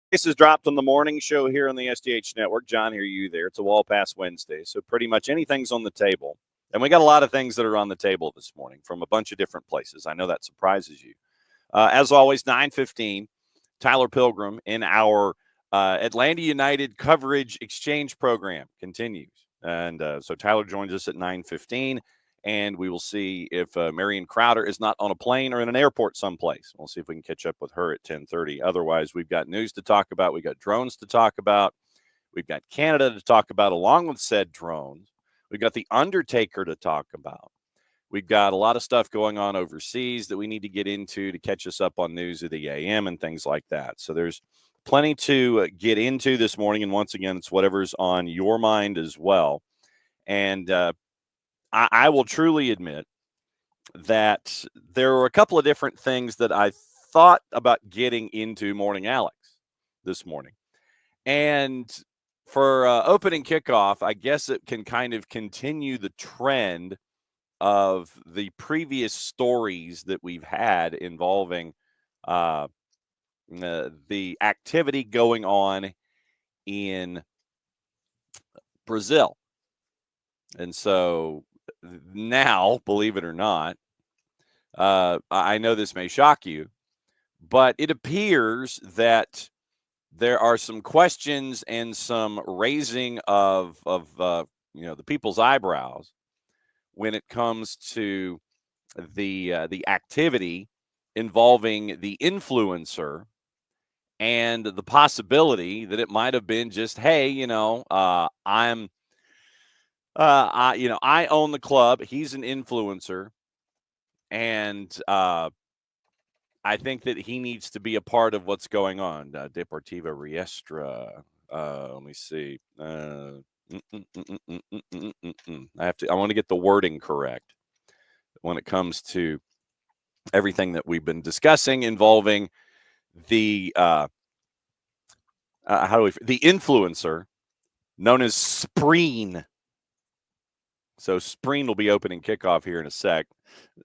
This is dropped on the morning show here on the SDH Network. John, hear you there. It's a wall pass Wednesday, so pretty much anything's on the table. And we got a lot of things that are on the table this morning from a bunch of different places. I know that surprises you. As always, 9:15, Tyler Pilgrim in our Atlanta United coverage exchange program continues. And so Tyler joins us at 9:15. And we will see if Marion Crowder is not on a plane or in an airport someplace. We'll see if we can catch up with her at 10:30. Otherwise, we've got news to talk about. We've got drones to talk about. We've got Canada to talk about along with said drones. We've got the Undertaker to talk about. We've got a lot of stuff going on overseas that we need to get into to catch us up on news of the AM and things like that. So there's plenty to get into this morning. And once again, it's whatever's on your mind as well. And I will truly admit that there were a couple of different things that I thought about getting into Morning Alex this morning. And for opening kickoff, I guess it can kind of continue the trend of the previous stories that we've had involving the activity going on in Brazil. And so now, believe it or not, I know this may shock you, but it appears that there are some questions and some raising of the people's eyebrows when it comes to the activity involving the influencer and the possibility that it might have been just, hey, I own the club. He's an influencer. And I think that he needs to be a part of what's going on. Deportiva Riestra. Let me see. I want to get the wording correct when it comes to everything that we've been discussing involving the the influencer known as Spreen. So Spreen will be opening kickoff here in a sec.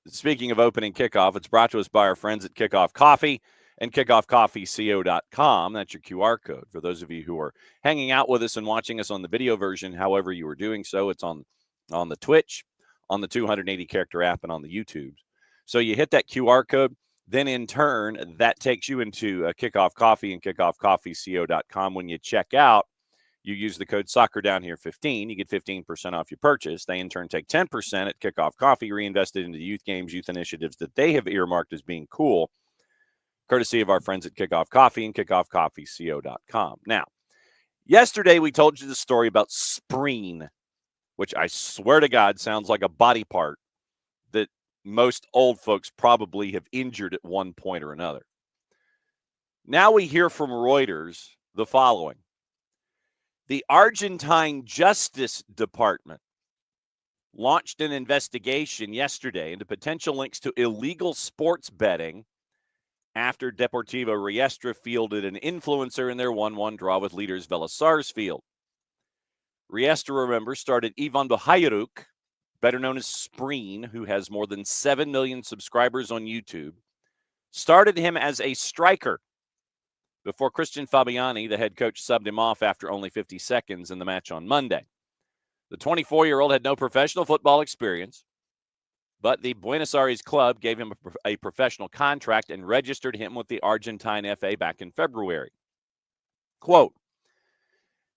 Speaking of opening kickoff, it's brought to us by our friends at Kickoff Coffee and kickoffcoffeeco.com. That's your QR code. For those of you who are hanging out with us and watching us on the video version, however you are doing so, it's on the Twitch, on the 280-character app, and on the YouTube. So you hit that QR code. Then, in turn, that takes you into Kickoff Coffee and kickoffcoffeeco.com. When you check out, you use the code SoccerDownHere15. You get 15% off your purchase. They, in turn, take 10% at Kickoff Coffee, reinvested into youth games, youth initiatives that they have earmarked as being cool, courtesy of our friends at Kickoff Coffee and kickoffcoffeeco.com. Now, yesterday we told you the story about Spreen, which I swear to God sounds like a body part that most old folks probably have injured at one point or another. Now we hear from Reuters the following. The Argentine Justice Department launched an investigation yesterday into potential links to illegal sports betting after Deportivo Riestra fielded an influencer in their 1-1 draw with leaders Vélez Sarsfield. Riestra, remember, started Ivan Buhayruk, better known as Spreen, who has more than 7 million subscribers on YouTube, started him as a striker before Christian Fabiani, the head coach, subbed him off after only 50 seconds in the match on Monday. The 24-year-old had no professional football experience, but the Buenos Aires club gave him a professional contract and registered him with the Argentine FA back in February. Quote,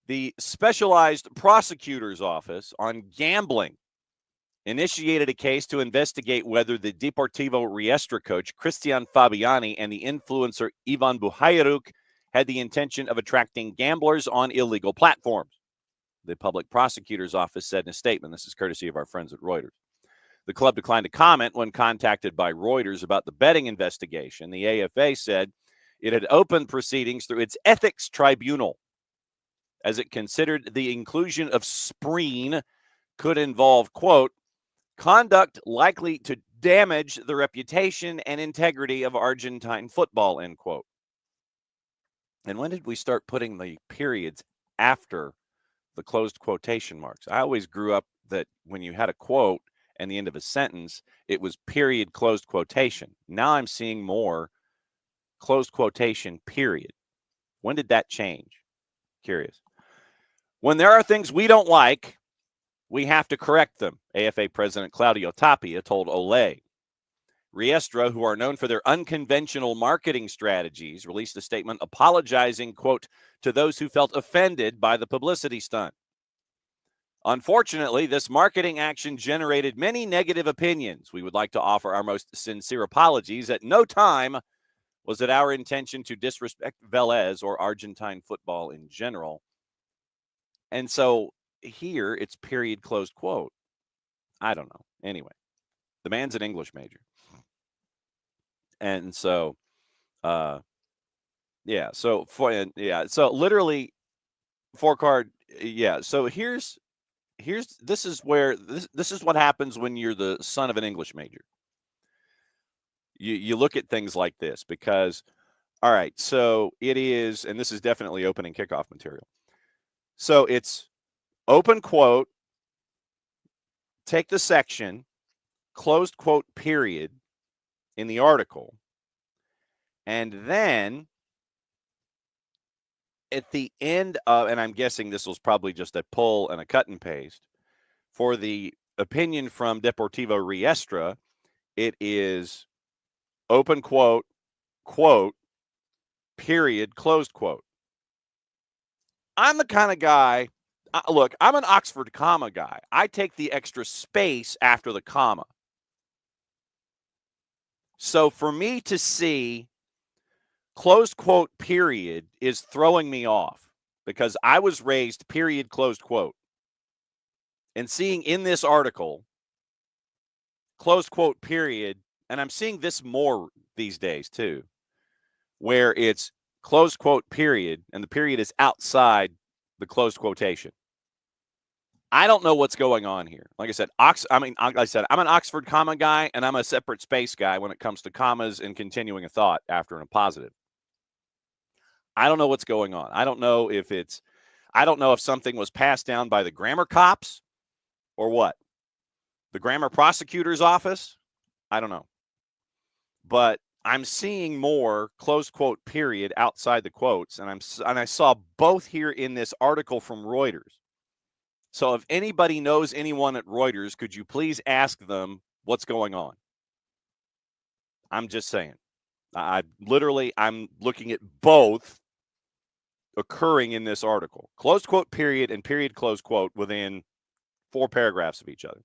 the Specialized Prosecutor's Office on Gambling initiated a case to investigate whether the Deportivo Riestra coach, Christian Fabiani, and the influencer Ivan Buhayruk had the intention of attracting gamblers on illegal platforms. The public prosecutor's office said in a statement. This is courtesy of our friends at Reuters. The club declined to comment when contacted by Reuters about the betting investigation. The AFA said it had opened proceedings through its ethics tribunal as it considered the inclusion of Spreen could involve, quote, conduct likely to damage the reputation and integrity of Argentine football, end quote. And when did we start putting the periods after the closed quotation marks? I always grew up that when you had a quote and the end of a sentence, it was period, closed quotation. Now I'm seeing more closed quotation, period. When did that change? Curious. When there are things we don't like, we have to correct them, AFA President Claudio Tapia told Olé. Riestra, who are known for their unconventional marketing strategies, released a statement apologizing, quote, to those who felt offended by the publicity stunt. Unfortunately, this marketing action generated many negative opinions. We would like to offer our most sincere apologies. At no time was it our intention to disrespect Vélez or Argentine football in general. And so here it's period, closed quote. I don't know. Anyway, the man's an English major. And so, yeah. So So literally, four card. Yeah. So here's this is where this is what happens when you're the son of an English major. You look at things like this because, all right. So it is, and this is definitely opening kickoff material. So it's open quote. Take the section, closed quote period in the article. And then at the end of, and I'm guessing this was probably just a pull and a cut and paste, for the opinion from Deportivo Riestra, it is open quote, quote, period, closed quote. I'm the kind of guy, look, I'm an Oxford comma guy. I take the extra space after the comma. So for me to see closed quote, period, is throwing me off because I was raised, period, closed quote. And seeing in this article, closed quote, period, and I'm seeing this more these days too, where it's closed quote, period, and the period is outside the closed quotation. I don't know what's going on here. Like I said, I'm an Oxford comma guy, and I'm a separate space guy when it comes to commas and continuing a thought after a positive. I don't know what's going on. I don't know if something was passed down by the grammar cops or what. The grammar prosecutor's office? I don't know. But I'm seeing more close quote period outside the quotes, and I saw both here in this article from Reuters. So if anybody knows anyone at Reuters, could you please ask them what's going on? I'm just saying. I'm looking at both occurring in this article. Closed quote period and period closed quote within 4 paragraphs of each other.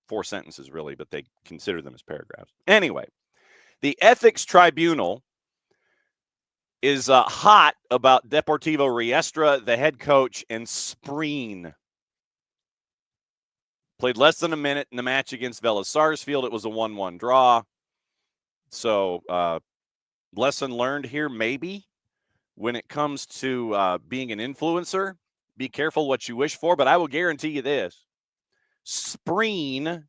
4 sentences, really, but they consider them as paragraphs. Anyway, the Ethics Tribunal is hot about Deportivo Riestra, the head coach, and Spreen. Played less than a minute in the match against Vélez Sarsfield. It was a 1-1 draw. So, lesson learned here, maybe. When it comes to being an influencer, be careful what you wish for, but I will guarantee you this. Spreen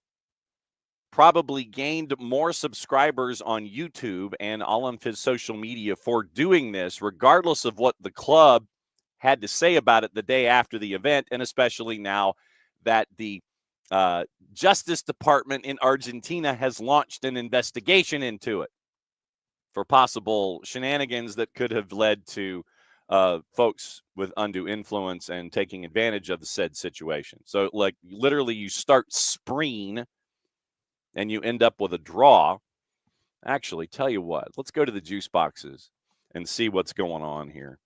probably gained more subscribers on YouTube and all of his social media for doing this, regardless of what the club had to say about it the day after the event, and especially now that the Justice Department in Argentina has launched an investigation into it for possible shenanigans that could have led to folks with undue influence and taking advantage of the said situation. So, like, literally, you start Spreen and you end up with a draw. Actually, tell you what, let's go to the juice boxes and see what's going on here.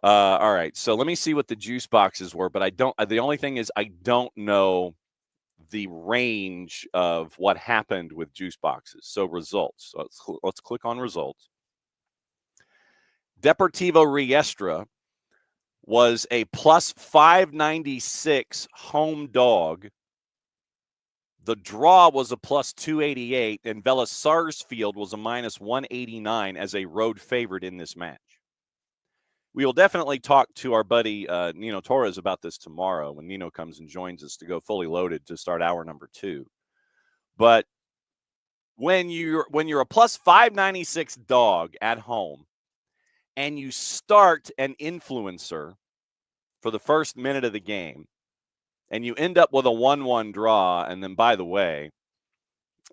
All right, so let me see what the juice boxes were, but the only thing is I don't know the range of what happened with juice boxes. So results. So let's click on results. Deportivo Riestra was a plus 596 home dog. The draw was a plus 288, and Vélez Sarsfield was a minus 189 as a road favorite in this match. We will definitely talk to our buddy Nino Torres about this tomorrow when Nino comes and joins us to go fully loaded to start hour number 2. But when you're a plus 596 dog at home and you start an influencer for the first minute of the game and you end up with a 1-1 draw, and then, by the way,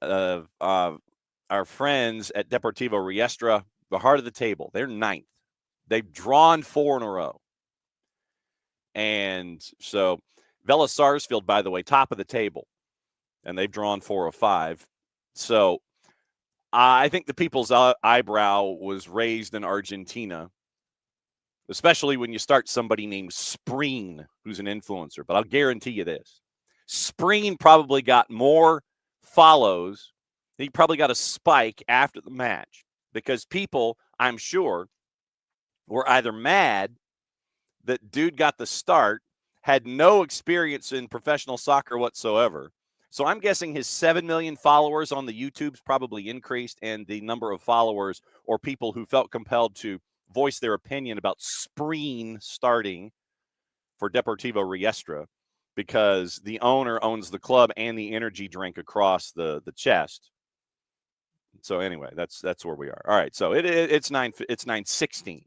our friends at Deportivo Riestra, the heart of the table, they're 9th. They've drawn 4 in a row. And so Vela Sarsfield, by the way, top of the table. And they've drawn 4 of 5. So I think the people's eyebrow was raised in Argentina, especially when you start somebody named Spreen, who's an influencer. But I'll guarantee you this. Spreen probably got more follows. He probably got a spike after the match because people, I'm sure, were either mad that dude got the start, had no experience in professional soccer whatsoever. So I'm guessing his 7 million followers on the YouTube's probably increased, and the number of followers or people who felt compelled to voice their opinion about Spreen starting for Deportivo Riestra, because the owner owns the club and the energy drink across the chest. So anyway, that's where we are. All right, so it's 9:16.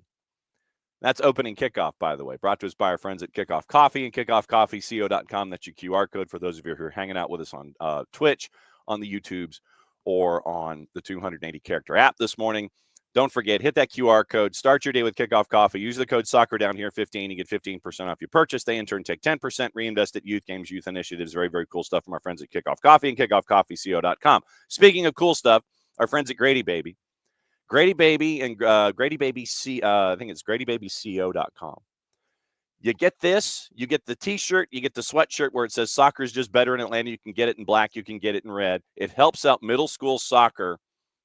That's opening kickoff, by the way. Brought to us by our friends at Kickoff Coffee and kickoffcoffeeco.com. That's your QR code for those of you who are hanging out with us on Twitch, on the YouTubes, or on the 280 character app this morning. Don't forget, hit that QR code. Start your day with Kickoff Coffee. Use the code SoccerDownHere15. You get 15% off your purchase. They, in turn, take 10%, reinvest at youth games, youth initiatives. Very, very cool stuff from our friends at Kickoff Coffee and kickoffcoffeeco.com. Speaking of cool stuff, our friends at Grady Baby. Grady Baby and Grady Baby I think it's GradyBabyCO.com. You get this, you get the t-shirt, you get the sweatshirt where it says soccer is just better in Atlanta. You can get it in black, you can get it in red. It helps out middle school soccer.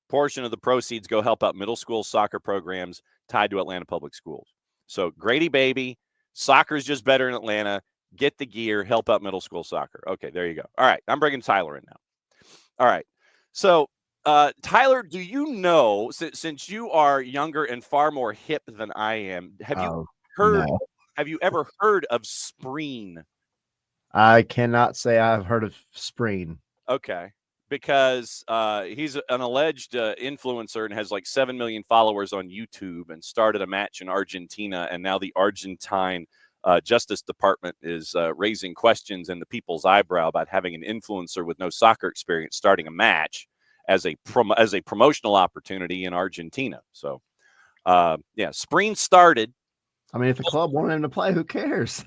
Portion of the proceeds go help out middle school soccer programs tied to Atlanta Public Schools. So Grady Baby, soccer is just better in Atlanta. Get the gear, help out middle school soccer. Okay, there you go. All right, I'm bringing Tyler in now. All right, so Tyler, do you know, since you are younger and far more hip than I am, have you ever heard of Spreen? I cannot say I've heard of Spreen. Okay, because he's an alleged influencer and has like 7 million followers on YouTube and started a match in Argentina, and now the Argentine Justice Department is raising questions in the people's eyebrow about having an influencer with no soccer experience starting a match as a promotional opportunity in Argentina. So, Spreen started. I mean, if the club wanted him to play, who cares?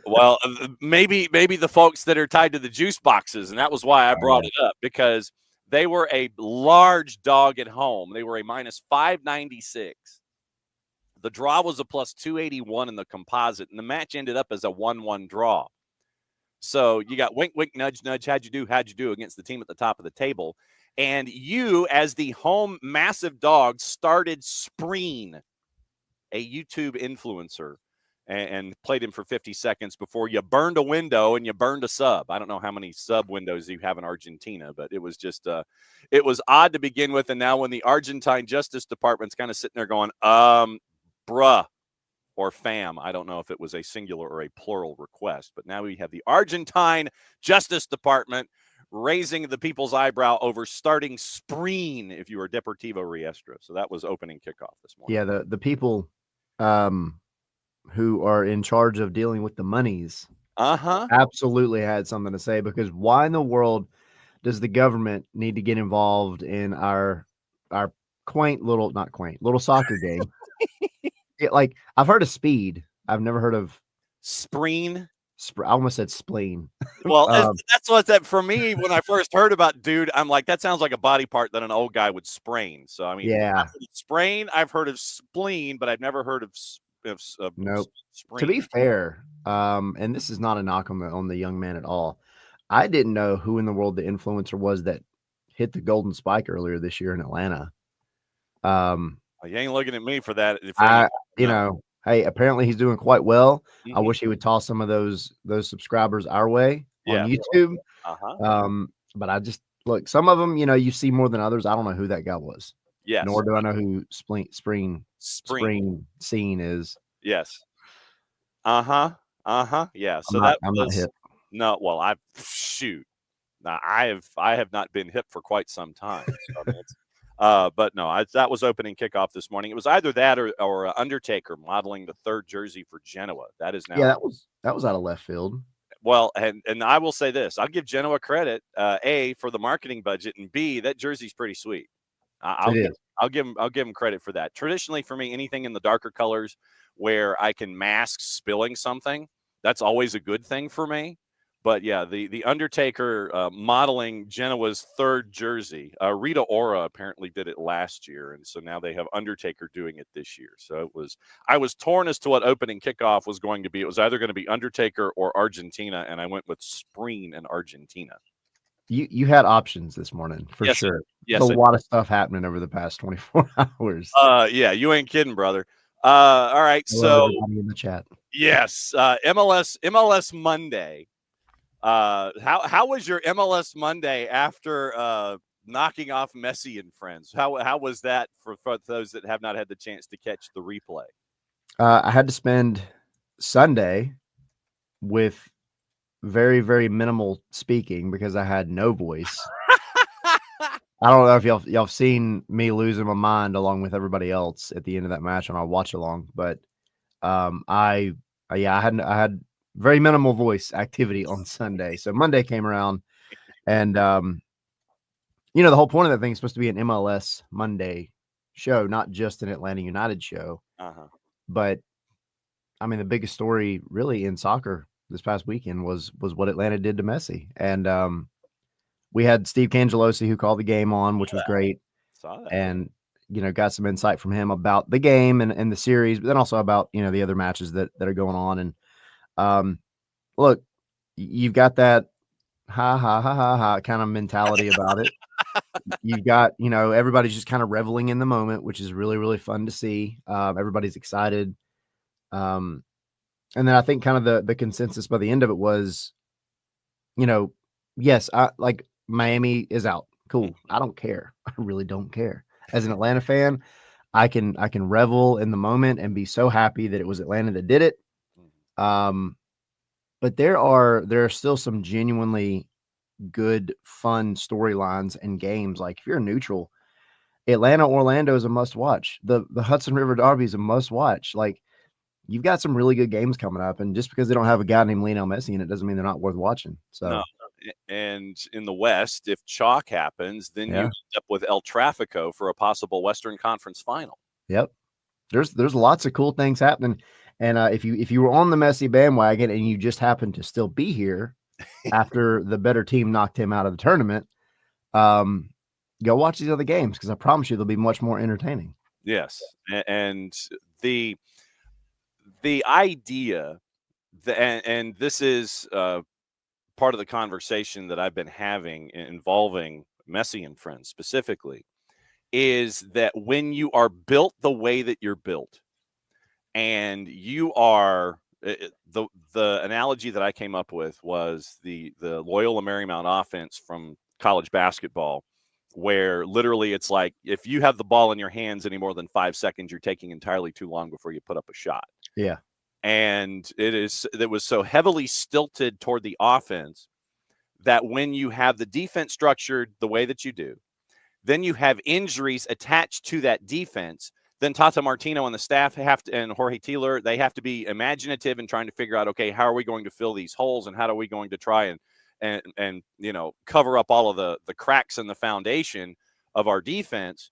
Well, maybe the folks that are tied to the juice boxes, and that was why I brought it up, because they were a large dog at home. They were a minus 596. The draw was a plus 281 in the composite, and the match ended up as a 1-1 draw. So you got wink, wink, nudge, nudge. How'd you do against the team at the top of the table? And you, as the home massive dog, started Spreen, a YouTube influencer, and played him for 50 seconds before you burned a window and you burned a sub. I don't know how many sub windows you have in Argentina, but it was just it was odd to begin with. And now when the Argentine Justice Department's kind of sitting there going, bruh, or fam. I don't know if it was a singular or a plural request, but now we have the Argentine Justice Department raising the people's eyebrow over starting Spreen if you were Deportivo Riestra. So that was opening kickoff this morning. Yeah, the people who are in charge of dealing with the monies absolutely had something to say, because why in the world does the government need to get involved in our little soccer game? Like, I've heard of speed. I've never heard of Spreen. I almost said spleen. Well, that's what that for me when I first heard about dude. I'm like, that sounds like a body part that an old guy would sprain. So I mean, yeah, I've heard of sprain. I've heard of spleen, but I've never heard of nope. Spreen. To be fair, and this is not a knock on the young man at all. I didn't know who in the world the influencer was that hit the golden spike earlier this year in Atlanta. You ain't looking at me for that. Hey, apparently he's doing quite well. I wish he would toss some of those subscribers our way on YouTube. But I just look, some of them, you see more than others. I don't know who that guy was. Yes. Nor do I know who Spring Scene is. Yes. Yeah. So I'm not hip. No, well, I have not been hip for quite some time. So but no, that was opening kickoff this morning. It was either that or Undertaker modeling the third jersey for Genoa. That is now. Yeah, that was out of left field. Well, and I will say this: I'll give Genoa credit, A, for the marketing budget, and B, that jersey's pretty sweet. I'll give him credit for that. Traditionally, for me, anything in the darker colors where I can mask spilling something, that's always a good thing for me. But yeah, the Undertaker modeling Genoa's third jersey. Rita Ora apparently did it last year, and so now they have Undertaker doing it this year. So I was torn as to what opening kickoff was going to be. It was either going to be Undertaker or Argentina, and I went with Spreen and Argentina. You had options this morning for sure. Yes, there's a lot of stuff happening over the past 24 hours. Yeah, you ain't kidding, brother. All right, so everybody in the chat. Yes, MLS Monday. How was your MLS Monday after knocking off Messi and friends? How was that for those that have not had the chance to catch the replay? I had to spend Sunday with very, very minimal speaking because I had no voice. I don't know if y'all have seen me losing my mind along with everybody else at the end of that match on our watch along, but I had very minimal voice activity on Sunday. So Monday came around, and the whole point of that thing is supposed to be an MLS Monday show, not just an Atlanta United show. But I mean, the biggest story really in soccer this past weekend was what Atlanta did to Messi, and we had Steve Cangelosi who called the game on, which was great. Saw that. And got some insight from him about the game and the series, but then also about the other matches that are going on. And look, you've got that ha ha ha ha ha kind of mentality about it. You've got everybody's just kind of reveling in the moment, which is really, really fun to see. Everybody's excited. And then I think kind of the consensus by the end of it was, yes, I like Miami is out. Cool. I don't care. I really don't care. As an Atlanta fan, I can revel in the moment and be so happy that it was Atlanta that did it. But there are still some genuinely good, fun storylines and games. Like if you're neutral, Atlanta Orlando is a must watch. The Hudson River Derby is a must watch. Like you've got some really good games coming up, and just because they don't have a guy named Lionel Messi in it doesn't mean they're not worth watching. So. No. And in the West, if chalk happens, then you end up with El Trafico for a possible Western Conference final. Yep. There's lots of cool things happening. And if you were on the Messi bandwagon and you just happened to still be here after the better team knocked him out of the tournament, go watch these other games because I promise you they'll be much more entertaining. Yes. And the idea and this is part of the conversation that I've been having involving Messi and friends specifically is that when you are built the way that you're built and you are the analogy that I came up with was the Loyola Marymount offense from college basketball, where literally it's like if you have the ball in your hands any more than 5 seconds, you're taking entirely too long before you put up a shot. Yeah. And it was so heavily stilted toward the offense that when you have the defense structured the way that you do, then you have injuries attached to that defense. Then Tata Martino and the staff and Jorge Tiller, they have to be imaginative in trying to figure out, okay, how are we going to fill these holes and how are we going to try and cover up all of the cracks in the foundation of our defense.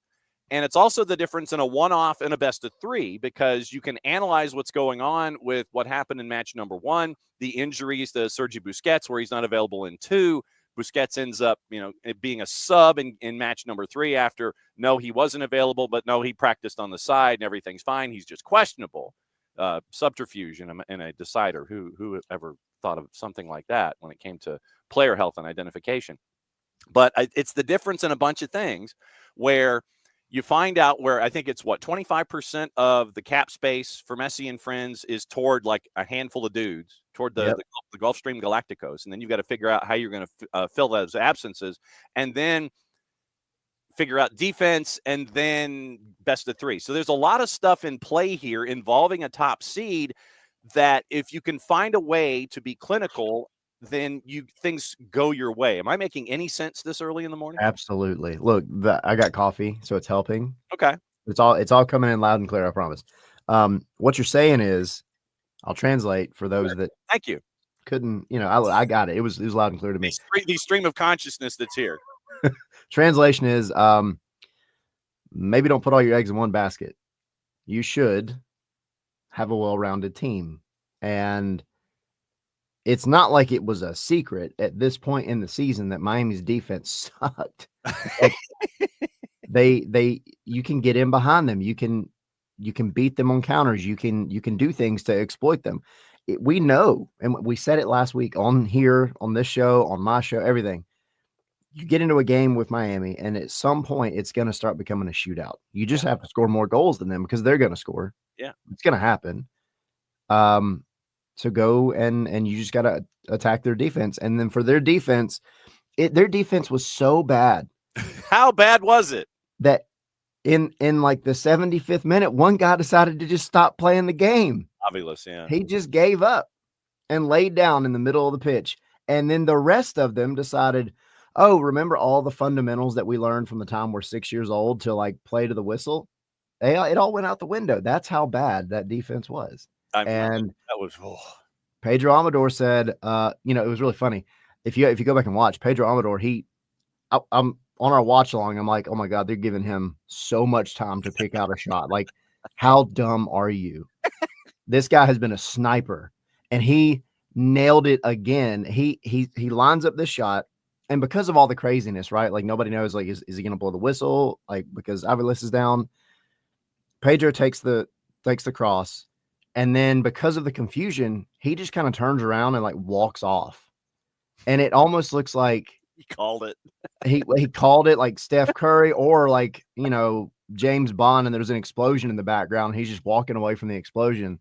And it's also the difference in a one-off and a best of three, because you can analyze what's going on with what happened in match number one, the injuries to Sergi Busquets, where he's not available in two. Busquets ends up, being a sub in match number three after, no, he wasn't available, but no, he practiced on the side and everything's fine. He's just questionable. Subterfuge and a decider. Who ever thought of something like that when it came to player health and identification? But it's the difference in a bunch of things where you find out where I think it's 25% of the cap space for Messi and friends is toward like a handful of dudes toward the Gulfstream Galacticos. And then you've got to figure out how you're going to fill those absences and then figure out defense and then best of three. So there's a lot of stuff in play here involving a top seed that if you can find a way to be clinical, then things go your way. Am I making any sense this early in the morning? Absolutely. Look, I got coffee, so it's helping. Okay. It's all coming in loud and clear, I promise. What you're saying is, I'll translate for those that thank you couldn't, I got it. It was loud and clear to me. The stream of consciousness that's here. Translation is, maybe don't put all your eggs in one basket. You should have a well-rounded team. And it's not like it was a secret at this point in the season that Miami's defense sucked. Like you can get in behind them. You can beat them on counters. You can do things to exploit them. We know, and we said it last week on here, on this show, on my show, everything. You get into a game with Miami, and at some point, it's going to start becoming a shootout. You just have to score more goals than them because they're going to score. Yeah, it's going to happen. So go and you just got to attack their defense, and then for their defense, their defense was so bad. How bad was it? That in like the 75th minute, one guy decided to just stop playing the game. Obvious, yeah. He just gave up and laid down in the middle of the pitch. And then the rest of them decided, oh, remember all the fundamentals that we learned from the time we're 6 years old to like play to the whistle? It all went out the window. That's how bad that defense was. And that was Pedro Amador said, it was really funny. If you go back and watch Pedro Amador, I'm on our watch along. I'm like, oh my God, they're giving him so much time to pick out a shot. Like, how dumb are you? This guy has been a sniper, and he nailed it again. He lines up this shot, and because of all the craziness, right? Like nobody knows, like, is he going to blow the whistle? Like, because Aviles is down. Pedro takes the cross, and then because of the confusion, he just kind of turns around and like walks off, and it almost looks like he called it. he called it like Steph Curry or like James Bond, and there's an explosion in the background. He's just walking away from the explosion.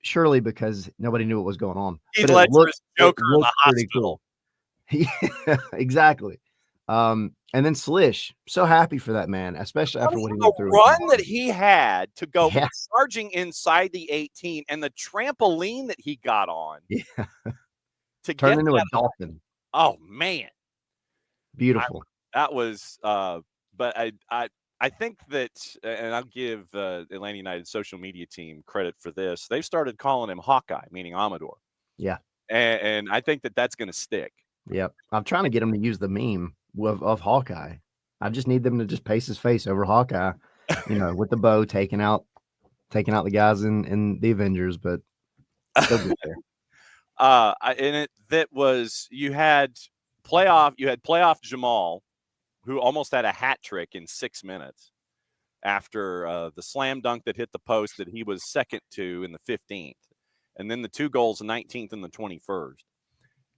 Surely because nobody knew what was going on. He led for his Joker in the hospital. Cool. Yeah, exactly. And then Slish, so happy for that man, especially after what he went through. The run that he had to go charging inside the 18 and the trampoline that he got on. Yeah. To turn into a dolphin. Oh man. Beautiful. That was but I think that, and I'll give Atlanta United social media team credit for this. They've started calling him Hawkeye, meaning Amador. Yeah. And I think that that's going to stick. Yep. I'm trying to get him to use the meme of Hawkeye. I just need them to just paste his face over Hawkeye, with the bow taking out the guys in the Avengers, but they'll get there. You had playoff Jamal, who almost had a hat trick in 6 minutes after the slam dunk that hit the post that he was second to in the 15th. And then the 2 goals, the 19th and the 21st.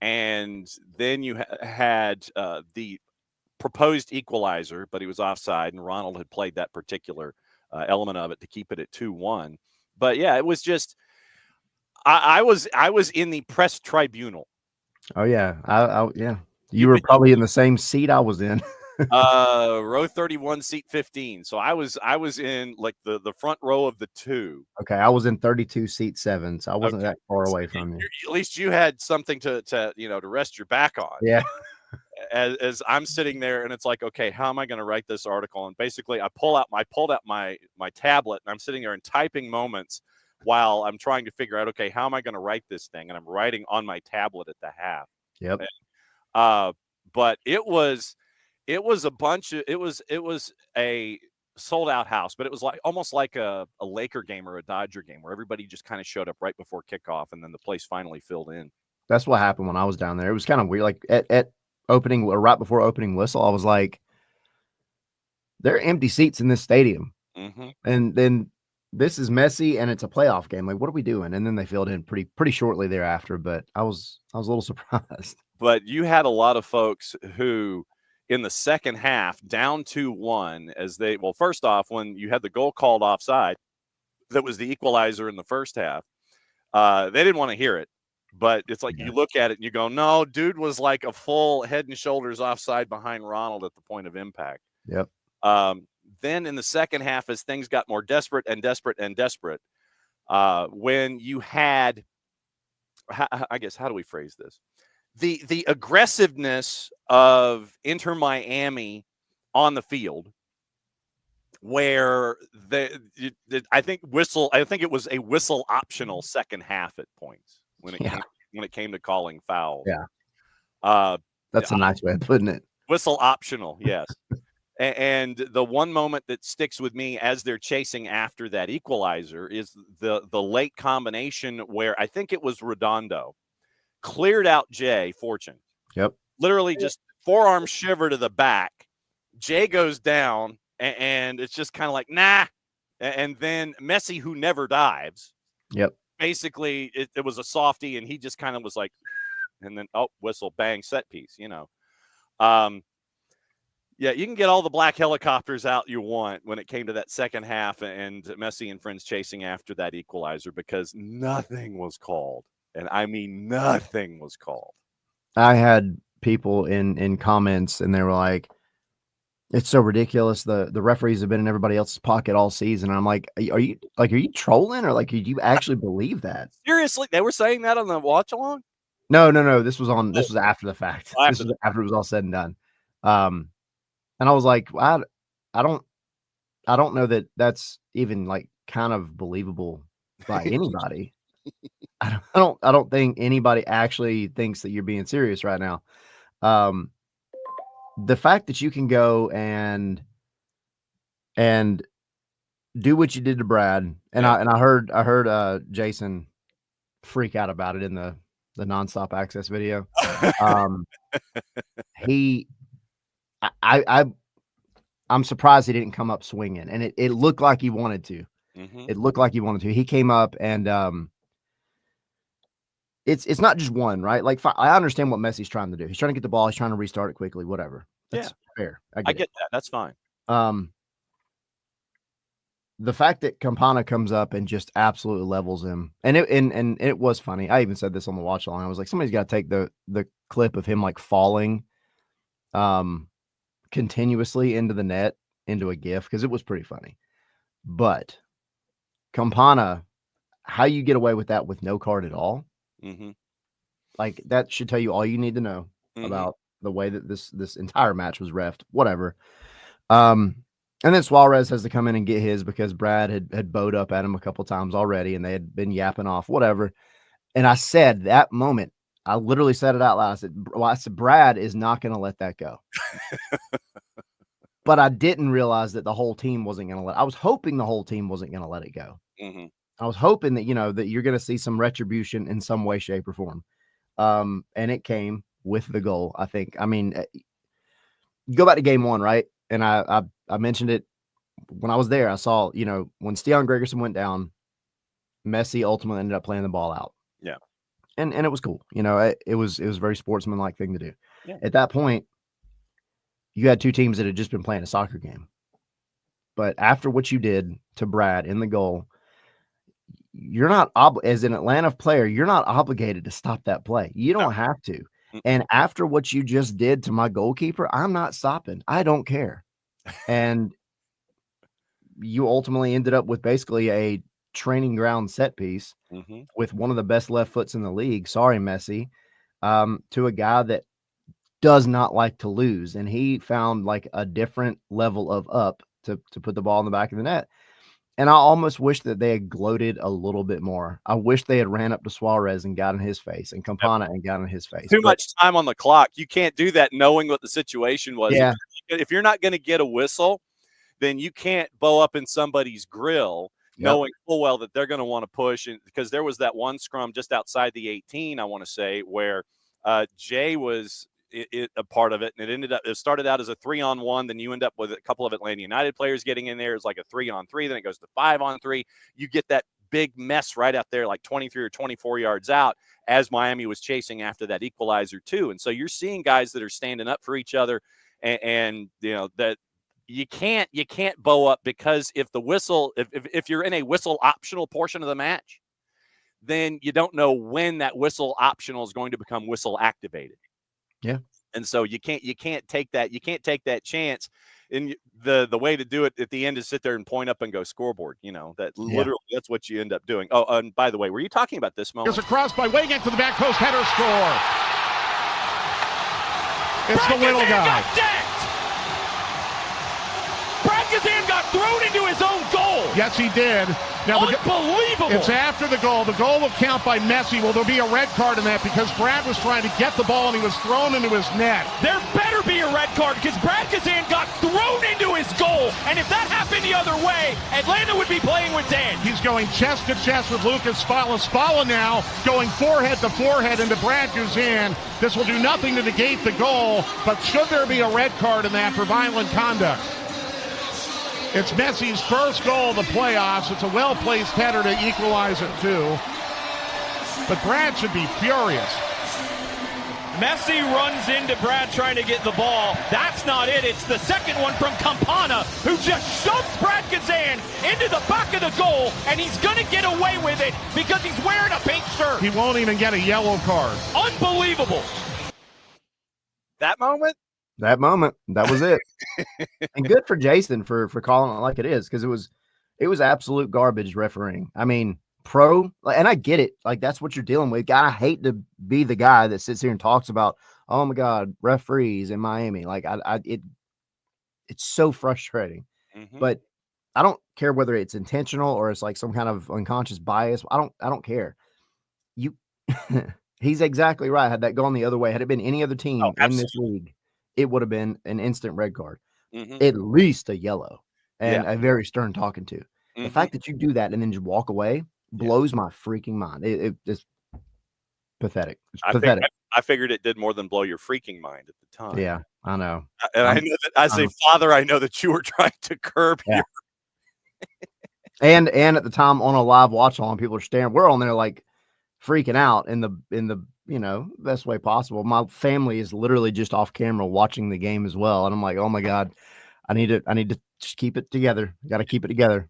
And then you had the proposed equalizer, but he was offside, and Ronald had played that particular element of it to keep it at 2-1. But yeah, it was just I was in the press tribunal. Oh yeah, yeah. You were probably in the same seat I was in. Row 31, seat 15. So I was in like the front row of the 2. Okay, I was in 32, seat 7, so I wasn't that far away from you. At least you had something to rest your back on. Yeah. As I'm sitting there, and it's like, okay, how am I going to write this article? And basically, I pulled out my tablet, and I'm sitting there and typing moments while I'm trying to figure out, okay, how am I going to write this thing? And I'm writing on my tablet at the half. Yep. But it was a sold out house, but it was like almost like a Laker game or a Dodger game where everybody just kind of showed up right before kickoff, and then the place finally filled in. That's what happened when I was down there. It was kind of weird. Like at opening, or right before opening whistle, I was like, there are empty seats in this stadium. Mm-hmm. And then this is messy, and it's a playoff game. Like, what are we doing? And then they filled in pretty shortly thereafter, but I was a little surprised. But you had a lot of folks who, in the second half, down 2-1, first off, when you had the goal called offside, that was the equalizer in the first half, they didn't want to hear it. But it's like you look at it and you go, no, dude was like a full head and shoulders offside behind Ronald at the point of impact. Yep. Then in the second half, as things got more desperate, when you had, I guess, how do we phrase this? The aggressiveness of Inter Miami on the field, where I think it was a whistle optional second half at points when it came to calling fouls. Yeah. That's a nice way of putting it. Whistle optional, yes. And the one moment that sticks with me as they're chasing after that equalizer is the late combination where I think it was Redondo cleared out Jay Fortune. Yep. Literally just forearm shiver to the back. Jay goes down, and it's just kind of like, nah. And then Messi, who never dives. Yep. Basically, it was a softie, and he just kind of was like, and then, whistle, bang, set piece, Yeah, you can get all the black helicopters out you want when it came to that second half and Messi and friends chasing after that equalizer because nothing was called. And I mean, nothing was called. I had people in comments and they were like, it's so ridiculous. The referees have been in everybody else's pocket all season. And I'm like, are you trolling or like, do you actually believe that? Seriously? They were saying that on the watch along? No. This was after the fact. This was after it was all said and done. And I was like, I don't know that that's even like kind of believable by anybody. I don't think anybody actually thinks that you're being serious right now. The fact that you can go and do what you did to Brad, and I heard Jason freak out about it in the nonstop access video. I'm surprised he didn't come up swinging, and it looked like he wanted to. Mm-hmm. It looked like he wanted to. He came up, and it's not just one, right? Like I understand what Messi's trying to do. He's trying to get the ball. He's trying to restart it quickly. Whatever. That's fair. I get that. That's fine. The fact that Campana comes up and just absolutely levels him, and it was funny. I even said this on the watch along. I was like, somebody's got to take the clip of him like falling, continuously into the net into a GIF because it was pretty funny. But Campana, how you get away with that with no card at all? Mm-hmm. Like that should tell you all you need to know about the way that this entire match was reffed. Whatever. And then Suarez has to come in and get his because Brad had bowed up at him a couple times already, and they had been yapping off. Whatever. And I said that moment, I literally said it out loud. I said Brad is not going to let that go. But I didn't realize that the whole team wasn't going to I was hoping the whole team wasn't going to let it go. Mm-hmm. I was hoping that, that you're going to see some retribution in some way, shape, or form. And it came with the goal, I think. I mean, go back to game one, right? And I mentioned it when I was there. I saw, when Stian Gregerson went down, Messi ultimately ended up playing the ball out. Yeah. And it was cool. It was a very sportsmanlike thing to do. Yeah. At that point, you had two teams that had just been playing a soccer game. But after what you did to Brad in the goal, you're not as an Atlanta player, you're not obligated to stop that play. You don't have to. And after what you just did to my goalkeeper, I'm not stopping. I don't care. And you ultimately ended up with basically a training ground set piece with one of the best left foots in the league. Sorry, Messi, to a guy that does not like to lose. And he found like a different level of up to put the ball in the back of the net. And I almost wish that they had gloated a little bit more. I wish they had ran up to Suarez and got in his face and Campana and got in his face. Too much time on the clock. You can't do that knowing what the situation was. Yeah. If you're not going to get a whistle, then you can't bow up in somebody's grill knowing full well that they're going to want to push. And because there was that one scrum just outside the 18, I want to say, where Jay was a part of it, and it started out as a 3-on-1. Then you end up with a couple of Atlanta United players getting in there. It's like a 3-on-3. Then it goes to 5-on-3. You get that big mess right out there, like 23 or 24 yards out, as Miami was chasing after that equalizer too. And so you're seeing guys that are standing up for each other, and that you can't bow up, because if the whistle, if you're in a whistle optional portion of the match, then you don't know when that whistle optional is going to become whistle activated. Yeah. And so you can't take that chance. And the way to do it at the end is sit there and point up and go scoreboard. Literally that's what you end up doing. Oh, and by the way, were you talking about this moment? There's a cross by Weigand to the back post, header score. It's the little guy. Brad Gazan got thrown into his own goal. Yes, he did. Now, unbelievable. It's after the goal. The goal will count by Messi. Well, there'll be a red card in that because Brad was trying to get the ball and he was thrown into his net. There better be a red card because Brad Kazan got thrown into his goal. And if that happened the other way, Atlanta would be playing with Dan. He's going chest to chest with Lucas Spalla. Spalla now going forehead to forehead into Brad Kazan. This will do nothing to negate the goal, but should there be a red card in that for violent conduct? It's Messi's first goal of the playoffs. It's a well-placed header to equalize it, too. But Brad should be furious. Messi runs into Brad trying to get the ball. That's not it. It's the second one from Campana, who just shoves Brad Kazan into the back of the goal, and he's going to get away with it because he's wearing a pink shirt. He won't even get a yellow card. Unbelievable. That moment? That was it. And good for Jason for calling it like it is, because it was absolute garbage refereeing. I mean, and I get it, like that's what you're dealing with. I hate to be the guy that sits here and talks about, oh my God, referees in Miami. Like it's so frustrating. Mm-hmm. But I don't care whether it's intentional or it's like some kind of unconscious bias. I don't care. He's exactly right. Had that gone the other way, had it been any other team in this league, it would have been an instant red card, at least a yellow, and a very stern talking to. The fact that you do that and then just walk away blows my freaking mind. It's pathetic. It's pathetic. I figured it did more than blow your freaking mind at the time. Yeah, I know. And I know that as a father, I know that you were trying to curb your. And at the time on a live watch along, people are staring. We're on there like freaking out in the best way possible. My family is literally just off camera watching the game as well, and I'm like, oh my God, I need to just keep it together. Got to keep it together.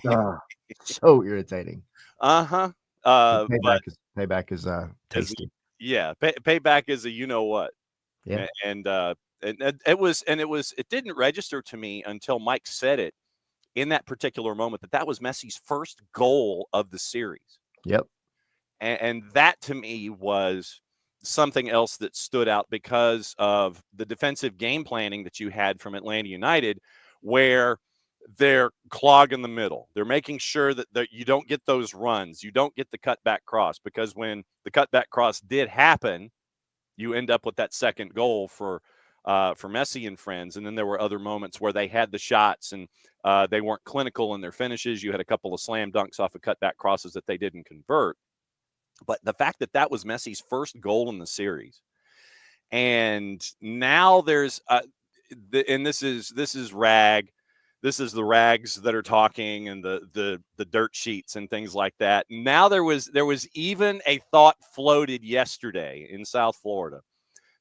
Yeah. So irritating. Payback is tasty. Payback is a you know what. Yeah. And it didn't register to me until Mike said it in that particular moment that was Messi's first goal of the series. Yep. And that to me was something else that stood out because of the defensive game planning that you had from Atlanta United, where they're clogging the middle. They're making sure that you don't get those runs. You don't get the cutback cross, because when the cutback cross did happen, you end up with that second goal for Messi and friends. And then there were other moments where they had the shots and they weren't clinical in their finishes. You had a couple of slam dunks off of cutback crosses that they didn't convert. But the fact that was Messi's first goal in the series, and now there's and this is rag. This is the rags that are talking and the dirt sheets and things like that. Now there was even a thought floated yesterday in South Florida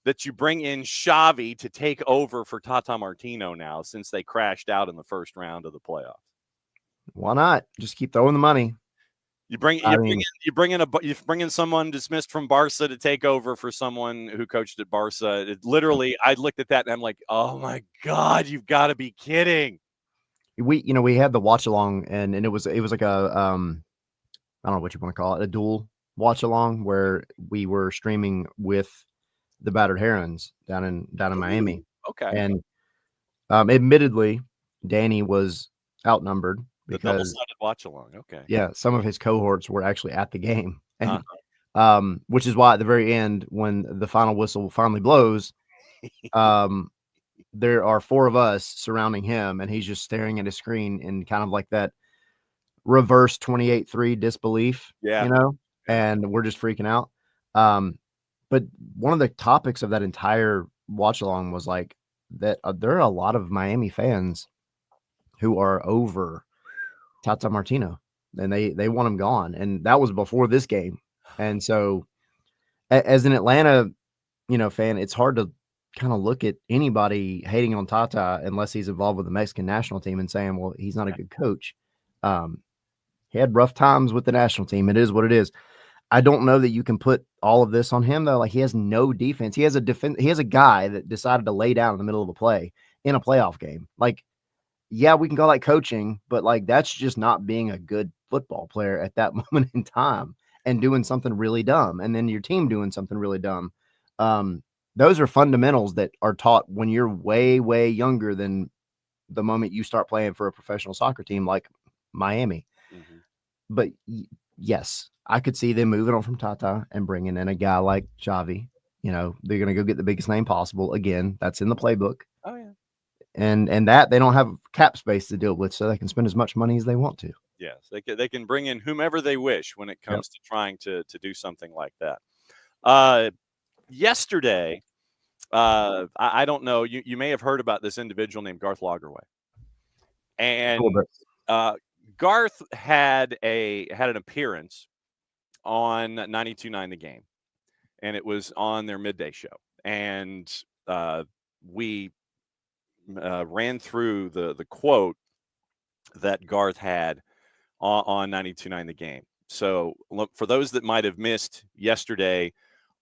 that you bring in Xavi to take over for Tata Martino now, since they crashed out in the first round of the playoffs. Why not? Just keep throwing the money. You bring in someone dismissed from Barca to take over for someone who coached at Barca. Literally, I looked at that and I'm like, oh my God, you've got to be kidding. We had the watch along, and it was like a I don't know what you want to call it, a dual watch along, where we were streaming with the Battered Herons down in Miami. Okay. And admittedly, Danny was outnumbered the because double-sided watch along. Okay. Yeah, some of his cohorts were actually at the game, and which is why at the very end, when the final whistle finally blows, there are four of us surrounding him, and he's just staring at his screen in kind of like that reverse 28-3 disbelief, and we're just freaking out. But one of the topics of that entire watch along was like that there are a lot of Miami fans who are over Tata Martino, and they want him gone. And that was before this game. And so as an Atlanta, fan, it's hard to kind of look at anybody hating on Tata unless he's involved with the Mexican national team and saying, well, he's not a good coach. He had rough times with the national team. It is what it is. I don't know that you can put all of this on him, though. Like, he has no defense. He has a guy that decided to lay down in the middle of a play in a playoff game. Like, yeah, we can call that coaching, but like, that's just not being a good football player at that moment in time and doing something really dumb. And then your team doing something really dumb. Those are fundamentals that are taught when you're way, way younger than the moment you start playing for a professional soccer team like Miami. Mm-hmm. But yes, I could see them moving on from Tata and bringing in a guy like Xavi they're going to go get the biggest name possible. Again, that's in the playbook. Oh yeah. And that they don't have cap space to deal with, so they can spend as much money as they want to. Yes, they can bring in whomever they wish when it comes to trying to do something like that. Yesterday, I don't know. You may have heard about this individual named Garth Lagerwey, and Garth had an appearance on 92.9 The Game, and it was on their midday show, and we ran through the quote that Garth had on 92.9 The Game. So look, for those that might have missed yesterday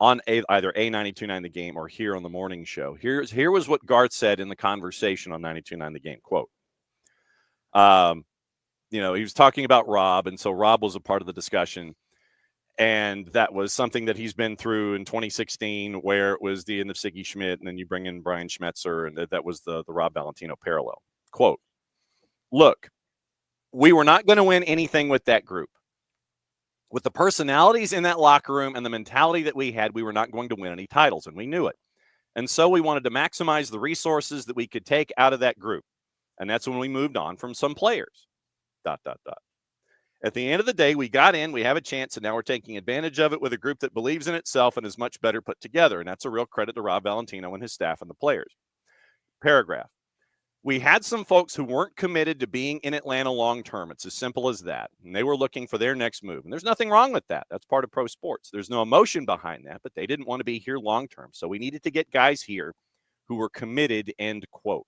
on either a 92.9 The Game or here on the morning show, here was what Garth said in the conversation on 92.9 The Game. Quote, he was talking about Rob, and so Rob was a part of the discussion. And that was something that he's been through in 2016, where it was the end of Siggy Schmidt, and then you bring in Brian Schmetzer, and that was the Rob Valentino parallel. Quote, look, we were not going to win anything with that group. With the personalities in that locker room and the mentality that we had, we were not going to win any titles, and we knew it. And so we wanted to maximize the resources that we could take out of that group. And that's when we moved on from some players. ... At the end of the day, we got in, we have a chance, and now we're taking advantage of it with a group that believes in itself and is much better put together. And that's a real credit to Rob Valentino and his staff and the players. Paragraph. We had some folks who weren't committed to being in Atlanta long-term. It's as simple as that. And they were looking for their next move. And there's nothing wrong with that. That's part of pro sports. There's no emotion behind that, but they didn't want to be here long-term. So we needed to get guys here who were committed, end quote.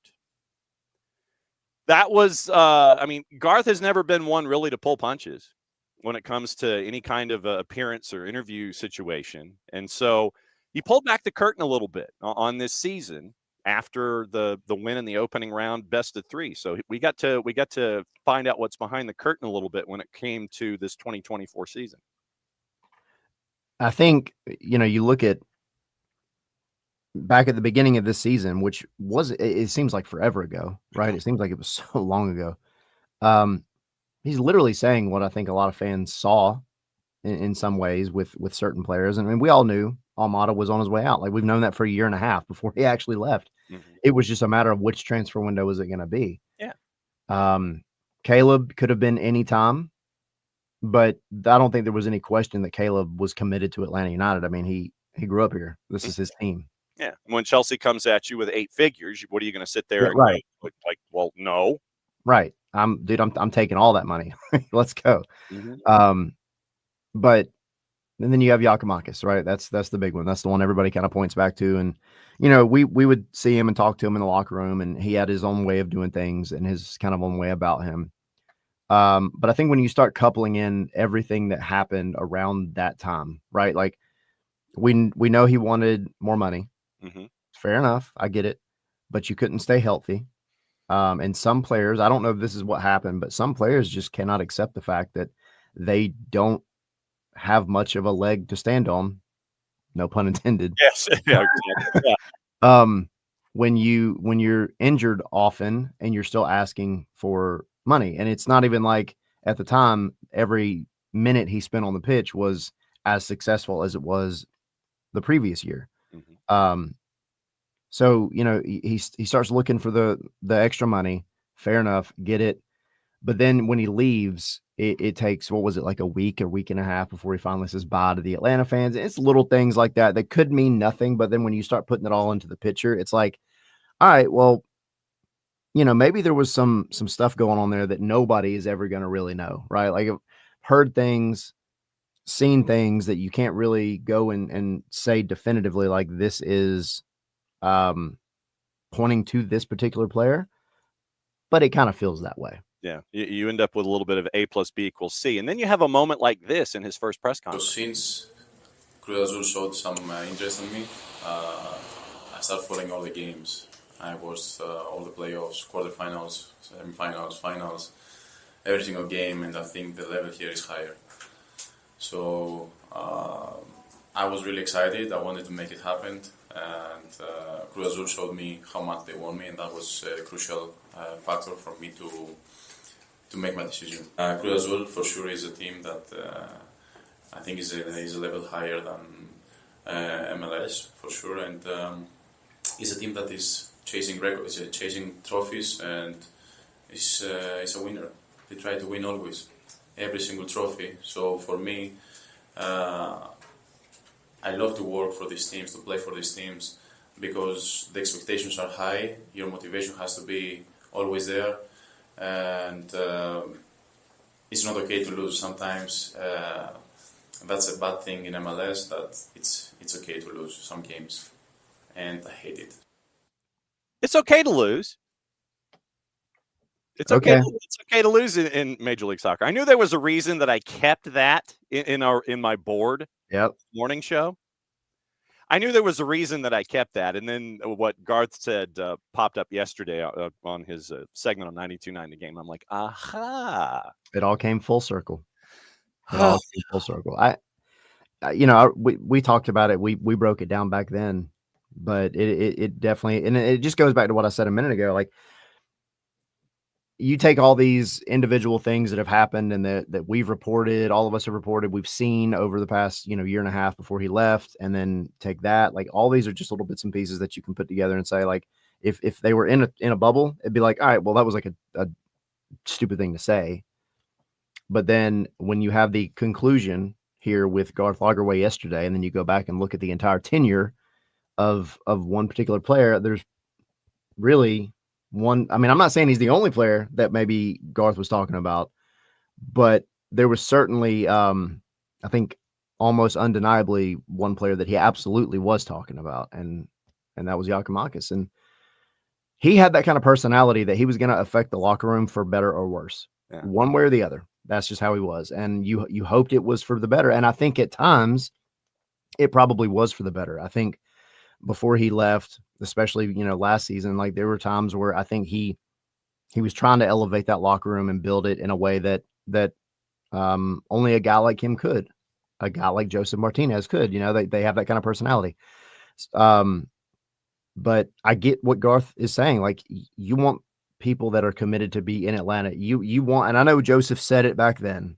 That was, Garth has never been one really to pull punches when it comes to any kind of appearance or interview situation. And so he pulled back the curtain a little bit on this season after the win in the opening round, best of three. So we got to find out what's behind the curtain a little bit when it came to this 2024 season. I think, you look at back at the beginning of this season, which it seems like forever ago, right? It seems like it was so long ago. He's literally saying what I think a lot of fans saw in some ways with certain players. And I mean, we all knew Almada was on his way out. Like, we've known that for a year and a half before he actually left. Mm-hmm. It was just a matter of which transfer window was it going to be. Yeah. Caleb could have been any time, but I don't think there was any question that Caleb was committed to Atlanta United. I mean, he grew up here. This is his team. Yeah. When Chelsea comes at you with 8 figures, what are you going to sit there and right? Go, like, well, no. Right. I'm taking all that money. Let's go. Mm-hmm. But and then you have Giakoumakis, right? That's the big one. That's the one everybody kind of points back to. And we would see him and talk to him in the locker room, and he had his own way of doing things and his kind of own way about him. But I think when you start coupling in everything that happened around that time, right? Like we know he wanted more money. Mm-hmm. Fair enough. I get it. But you couldn't stay healthy. And some players, I don't know if this is what happened, but some players just cannot accept the fact that they don't have much of a leg to stand on. No pun intended. Yes. Yeah. When you're injured often and you're still asking for money, and it's not even like at the time, every minute he spent on the pitch was as successful as it was the previous year. Mm-hmm. So, he starts looking for the extra money. Fair enough. Get it. But then when he leaves, it takes, what was it, like a week and a half before he finally says bye to the Atlanta fans. It's little things like that could mean nothing. But then when you start putting it all into the picture, it's like, all right, well, maybe there was some stuff going on there that nobody is ever going to really know, right? Like, I've heard things, seen things that you can't really go and say definitively, like, this is pointing to this particular player, but it kind of feels that way. Yeah, you end up with a little bit of A plus B equals C, and then you have a moment like this in his first press conference. So since Cruz Azul showed some interest in me, I started following all the games. I watched all the playoffs, quarterfinals, semifinals, finals, every single game, and I think the level here is higher. So I was really excited. I wanted to make it happen, and Cruz Azul showed me how much they want me, and that was a crucial factor for me to make my decision. Cruz Azul for sure is a team that I think is a level higher MLS for sure, and it's a team that is chasing records, chasing trophies, and is a winner. They try to win always, every single trophy. So for me, I love to work for these teams, to play for these teams, because the expectations are high. Your motivation has to be always there, and it's not okay to lose. Sometimes that's a bad thing in MLS, that it's okay to lose some games, and I hate it. It's okay to lose. It's okay. It's okay to lose in Major League Soccer. I knew there was a reason that I kept that in my board. Morning show. I knew there was a reason that I kept that, and then what Garth said popped up yesterday on his segment on 92.9 The Game. I'm like, aha! It all came full circle. We talked about it. We broke it down back then, but it definitely, and it just goes back to what I said a minute ago. Like, you take all these individual things that have happened and that we've reported, all of us have reported, we've seen over the past, year and a half before he left, and then take that, like, all these are just little bits and pieces that you can put together and say, like, if they were in a bubble, it'd be like, all right, well, that was like a stupid thing to say. But then when you have the conclusion here with Garth Lagerwey yesterday, and then you go back and look at the entire tenure of one particular player, there's really one. I mean, I'm not saying he's the only player that maybe Garth was talking about, but there was certainly, I think, almost undeniably one player that he absolutely was talking about, and that was Giakoumakis. And he had that kind of personality that he was going to affect the locker room for better or worse, one way or the other. That's just how he was. And you hoped it was for the better. And I think at times it probably was for the better. I think before he left, especially, last season, like, there were times where I think he was trying to elevate that locker room and build it in a way that only a guy like him could, a guy like Joseph Martinez could. They have that kind of personality. But I get what Garth is saying. Like, you want people that are committed to be in Atlanta. You want, and I know Joseph said it back then,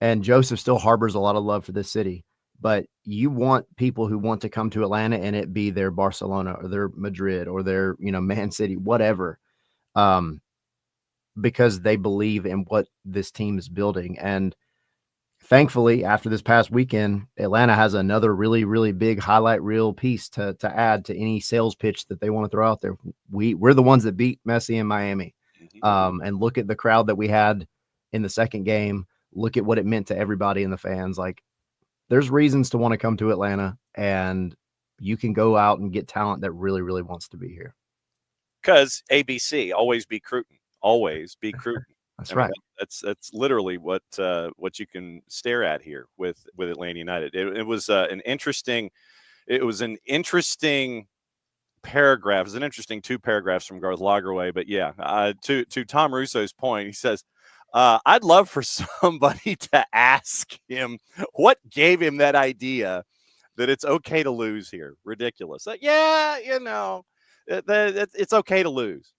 and Joseph still harbors a lot of love for this city, but you want people who want to come to Atlanta and it be their Barcelona or their Madrid or their, Man City, whatever, because they believe in what this team is building. And thankfully, after this past weekend, Atlanta has another really, really big highlight reel piece to add to any sales pitch that they want to throw out there. We're the ones that beat Messi in Miami. And look at the crowd that we had in the second game. Look at what it meant to everybody and the fans. Like, there's reasons to want to come to Atlanta, and you can go out and get talent that really, really wants to be here. Because ABC, always be Cruton. Always be Cruton. That's right. That's literally what you can stare at here with Atlanta United. It was an interesting paragraph. It was an interesting 2 paragraphs from Garth Lagerwey. But yeah, to Tom Russo's point, he says, I'd love for somebody to ask him what gave him that idea that it's okay to lose here. Ridiculous. Yeah, it's okay to lose.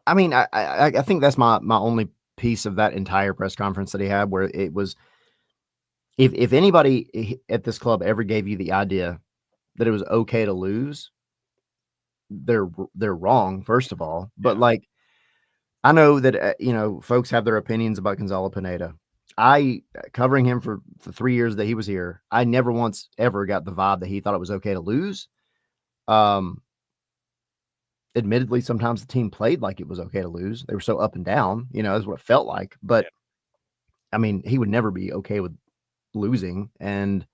I mean, I think that's my only piece of that entire press conference that he had, where it was, if anybody at this club ever gave you the idea that it was okay to lose, they're wrong, first of all. But like, I know that, folks have their opinions about Gonzalo Pineda. Covering him for the 3 years that he was here, I never once ever got the vibe that he thought it was okay to lose. Admittedly, sometimes the team played like it was okay to lose. They were so up and down, is what it felt like. But I mean, he would never be okay with losing. And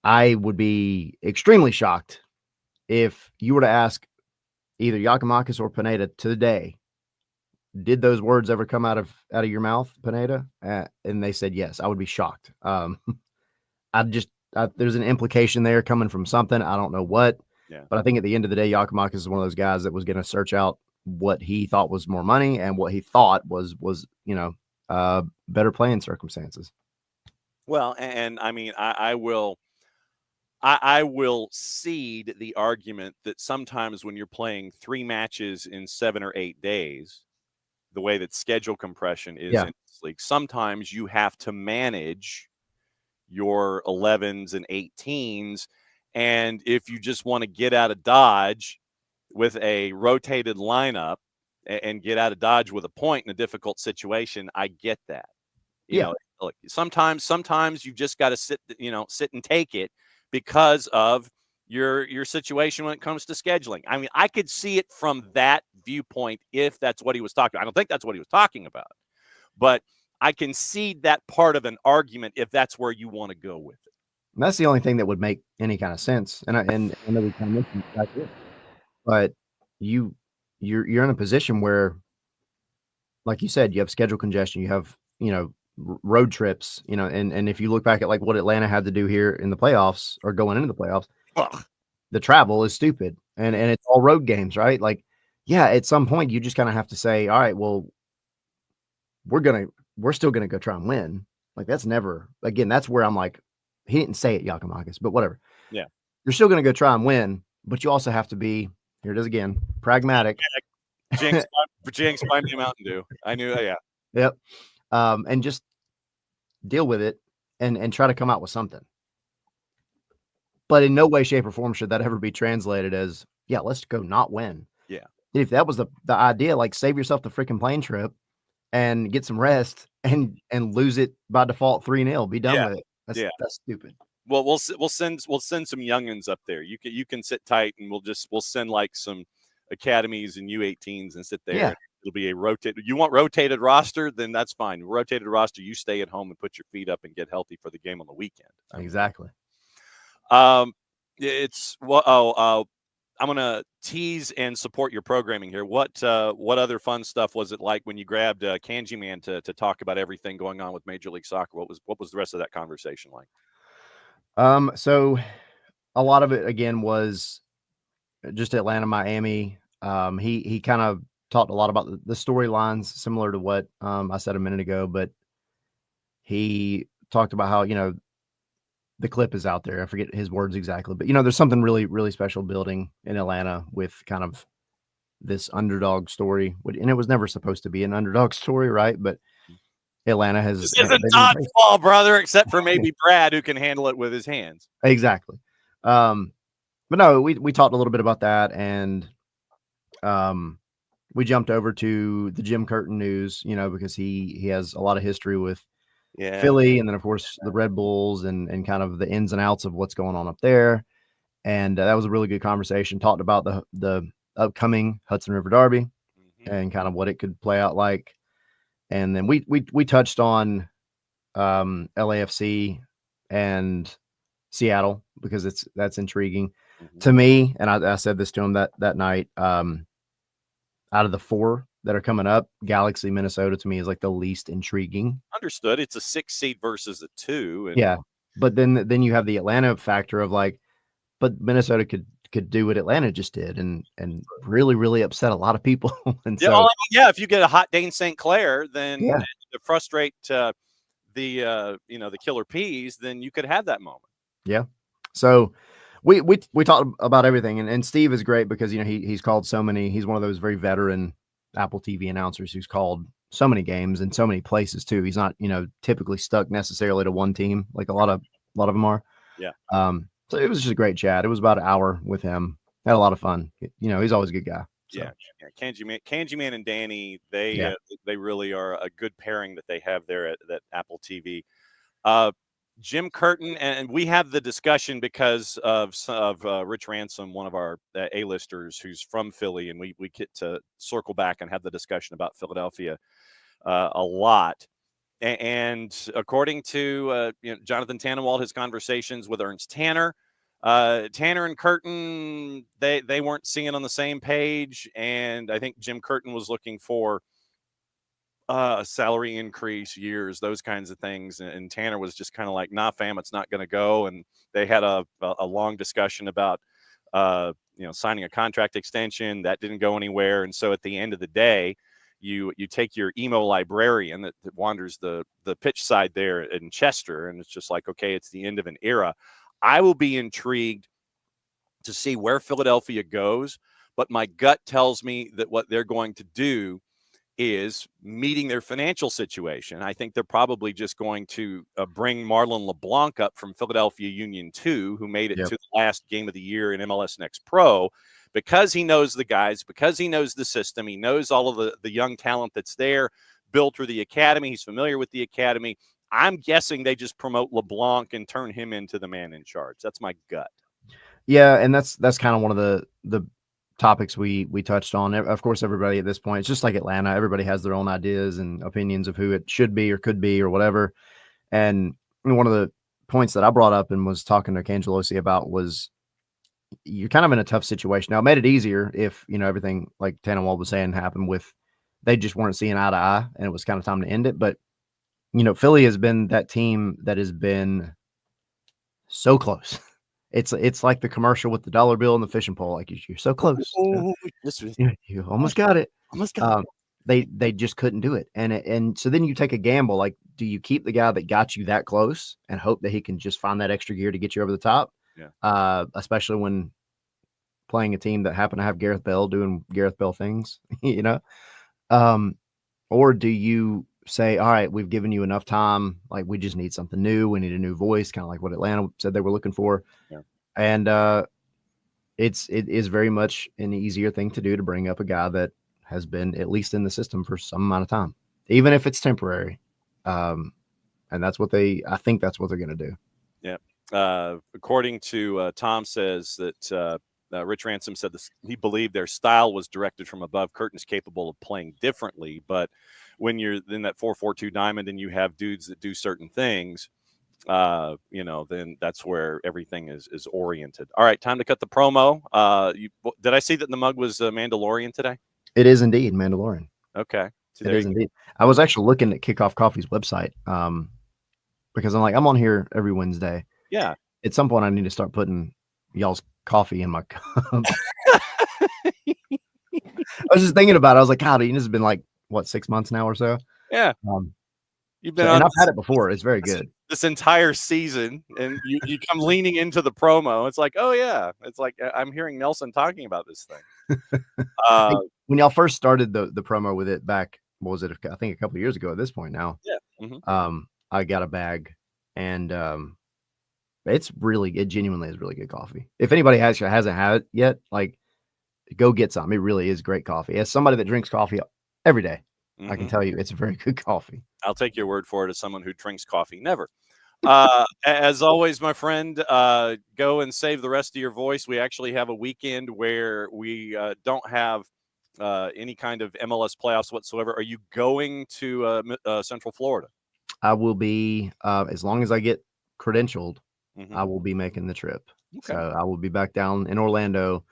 I would be extremely shocked if you were to ask either Giakoumakis or Pineda today, did those words ever come out of your mouth, Pineda? And they said yes. I would be shocked. There's an implication there coming from something. I don't know what. Yeah. But I think at the end of the day, Giakoumakis is one of those guys that was going to search out what he thought was more money and what he thought was better playing circumstances. Well, and I mean, I will cede the argument that sometimes when you're playing 3 matches in 7 or 8 days, the way that schedule compression is in this league, sometimes you have to manage your 11s and 18s. And if you just want to get out of Dodge with a rotated lineup and get out of Dodge with a point in a difficult situation, I get that. You know, look, sometimes you just got to sit and take it because of your situation when it comes to scheduling. I mean, I could see it from that viewpoint if that's what he was talking about. I don't think that's what he was talking about, but I can see that part of an argument if that's where you want to go with it. And that's the only thing that would make any kind of sense. And I know we kind of mentioned that, but you're in a position where, like you said, you have schedule congestion, you have, road trips, and if you look back at like what Atlanta had to do here in the playoffs or going into the playoffs, the travel is stupid and it's all road games, right? Like, yeah, at some point you just kind of have to say, all right, well, we're still gonna go try and win. Like that's where I'm like, he didn't say it, Yakimakis, but whatever. Yeah. You're still gonna go try and win, but you also have to be, here it is again, pragmatic. Jinx by me Mountain Dew. I knew, yeah. Yep. And just deal with it and try to come out with something. But in no way, shape, or form should that ever be translated as, yeah, let's go not win. Yeah. If that was the idea, like save yourself the freaking plane trip and get some rest and lose it by default 3-0. Be done with it. That's stupid. Well, we'll send some youngins up there. You can sit tight, and we'll send like some academies and U18s and sit there. Yeah. It'll be a rotated. You want rotated roster? Then that's fine. Rotated roster. You stay at home and put your feet up and get healthy for the game on the weekend. Exactly. It's I'm gonna tease and support your programming here. What other fun stuff was it like when you grabbed Kanji Man to talk about everything going on with Major League Soccer? What was the rest of that conversation like? So a lot of it again was just Atlanta, Miami. He kind of talked a lot about the storylines similar to what I said a minute ago, but he talked about how, the clip is out there. I forget his words exactly, but there's something really, really special building in Atlanta with kind of this underdog story. And it was never supposed to be an underdog story, right? But Atlanta has. This isn't dodgeball, brother, except for maybe Brad, who can handle it with his hands. Exactly. But no, we talked a little bit about that, and we jumped over to the Jim Curtin news, because he has a lot of history with Philly, and then of course the Red Bulls and kind of the ins and outs of what's going on up there. And that was a really good conversation. Talked about the upcoming Hudson River Derby and kind of what it could play out like. And then we touched on LAFC and Seattle because that's intriguing to me. And I said this to him that night. Out of the 4 that are coming up, Galaxy Minnesota to me is like the least intriguing. Understood. It's a 6 seed versus a 2. And yeah, but then you have the Atlanta factor of like, but Minnesota could do what Atlanta just did and really, really upset a lot of people. And if you get a hot Dane St. Clair, then to frustrate the Killer Peas, then you could have that moment. Yeah. So we talked about everything, and Steve is great because he's called so many. He's one of those very veteran Apple TV announcers who's called so many games in so many places too. He's not typically stuck necessarily to one team like a lot of them are. Yeah. So it was just a great chat. It was about an hour with him. Had a lot of fun. He's always a good guy. So. Yeah. Kanji Man and Danny, they really are a good pairing that they have there at Apple TV. Jim Curtin, and we have the discussion because of Rich Ransom, one of our A-listers who's from Philly, and we get to circle back and have the discussion about Philadelphia a lot. And according to Jonathan Tannenwald, his conversations with Ernst Tanner, Tanner and Curtin, they weren't singing on the same page, and I think Jim Curtin was looking for a salary increase, years, those kinds of things, and Tanner was just kind of like, nah, fam, it's not going to go. And they had a long discussion about signing a contract extension that didn't go anywhere. And so at the end of the day, you take your emo librarian that wanders the pitch side there in Chester, and it's just like, okay, it's the end of an era. I will be intrigued to see where Philadelphia goes, but my gut tells me that what they're going to do is meeting their financial situation. I think they're probably just going to bring Marlon LeBlanc up from Philadelphia Union 2, who made it to the last game of the year in MLS Next Pro, because he knows the guys, because he knows the system. He knows all of the young talent that's there, built through the academy. He's familiar with the academy. I'm guessing they just promote LeBlanc and turn him into the man in charge. That's my gut. Yeah, and that's kind of one of the topics we touched on. Of course, everybody at this point, it's just like Atlanta. Everybody has their own ideas and opinions of who it should be or could be or whatever. And one of the points that I brought up and was talking to Cangelosi about was you're kind of in a tough situation. Now, it made it easier if, everything like Tannenwald was saying happened with they just weren't seeing eye to eye and it was kind of time to end it. But, Philly has been that team that has been so close. It's like the commercial with the dollar bill and the fishing pole. Like you're so close. You almost got it. Almost got it. They just couldn't do it. And so then you take a gamble. Like, do you keep the guy that got you that close and hope that he can just find that extra gear to get you over the top? Yeah. Especially when playing a team that happened to have Gareth Bale doing Gareth Bale things, or do you say, all right, we've given you enough time. Like, we just need something new. We need a new voice, kind of like what Atlanta said they were looking for. Yeah. And it is very much an easier thing to do to bring up a guy that has been at least in the system for some amount of time, even if it's temporary. And that's what I think that's what they're going to do. Yeah. According to Tom says that Rich Ransom said he believed their style was directed from above. Curtin's capable of playing differently, but when you're in that 4-4-2 diamond and you have dudes that do certain things, then that's where everything is oriented. All right, time to cut the promo. Did I see that the mug was Mandalorian today? It is indeed Mandalorian. Okay. So it is indeed. I was actually looking at Kickoff Coffee's website because I'm on here every Wednesday. Yeah. At some point, I need to start putting y'all's coffee in my cup. I was just thinking about it. I was like, God, this has been like, 6 months now or so? Yeah. You've been and I've had it before. It's very good. This entire season, and you come leaning into the promo. It's like, oh yeah. It's like I'm hearing Nelson talking about this thing. When y'all first started the promo with it back, what was it? I think a couple of years ago at this point now. Yeah. Mm-hmm. I got a bag, and it genuinely is really good coffee. If anybody hasn't had it yet, like, go get some. It really is great coffee. As somebody that drinks coffee every day, I can tell you it's a very good coffee. I'll take your word for it as someone who drinks coffee. Never. As always, my friend, go and save the rest of your voice. We actually have a weekend where we don't have any kind of MLS playoffs whatsoever. Are you going to Central Florida? I will be, as long as I get credentialed, I will be making the trip. Okay. So I will be back down in Orlando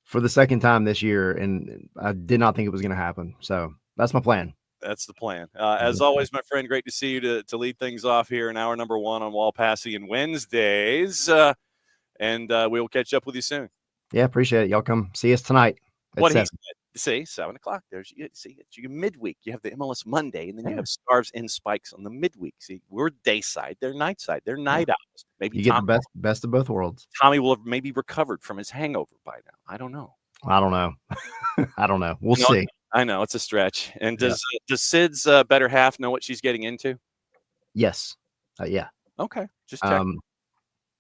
for the second time this year, and I did not think it was going to happen. So that's my plan. That's the plan. As always, my friend, great to see you to lead things off here in hour number 1 on Walpassian Wednesdays. And we'll catch up with you soon. Yeah, appreciate it. Y'all come see us tonight. What he said. See, 7 o'clock. There's you midweek. You have the MLS Monday, and then you have Scarves and Spikes on the midweek. See, we're day side, they're night side, they're night owls. Maybe you get the best of both worlds. Tommy will have maybe recovered from his hangover by now. I don't know. I don't know. We'll see. I know it's a stretch. And does Sid's better half know what she's getting into? Yes. Yeah. Okay. Just check.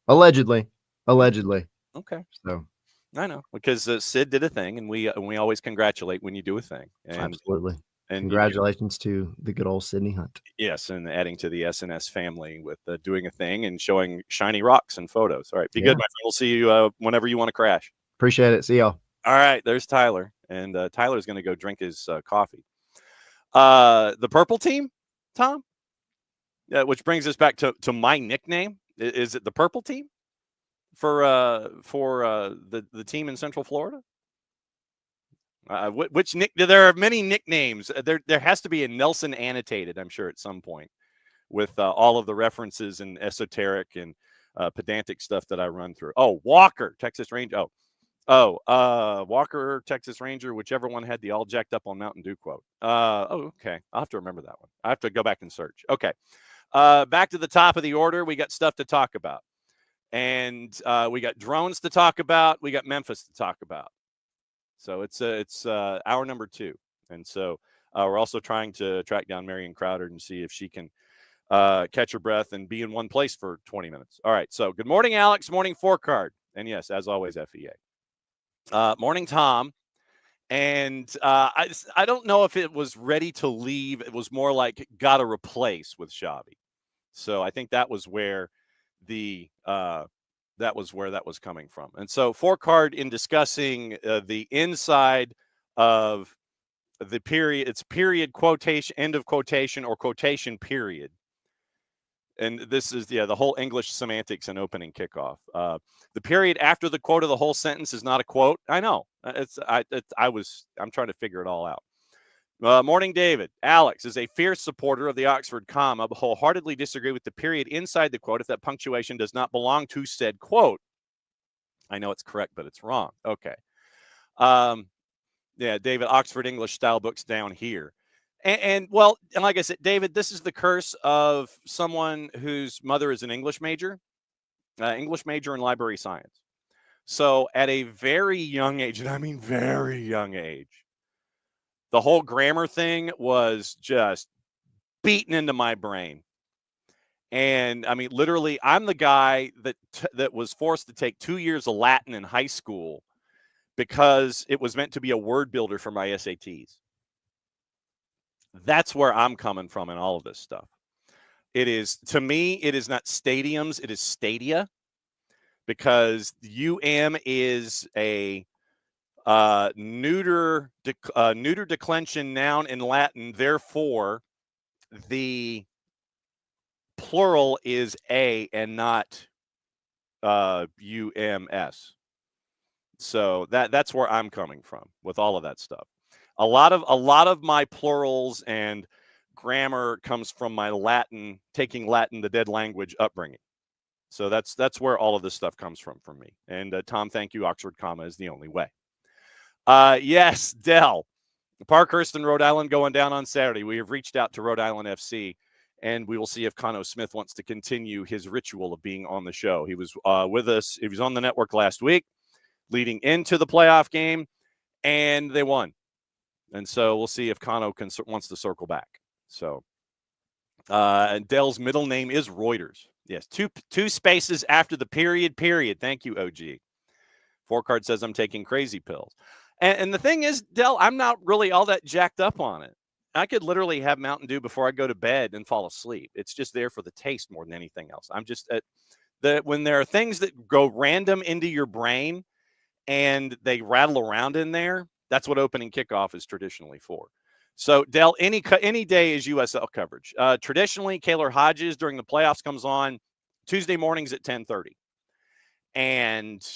Allegedly. Okay. So I know, because Sid did a thing, and we always congratulate when you do a thing. And, absolutely. And congratulations to the good old Sydney Hunt. Yes, and adding to the SNS family with doing a thing and showing shiny rocks and photos. All right, be good, my friend. We'll see you whenever you want to crash. Appreciate it. See y'all. All right, there's Tyler, and Tyler's going to go drink his coffee. The purple team, Tom? Which brings us back to my nickname. Is it the purple team? For the team in Central Florida? There are many nicknames. There has to be a Nelson annotated, I'm sure, at some point, with all of the references and esoteric and pedantic stuff that I run through. Oh, Walker, Texas Ranger. Walker, Texas Ranger, whichever one had the all jacked up on Mountain Dew quote. Okay. I'll have to remember that one. I have to go back and search. Okay. Back to the top of the order. We got stuff to talk about. And we got drones to talk about. We got Memphis to talk about. So it's hour number 2. And so We're also trying to track down Marion Crowder and see if she can catch her breath and be in one place for 20 minutes. All right. So good morning, Alex. Morning, Four Card. And yes, as always, FEA. Morning, Tom. And I don't know if it was ready to leave. It was more like got to replace with Xavi. So I think that was where that was coming from. And so Four Card, in discussing the inside of the period, it's period, quotation, end of quotation, or quotation period. And this is the whole English semantics and opening kickoff. The period after the quote of the whole sentence is not a quote. I know. I'm trying to figure it all out. Morning, David. Alex is a fierce supporter of the Oxford comma, but wholeheartedly disagree with the period inside the quote if that punctuation does not belong to said quote. I know it's correct, but it's wrong. Okay. Yeah, David, Oxford English style books down here. And like I said, David, this is the curse of someone whose mother is an English major in library science. So at a very young age, and I mean very young age, the whole grammar thing was just beaten into my brain. And I mean, literally, I'm the guy that was forced to take 2 years of Latin in high school because it was meant to be a word builder for my SATs. That's where I'm coming from in all of this stuff. It is, to me, it is not stadiums, it is stadia, because UM is a neuter declension noun in Latin. Therefore, the plural is a and not UMS. So that's where I'm coming from with all of that stuff. A lot of my plurals and grammar comes from my Latin, taking Latin, the dead language, upbringing. So that's where all of this stuff comes from for me. And Tom, thank you. Oxford comma is the only way. Yes, Dell. Parkhurst and Rhode Island going down on Saturday. We have reached out to Rhode Island FC, and we will see if Cano Smith wants to continue his ritual of being on the show. He was with us. He was on the network last week, leading into the playoff game, and they won. And so we'll see if Cano wants to circle back. So, and Dell's middle name is Reuters. Yes, two spaces after the period. Thank you, OG. Four Card says I'm taking crazy pills. And the thing is, Dell, I'm not really all that jacked up on it. I could literally have Mountain Dew before I go to bed and fall asleep. It's just there for the taste more than anything else. I'm just when there are things that go random into your brain and they rattle around in there, that's what opening kickoff is traditionally for. So, Dell, any day is USL coverage. Traditionally, Kaylor Hodges during the playoffs comes on Tuesday mornings at 10:30. And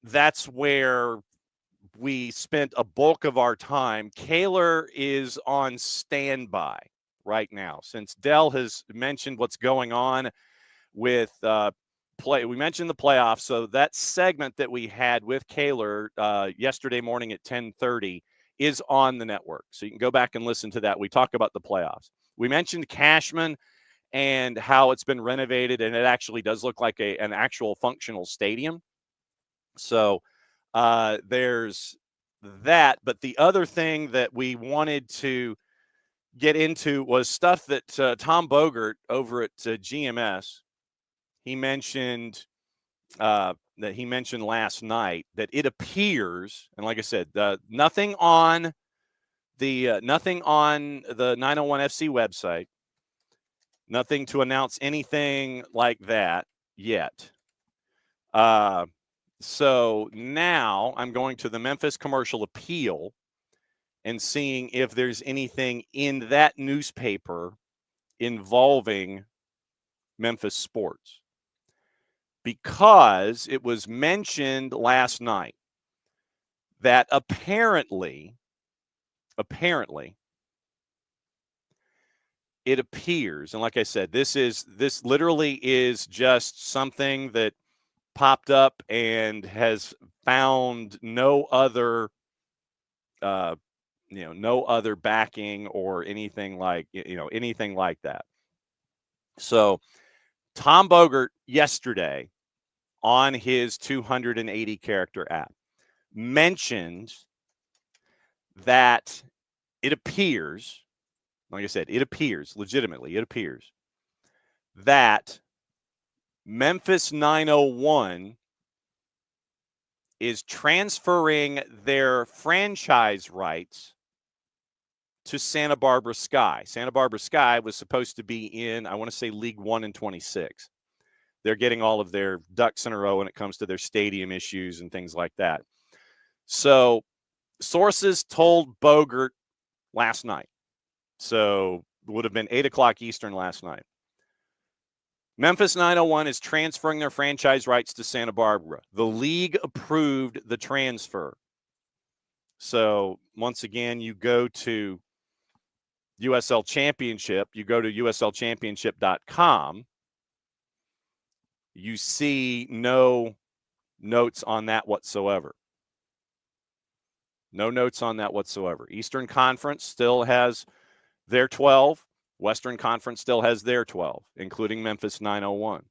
that's where we spent a bulk of our time. Kaylor is on standby right now. Since Dell has mentioned what's going on with we mentioned the playoffs. So that segment that we had with Kaylor yesterday morning at 10:30 is on the network. So you can go back and listen to that. We talk about the playoffs. We mentioned Cashman and how it's been renovated, and it actually does look like an actual functional stadium. So there's that. But the other thing that we wanted to get into was stuff that Tom Bogert over at GMS, he mentioned last night that it appears, and like I said, nothing on the 901 FC website, nothing to announce anything like that yet. So now I'm going to the Memphis Commercial Appeal and seeing if there's anything in that newspaper involving Memphis sports. Because it was mentioned last night that apparently, it appears, and like I said, this literally is just something that popped up and has found no other backing or anything like that. So Tom Bogert yesterday on his 280 character app mentioned that it appears, like I said, it appears that Memphis 901 is transferring their franchise rights to Santa Barbara Sky. Santa Barbara Sky was supposed to be in, I want to say, League 1 and 26. They're getting all of their ducks in a row when it comes to their stadium issues and things like that. So sources told Bogert last night. So it would have been 8 o'clock Eastern last night. Memphis 901 is transferring their franchise rights to Santa Barbara. The league approved the transfer. So once again, you go to USL Championship, you go to uslchampionship.com. You see no notes on that whatsoever. No notes on that whatsoever. Eastern Conference still has their 12. Western Conference still has their 12, including Memphis 901.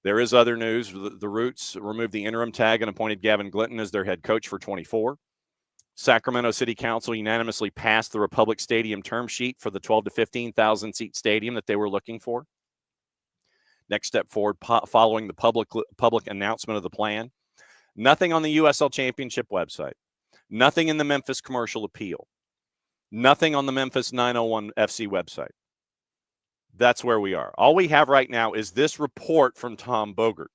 There is other news. The Roots removed the interim tag and appointed Gavin Glitton as their head coach for 24. Sacramento City Council unanimously passed the Republic Stadium term sheet for the 12 to 15,000 seat stadium that they were looking for. Next step forward following the public announcement of the plan. Nothing on the USL Championship website. Nothing in the Memphis commercial appeal. Nothing on the Memphis 901 FC website. That's where we are. All we have right now is this report from Tom Bogert.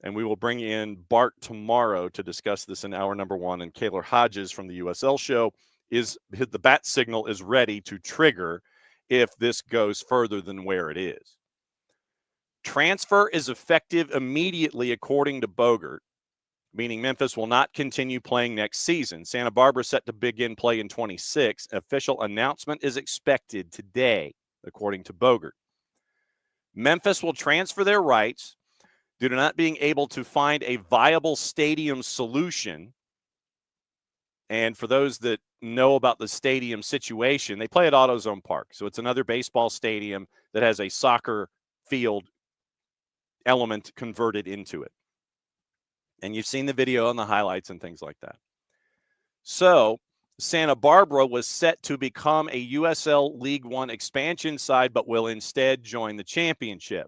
And we will bring in Bart tomorrow to discuss this in hour number 1. And Kaylor Hodges from the USL show the bat signal is ready to trigger if this goes further than where it is. Transfer is effective immediately, according to Bogert, meaning Memphis will not continue playing next season. Santa Barbara set to begin play in 26. Official announcement is expected today, according to Bogert. Memphis will transfer their rights due to not being able to find a viable stadium solution. And for those that know about the stadium situation, they play at AutoZone Park. So it's another baseball stadium that has a soccer field element converted into it. And you've seen the video and the highlights and things like that. So Santa Barbara was set to become a USL League One expansion side, but will instead join the championship.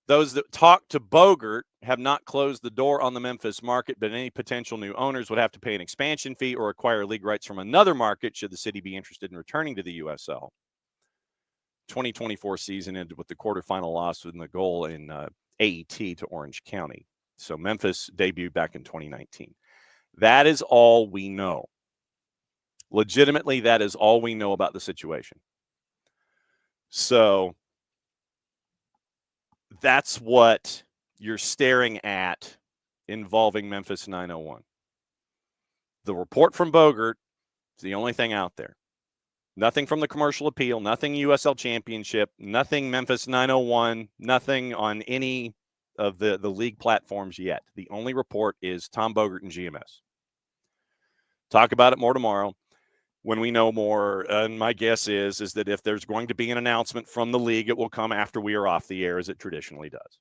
Those that talked to Bogert have not closed the door on the Memphis market, but any potential new owners would have to pay an expansion fee or acquire league rights from another market should the city be interested in returning to the USL. 2024 season ended with the quarterfinal loss in the goal in AET to Orange County. So Memphis debuted back in 2019. That is all we know. Legitimately, that is all we know about the situation. So that's what you're staring at involving Memphis 901. The report from Bogert is the only thing out there. Nothing from the commercial appeal, nothing USL Championship, nothing Memphis 901, nothing on any of the league platforms yet. The only report is Tom Bogert and GMS. Talk about it more tomorrow when we know more. And my guess is that if there's going to be an announcement from the league, it will come after we are off the air, as it traditionally does.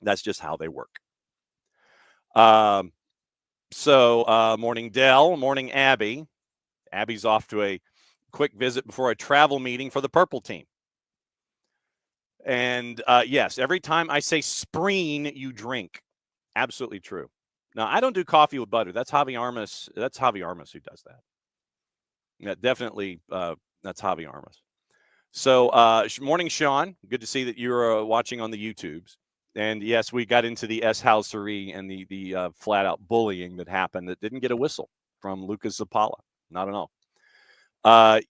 That's just how they work. Morning, Dell. Morning, Abby. Abby's off to a quick visit before a travel meeting for the Purple team. And yes, every time I say spreen, you drink. Absolutely true. Now, I don't do coffee with butter. That's Javi Armas. That's Javi Armas who does that. Yeah, definitely. That's Javi Armas. So, morning, Sean. Good to see that you're watching on the YouTubes. And yes, we got into the S-housery and the flat-out bullying that happened that didn't get a whistle from Lucas Zapala. Not at all.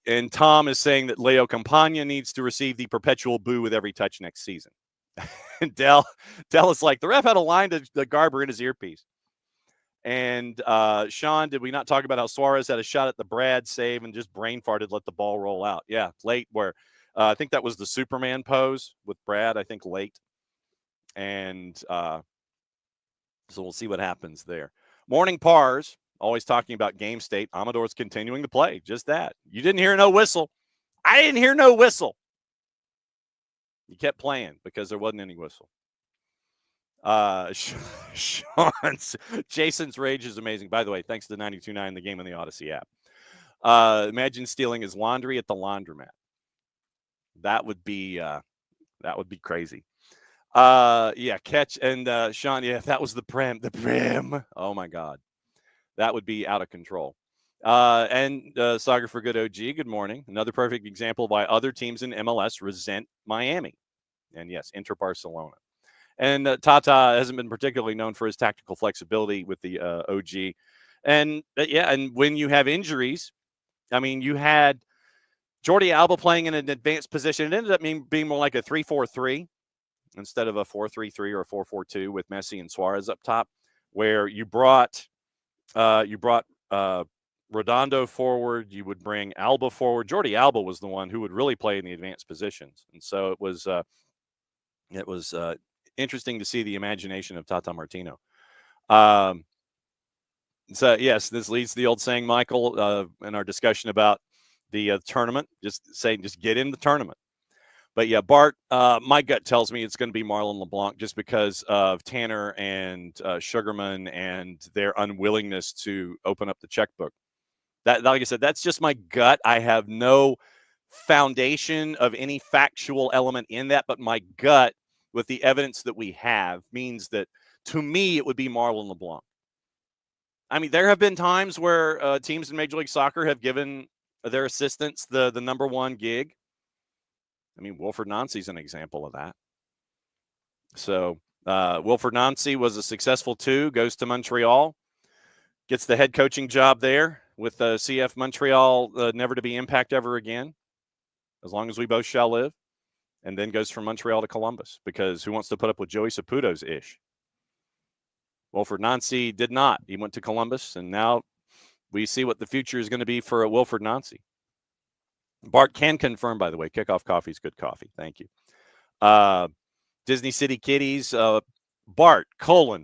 And Tom is saying that Leo Campagna needs to receive the perpetual boo with every touch next season. And Dell is like, the ref had a line to the Garber in his earpiece. And Sean, did we not talk about how Suarez had a shot at the Brad save and just brain farted, let the ball roll out? Yeah, late where I think that was the Superman pose with Brad, I think late. And so we'll see what happens there. Morning Pars, always talking about game state. Amador's continuing to play. Just that. You didn't hear no whistle. I didn't hear no whistle. You kept playing because there wasn't any whistle. Jason's rage is amazing. By the way, thanks to 92.9, the game on the Odyssey app. Imagine stealing his laundry at the laundromat. That would be crazy. Yeah, catch and Sean. Yeah, if that was the prim. Oh my God, that would be out of control. And Soccer for Good OG. Good morning. Another perfect example of why other teams in MLS resent Miami. And yes, Inter Barcelona. And Tata hasn't been particularly known for his tactical flexibility with the OG. And and when you have injuries, I mean, you had Jordi Alba playing in an advanced position. It ended up being more like a 3-4-3 instead of a 4-3-3 or a 4-4-2 with Messi and Suarez up top, where you brought Redondo forward. You would bring Alba forward. Jordi Alba was the one who would really play in the advanced positions, and so it was interesting to see the imagination of Tata Martino. So yes, this leads to the old saying, Michael, in our discussion about the tournament, just get in the tournament. But yeah, Bart, my gut tells me it's going to be Marlon LeBlanc just because of Tanner and Sugarman and their unwillingness to open up the checkbook. That, like I said, that's just my gut. I have no foundation of any factual element in that, but my gut, with the evidence that we have, means that to me it would be Marlon LeBlanc. I mean, there have been times where teams in Major League Soccer have given their assistants the number one gig. I mean, Wilfred Nancy's an example of that. So Wilfred Nancy was a successful 2, goes to Montreal, gets the head coaching job there with CF Montreal, never to be impact ever again, as long as we both shall live, and then goes from Montreal to Columbus, because who wants to put up with Joey Saputo's ish? Wilfred Nancy did not. He went to Columbus, and now we see what the future is going to be for Wilfred Nancy. Bart can confirm, by the way, Kickoff Coffee is good coffee. Thank you. Disney City Kitties, Bart,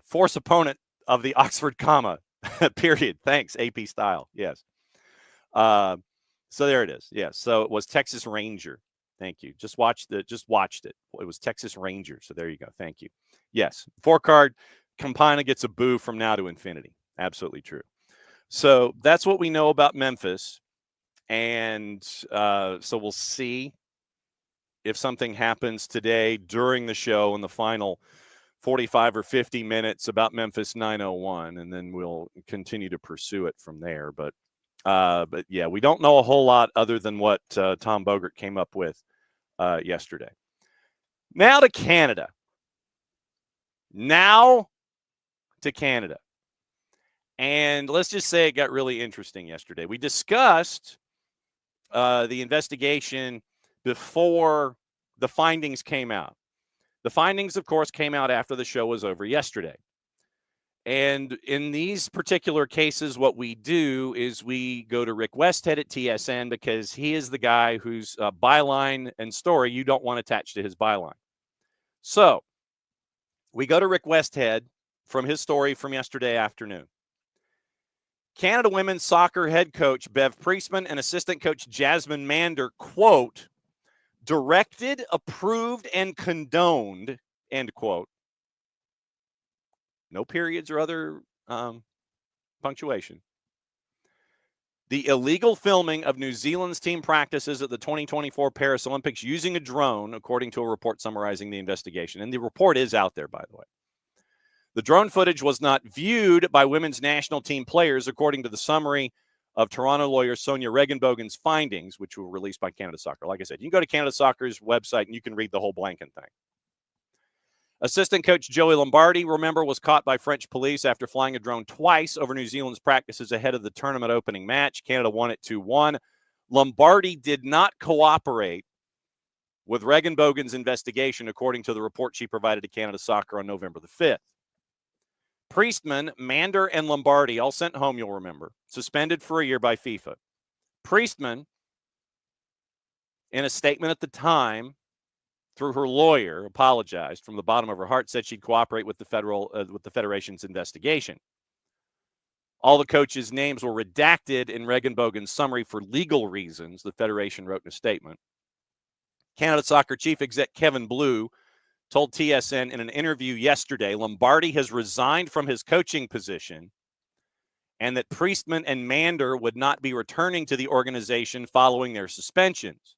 force opponent of the Oxford comma, period. Thanks, AP style. Yes. So there it is. Yes. So it was Texas Ranger. Thank you. Just watched it. It was Texas Ranger. So there you go. Thank you. Yes. 4-card. Campana gets a boo from now to infinity. Absolutely true. So that's what we know about Memphis. And so we'll see if something happens today during the show in the final 45 or 50 minutes about Memphis 901, and then we'll continue to pursue it from there. But yeah, we don't know a whole lot other than what Tom Bogert came up with yesterday. Now to Canada. And let's just say it got really interesting yesterday. We discussed the investigation before the findings came out. The findings, of course, came out after the show was over yesterday. And in these particular cases, what we do is we go to Rick Westhead at TSN, because he is the guy whose byline and story you don't want attached to his byline. So we go to Rick Westhead from his story from yesterday afternoon. Canada women's soccer head coach Bev Priestman and assistant coach Jasmine Mander, quote, directed, approved, and condoned, end quote. No periods or other punctuation. The illegal filming of New Zealand's team practices at the 2024 Paris Olympics using a drone, according to a report summarizing the investigation. And the report is out there, by the way. The drone footage was not viewed by women's national team players, according to the summary of Toronto lawyer Sonia Regenbogen's findings, which were released by Canada Soccer. Like I said, you can go to Canada Soccer's website and you can read the whole blanket thing. Assistant coach Joey Lombardi, remember, was caught by French police after flying a drone twice over New Zealand's practices ahead of the tournament opening match. Canada won it 2-1. Lombardi did not cooperate with Regenbogen's investigation, according to the report she provided to Canada Soccer on November the 5th. Priestman, Mander, and Lombardi all sent home, you'll remember, suspended for a year by FIFA. Priestman, in a statement at the time, through her lawyer, apologized from the bottom of her heart, said she'd cooperate with the federation's investigation. All the coaches' names were redacted in Regenbogen's summary for legal reasons, the federation wrote in a statement. Canada Soccer chief exec Kevin Blue told TSN in an interview yesterday Lombardi has resigned from his coaching position and that Priestman and Mander would not be returning to the organization following their suspensions.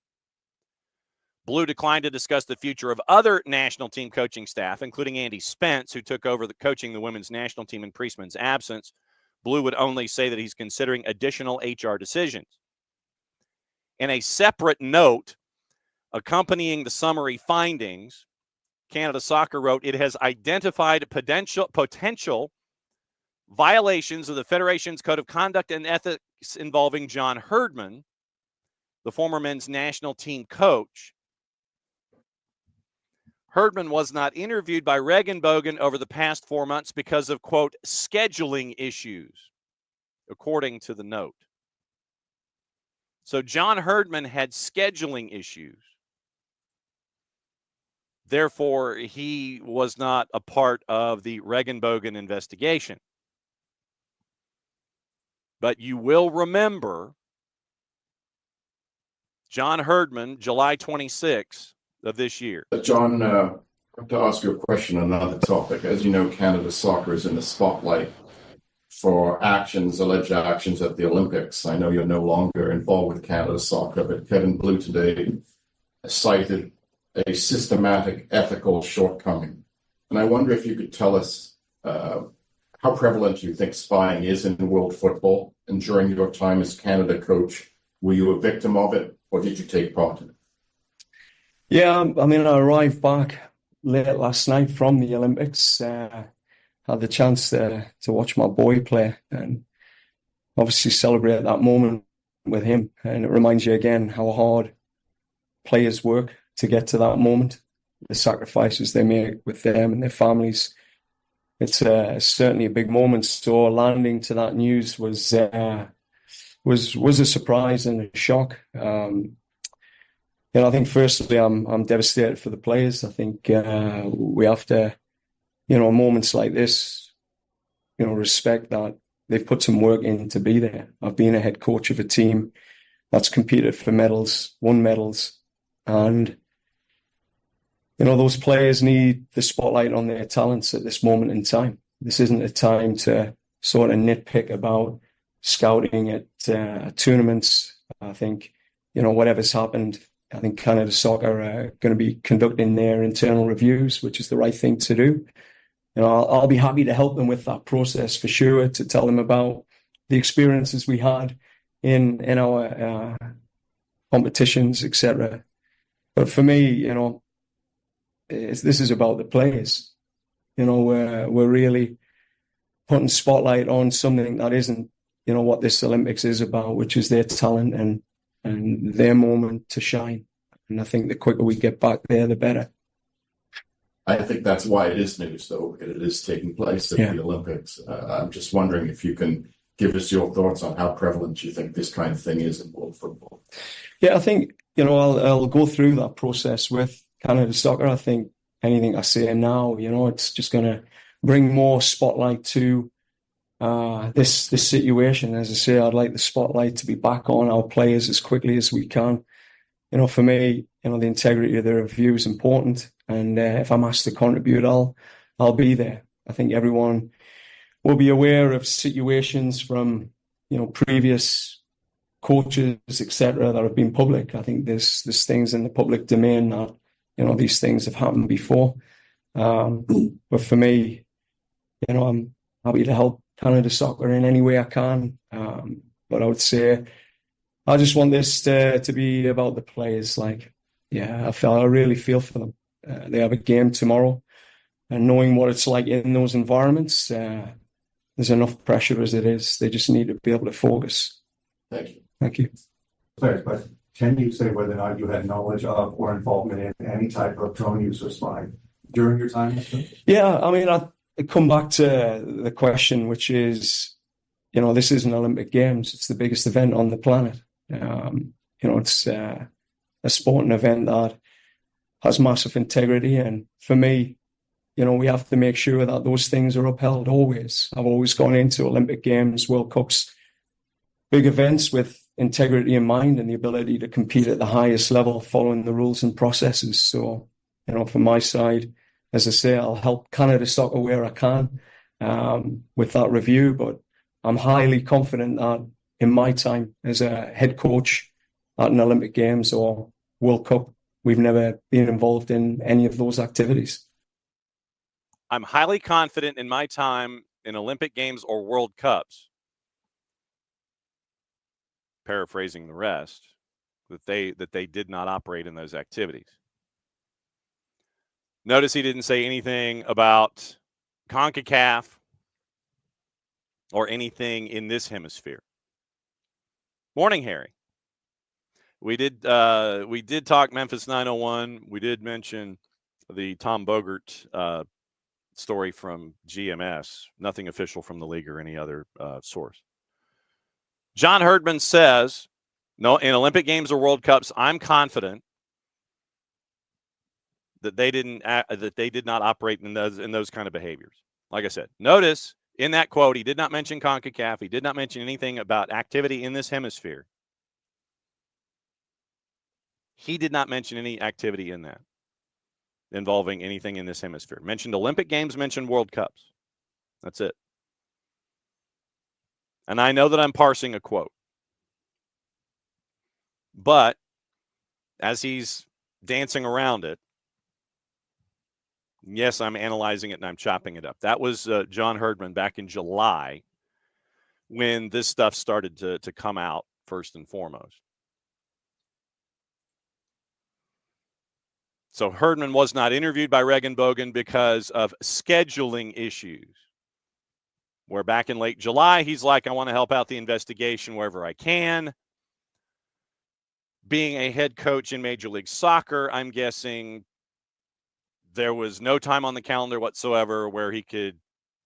Blue declined to discuss the future of other national team coaching staff, including Andy Spence, who took over coaching the women's national team in Priestman's absence. Blue would only say that he's considering additional HR decisions. In a separate note accompanying the summary findings, Canada Soccer wrote, it has identified potential violations of the Federation's Code of Conduct and Ethics involving John Herdman, the former men's national team coach. Herdman was not interviewed by Regenbogen over the past 4 months because of, quote, scheduling issues, according to the note. So John Herdman had scheduling issues. Therefore, he was not a part of the Regenbogen investigation. But you will remember John Herdman, July 26th of this year. John, I have to ask you a question on another topic. As you know, Canada Soccer is in the spotlight for alleged actions at the Olympics. I know you're no longer involved with Canada Soccer, but Kevin Blue today cited a systematic ethical shortcoming. And I wonder if you could tell us how prevalent you think spying is in world football, and during your time as Canada coach, were you a victim of it, or did you take part in it? Yeah, I mean, I arrived back late last night from the Olympics, had the chance to watch my boy play and obviously celebrate that moment with him. And it reminds you again how hard players work to get to that moment, the sacrifices they make with them and their families. It's certainly a big moment. So landing to that news was a surprise and a shock. I think firstly, I'm devastated for the players. I think we have to, moments like this, respect that they've put some work in to be there. I've been a head coach of a team that's competed for medals, won medals, and those players need the spotlight on their talents at this moment in time. This isn't a time to sort of nitpick about scouting at tournaments. I think, whatever's happened, I think Canada Soccer are going to be conducting their internal reviews, which is the right thing to do. I'll be happy to help them with that process for sure, to tell them about the experiences we had in our competitions, etc. But for me, this is about the players. We're really putting spotlight on something that isn't, what this Olympics is about, which is their talent and their moment to shine. And I think the quicker we get back there, the better. I think that's why it is news, though, because it is taking place at the Olympics. I'm just wondering if you can give us your thoughts on how prevalent you think this kind of thing is in world football. Yeah, I think, I'll go through that process with Canada Soccer. I think anything I say now, it's just going to bring more spotlight to this situation. As I say, I'd like the spotlight to be back on our players as quickly as we can. For me, the integrity of the review is important. And if I'm asked to contribute, I'll be there. I think everyone will be aware of situations from, previous coaches, etc., that have been public. I think there's things in the public domain that, these things have happened before. But for me, I'm happy to help Canada Soccer in any way I can. But I would say I just want this to be about the players. I really feel for them. They have a game tomorrow, and knowing what it's like in those environments, there's enough pressure as it is. They just need to be able to focus. Thank you. Thank you. Sorry, but can you say whether or not you had knowledge of or involvement in any type of drone use or spying during your time? Yeah, I mean, I come back to the question, which is, this isn't Olympic Games. It's the biggest event on the planet. It's a sporting event that has massive integrity. And for me, we have to make sure that those things are upheld always. I've always gone into Olympic Games, World Cups, big events with integrity in mind and the ability to compete at the highest level following the rules and processes. So, from my side, as I say, I'll help Canada Soccer where I can with that review. But I'm highly confident that in my time as a head coach at an Olympic Games or World Cup, we've never been involved in any of those activities. I'm highly confident in my time in Olympic Games or World Cups, paraphrasing the rest, that they did not operate in those activities. Notice he didn't say anything about CONCACAF or anything in this hemisphere. Morning, Harry. We did talk Memphis 901. We did mention the Tom Bogert story from GMS. Nothing official from the league or any other source. John Herdman says, no, in Olympic Games or World Cups, I'm confident that they did not operate in those kind of behaviors. Like I said, notice in that quote, he did not mention CONCACAF. He did not mention anything about activity in this hemisphere. He did not mention any activity in that involving anything in this hemisphere. Mentioned Olympic Games, mentioned World Cups. That's it. And I know that I'm parsing a quote. But as he's dancing around it, yes, I'm analyzing it and I'm chopping it up. That was John Herdman back in July when this stuff started to come out first and foremost. So Herdman was not interviewed by Regenbogen because of scheduling issues. Where back in late July, he's like, I want to help out the investigation wherever I can. Being a head coach in Major League Soccer, I'm guessing there was no time on the calendar whatsoever where he could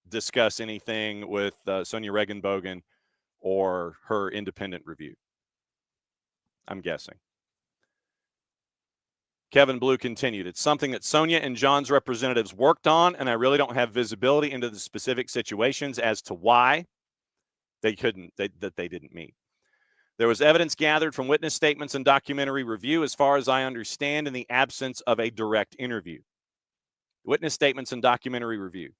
discuss anything with Sonia Regenbogen or her independent review. I'm guessing. Kevin Blue continued, it's something that Sonia and John's representatives worked on, and I really don't have visibility into the specific situations as to why they didn't meet. There was evidence gathered from witness statements and documentary review, as far as I understand, in the absence of a direct interview. Witness statements and documentary review.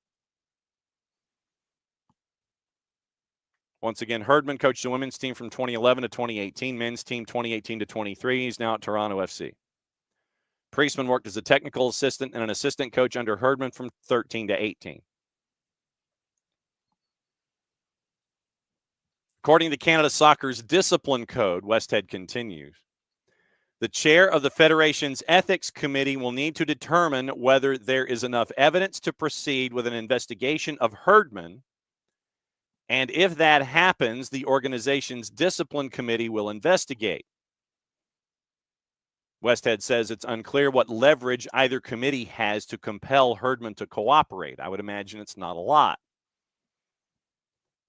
Once again, Herdman coached the women's team from 2011 to 2018, men's team 2018 to 23. He's now at Toronto FC. Priestman worked as a technical assistant and an assistant coach under Herdman from 13 to 18. According to Canada Soccer's discipline code, Westhead continues, the chair of the Federation's ethics committee will need to determine whether there is enough evidence to proceed with an investigation of Herdman, and if that happens, the organization's discipline committee will investigate. Westhead says it's unclear what leverage either committee has to compel Herdman to cooperate. I would imagine it's not a lot.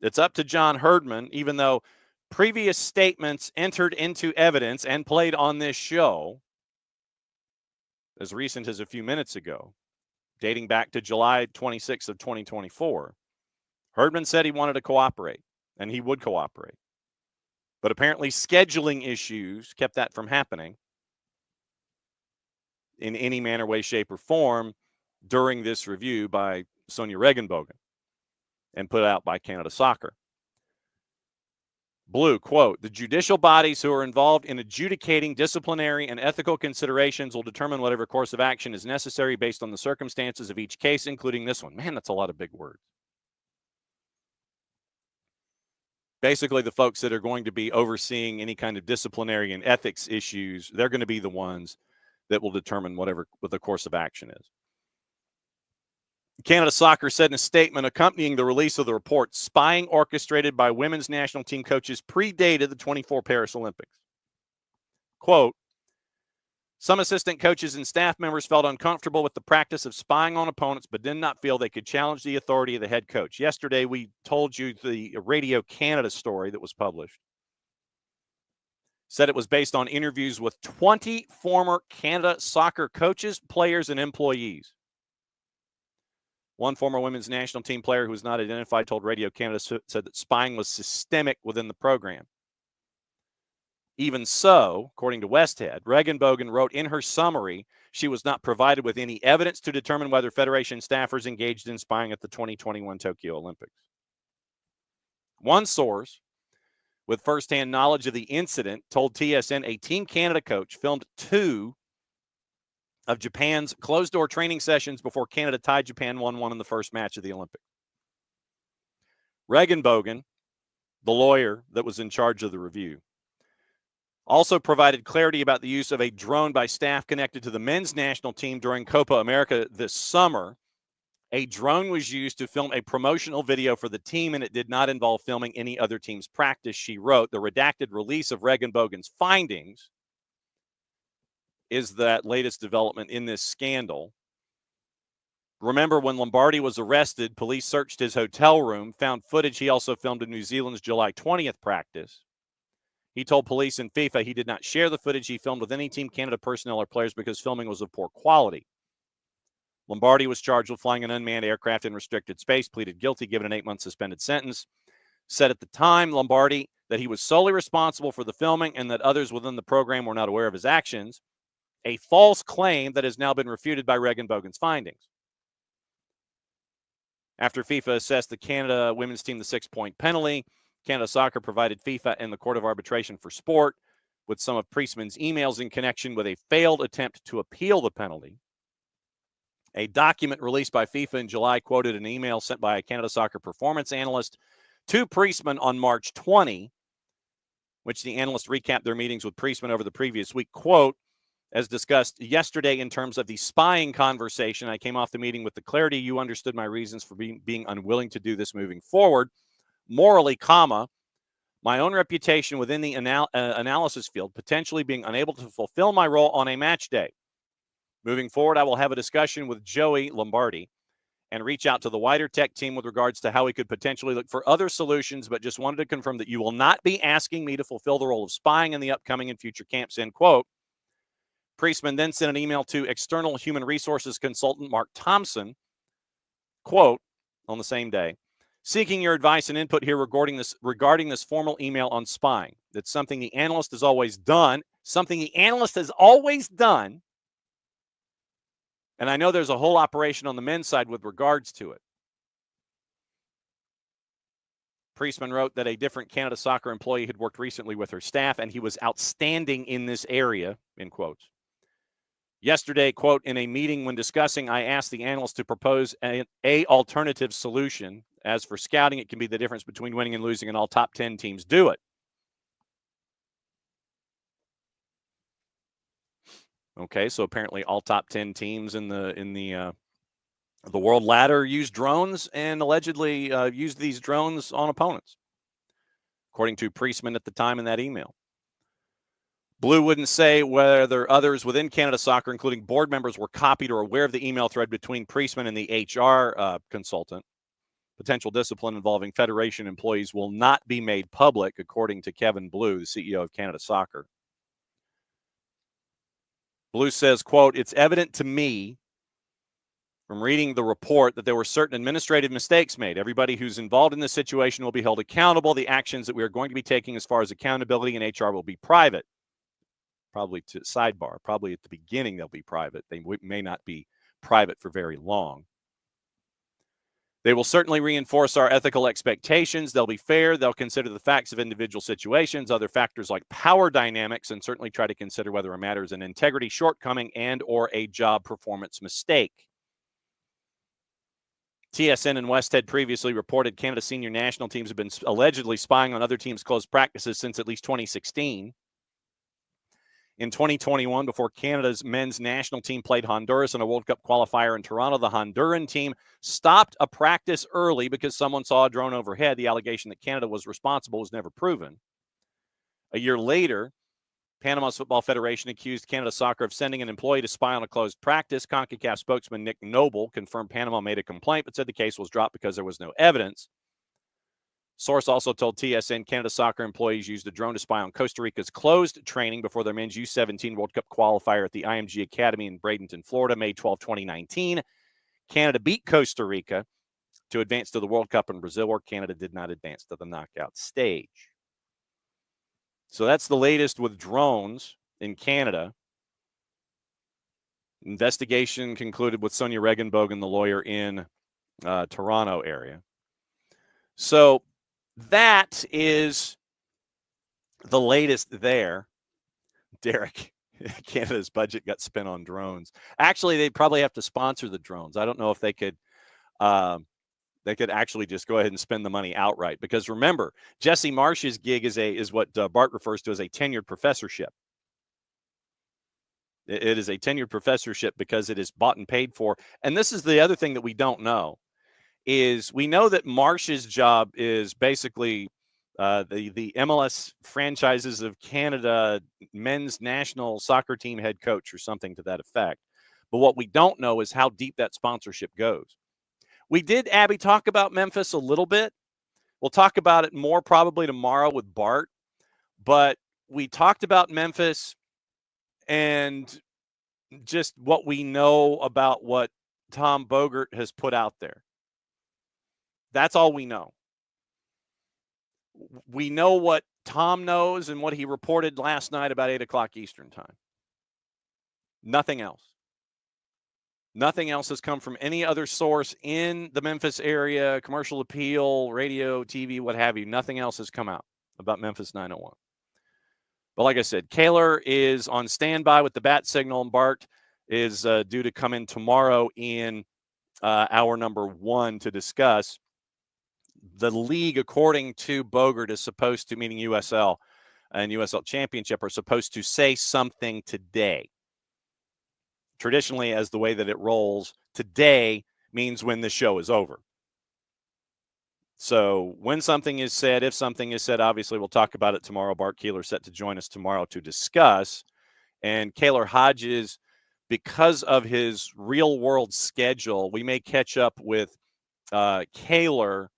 It's up to John Herdman, even though previous statements entered into evidence and played on this show as recent as a few minutes ago, dating back to July 26th of 2024. Herdman said he wanted to cooperate, and he would cooperate. But apparently scheduling issues kept that from happening in any manner, way, shape, or form during this review by Sonia Regenbogen and put out by Canada Soccer. Blue, quote, the judicial bodies who are involved in adjudicating disciplinary and ethical considerations will determine whatever course of action is necessary based on the circumstances of each case, including this one. Man, that's a lot of big words. Basically, the folks that are going to be overseeing any kind of disciplinary and ethics issues, they're going to be the ones that will determine what the course of action is. Canada Soccer said in a statement accompanying the release of the report, spying orchestrated by women's national team coaches predated the 24 Paris Olympics. Quote, some assistant coaches and staff members felt uncomfortable with the practice of spying on opponents, but did not feel they could challenge the authority of the head coach. Yesterday, we told you the Radio Canada story that was published. Said it was based on interviews with 20 former Canada Soccer coaches, players, and employees. One former women's national team player who was not identified told Radio Canada said that spying was systemic within the program. Even so, according to Westhead, Regenbogen wrote in her summary she was not provided with any evidence to determine whether Federation staffers engaged in spying at the 2021 Tokyo Olympics. One source with firsthand knowledge of the incident told TSN a Team Canada coach filmed 2 of Japan's closed-door training sessions before Canada tied Japan 1-1 in the first match of the Olympics. Regenbogen, the lawyer that was in charge of the review, also provided clarity about the use of a drone by staff connected to the men's national team during Copa America this summer. A drone was used to film a promotional video for the team, and it did not involve filming any other team's practice, she wrote. The redacted release of Regenbogen's findings is that latest development in this scandal. Remember, when Lombardi was arrested, police searched his hotel room, found footage he also filmed in New Zealand's July 20th practice. He told police and FIFA he did not share the footage he filmed with any Team Canada personnel or players because filming was of poor quality. Lombardi was charged with flying an unmanned aircraft in restricted space, pleaded guilty, given an 8-month suspended sentence. Said at the time, Lombardi, that he was solely responsible for the filming and that others within the program were not aware of his actions, a false claim that has now been refuted by Regenbogen's findings. After FIFA assessed the Canada women's team the 6-point penalty, Canada Soccer provided FIFA and the Court of Arbitration for Sport with some of Priestman's emails in connection with a failed attempt to appeal the penalty. A document released by FIFA in July quoted an email sent by a Canada Soccer performance analyst to Priestman on March 20, which the analyst recapped their meetings with Priestman over the previous week. Quote, as discussed yesterday in terms of the spying conversation, I came off the meeting with the clarity you understood my reasons for being unwilling to do this moving forward. Morally, comma, my own reputation within the analysis field, potentially being unable to fulfill my role on a match day. Moving forward, I will have a discussion with Joey Lombardi and reach out to the wider tech team with regards to how we could potentially look for other solutions, but just wanted to confirm that you will not be asking me to fulfill the role of spying in the upcoming and future camps, end quote. Priestman then sent an email to external human resources consultant Mark Thompson, quote, on the same day, seeking your advice and input here regarding this formal email on spying. That's something the analyst has always done, and I know there's a whole operation on the men's side with regards to it. Priestman wrote that a different Canada Soccer employee had worked recently with her staff, and he was outstanding in this area, in quotes. Yesterday, quote, in a meeting when discussing, I asked the analyst to propose a alternative solution. As for scouting, it can be the difference between winning and losing, and all top 10 teams do it. Okay, so apparently all top 10 teams in the world ladder use drones and allegedly used these drones on opponents, according to Priestman at the time in that email. Blue wouldn't say whether others within Canada Soccer, including board members, were copied or aware of the email thread between Priestman and the HR consultant. Potential discipline involving Federation employees will not be made public, according to Kevin Blue, the CEO of Canada Soccer. Blue says, quote, it's evident to me from reading the report that there were certain administrative mistakes made. Everybody who's involved in this situation will be held accountable. The actions that we are going to be taking as far as accountability and HR will be private. Probably to sidebar, probably at the beginning they'll be private. They may not be private for very long. They will certainly reinforce our ethical expectations. They'll be fair. They'll consider the facts of individual situations, other factors like power dynamics, and certainly try to consider whether a matter is an integrity shortcoming and or a job performance mistake. TSN and Westhead previously reported Canada's senior national teams have been allegedly spying on other teams' closed practices since at least 2016. In 2021, before Canada's men's national team played Honduras in a World Cup qualifier in Toronto, the Honduran team stopped a practice early because someone saw a drone overhead. The allegation that Canada was responsible was never proven. A year later, Panama's Football Federation accused Canada Soccer of sending an employee to spy on a closed practice. CONCACAF spokesman Nick Noble confirmed Panama made a complaint, but said the case was dropped because there was no evidence. Source also told TSN Canada Soccer employees used a drone to spy on Costa Rica's closed training before their men's U17 World Cup qualifier at the IMG Academy in Bradenton, Florida, May 12, 2019. Canada beat Costa Rica to advance to the World Cup in Brazil, where Canada did not advance to the knockout stage. So that's the latest with drones in Canada. Investigation concluded with Sonia Regenbogen, the lawyer in Toronto area. So that is the latest there. Derek, Canada's budget got spent on drones. Actually, they probably have to sponsor the drones. I don't know if they could actually just go ahead and spend the money outright. Because remember, Jesse Marsh's gig is what Bart refers to as a tenured professorship. It is a tenured professorship because it is bought and paid for. And this is the other thing that we don't know, is we know that Marsh's job is basically the MLS Franchises of Canada men's national soccer team head coach or something to that effect. But what we don't know is how deep that sponsorship goes. We did, Abby, talk about Memphis a little bit. We'll talk about it more probably tomorrow with Bart. But we talked about Memphis and just what we know about what Tom Bogert has put out there. That's all we know. We know what Tom knows and what he reported last night about 8 o'clock Eastern time. Nothing else. Nothing else has come from any other source in the Memphis area, commercial appeal, radio, TV, what have you. Nothing else has come out about Memphis 901. But like I said, Kaler is on standby with the bat signal, and Bart is due to come in tomorrow in hour number 1 to discuss. The league, according to Bogert, is supposed to, meaning USL and USL Championship, are supposed to say something today. Traditionally, as the way that it rolls, today means when the show is over. So when something is said, if something is said, obviously we'll talk about it tomorrow. Bart Keeler set to join us tomorrow to discuss. And Kaler Hodges, because of his real-world schedule, we may catch up with Kaler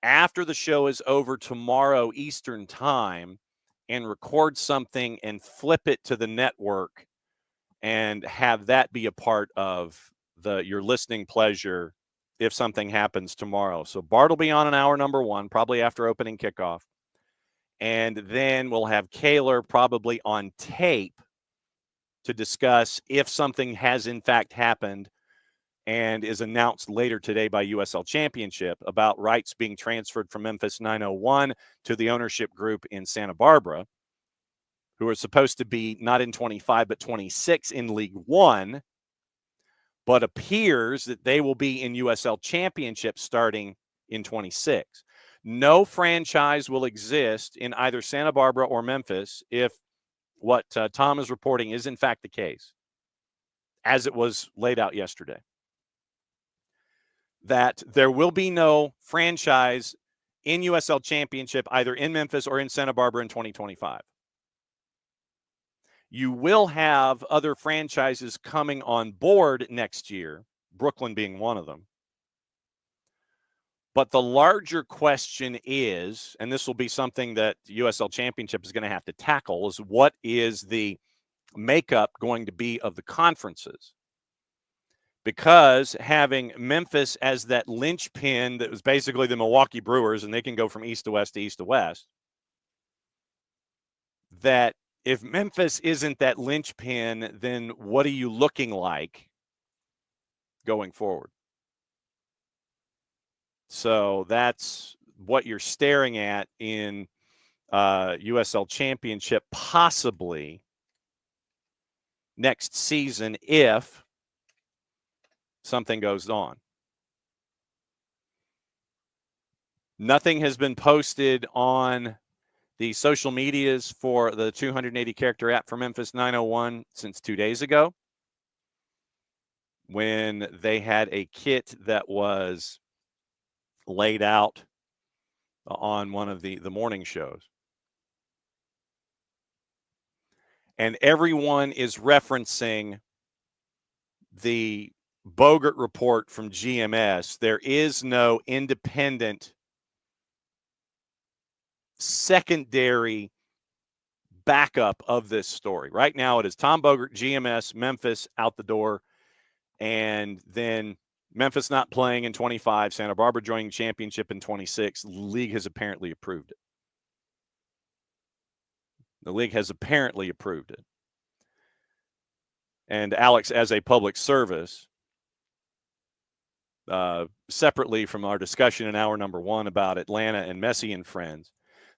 after the show is over tomorrow Eastern time and record something and flip it to the network and have that be a part of your listening pleasure if something happens tomorrow. So Bart will be on in hour number 1, probably after opening kickoff. And then we'll have Kaler probably on tape to discuss if something has in fact happened and is announced later today by USL Championship about rights being transferred from Memphis 901 to the ownership group in Santa Barbara, who are supposed to be not in 25 but 26 in League One, but appears that they will be in USL Championship starting in 26. No franchise will exist in either Santa Barbara or Memphis if what Tom is reporting is in fact the case, as it was laid out yesterday. That there will be no franchise in USL Championship either in Memphis or in Santa Barbara in 2025. You will have other franchises coming on board next year, Brooklyn being one of them. But the larger question is, and this will be something that the USL Championship is going to have to tackle, is what is the makeup going to be of the conferences? Because having Memphis as that linchpin that was basically the Milwaukee Brewers, and they can go from east to west to east to west, that if Memphis isn't that linchpin, then what are you looking like going forward? So that's what you're staring at in USL Championship, possibly next season if something goes on. Nothing has been posted on the social medias for the 280-character app for Memphis 901 since 2 days ago, when they had a kit that was laid out on one of the morning shows. And everyone is referencing the Bogert report from GMS. There is no independent secondary backup of this story. Right now it is Tom Bogert, GMS, Memphis out the door, and then Memphis not playing in 25, Santa Barbara joining championship in 26. The league has apparently approved it. The league has apparently approved it. And Alex, as a public service, separately from our discussion in hour number 1 about Atlanta and Messi and friends,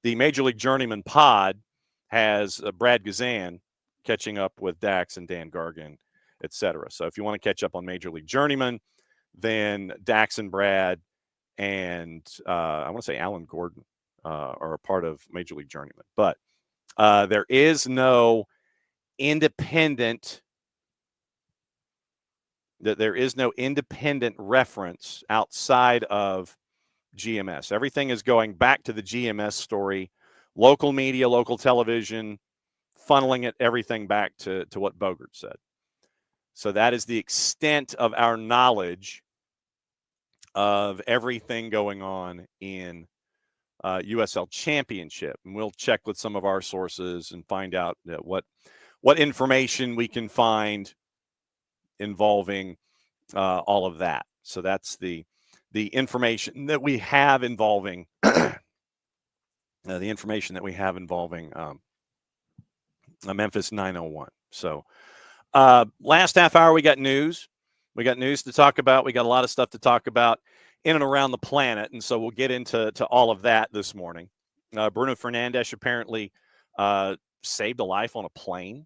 the Major League Journeyman pod has Brad Gazan catching up with Dax and Dan Gargan, etc. So if you want to catch up on Major League Journeyman, then Dax and Brad and I want to say Alan Gordon are a part of Major League Journeyman. But there is no independent reference outside of GMS. Everything is going back to the GMS story, local media, local television, funneling everything back to what Bogert said. So that is the extent of our knowledge of everything going on in USL Championship. And we'll check with some of our sources and find out what information we can find involving all of that. So that's the information that we have involving Memphis 901. So last half hour, we got news. We got news to talk about. We got a lot of stuff to talk about in and around the planet. And so we'll get into all of that this morning. Bruno Fernandes apparently saved a life on a plane.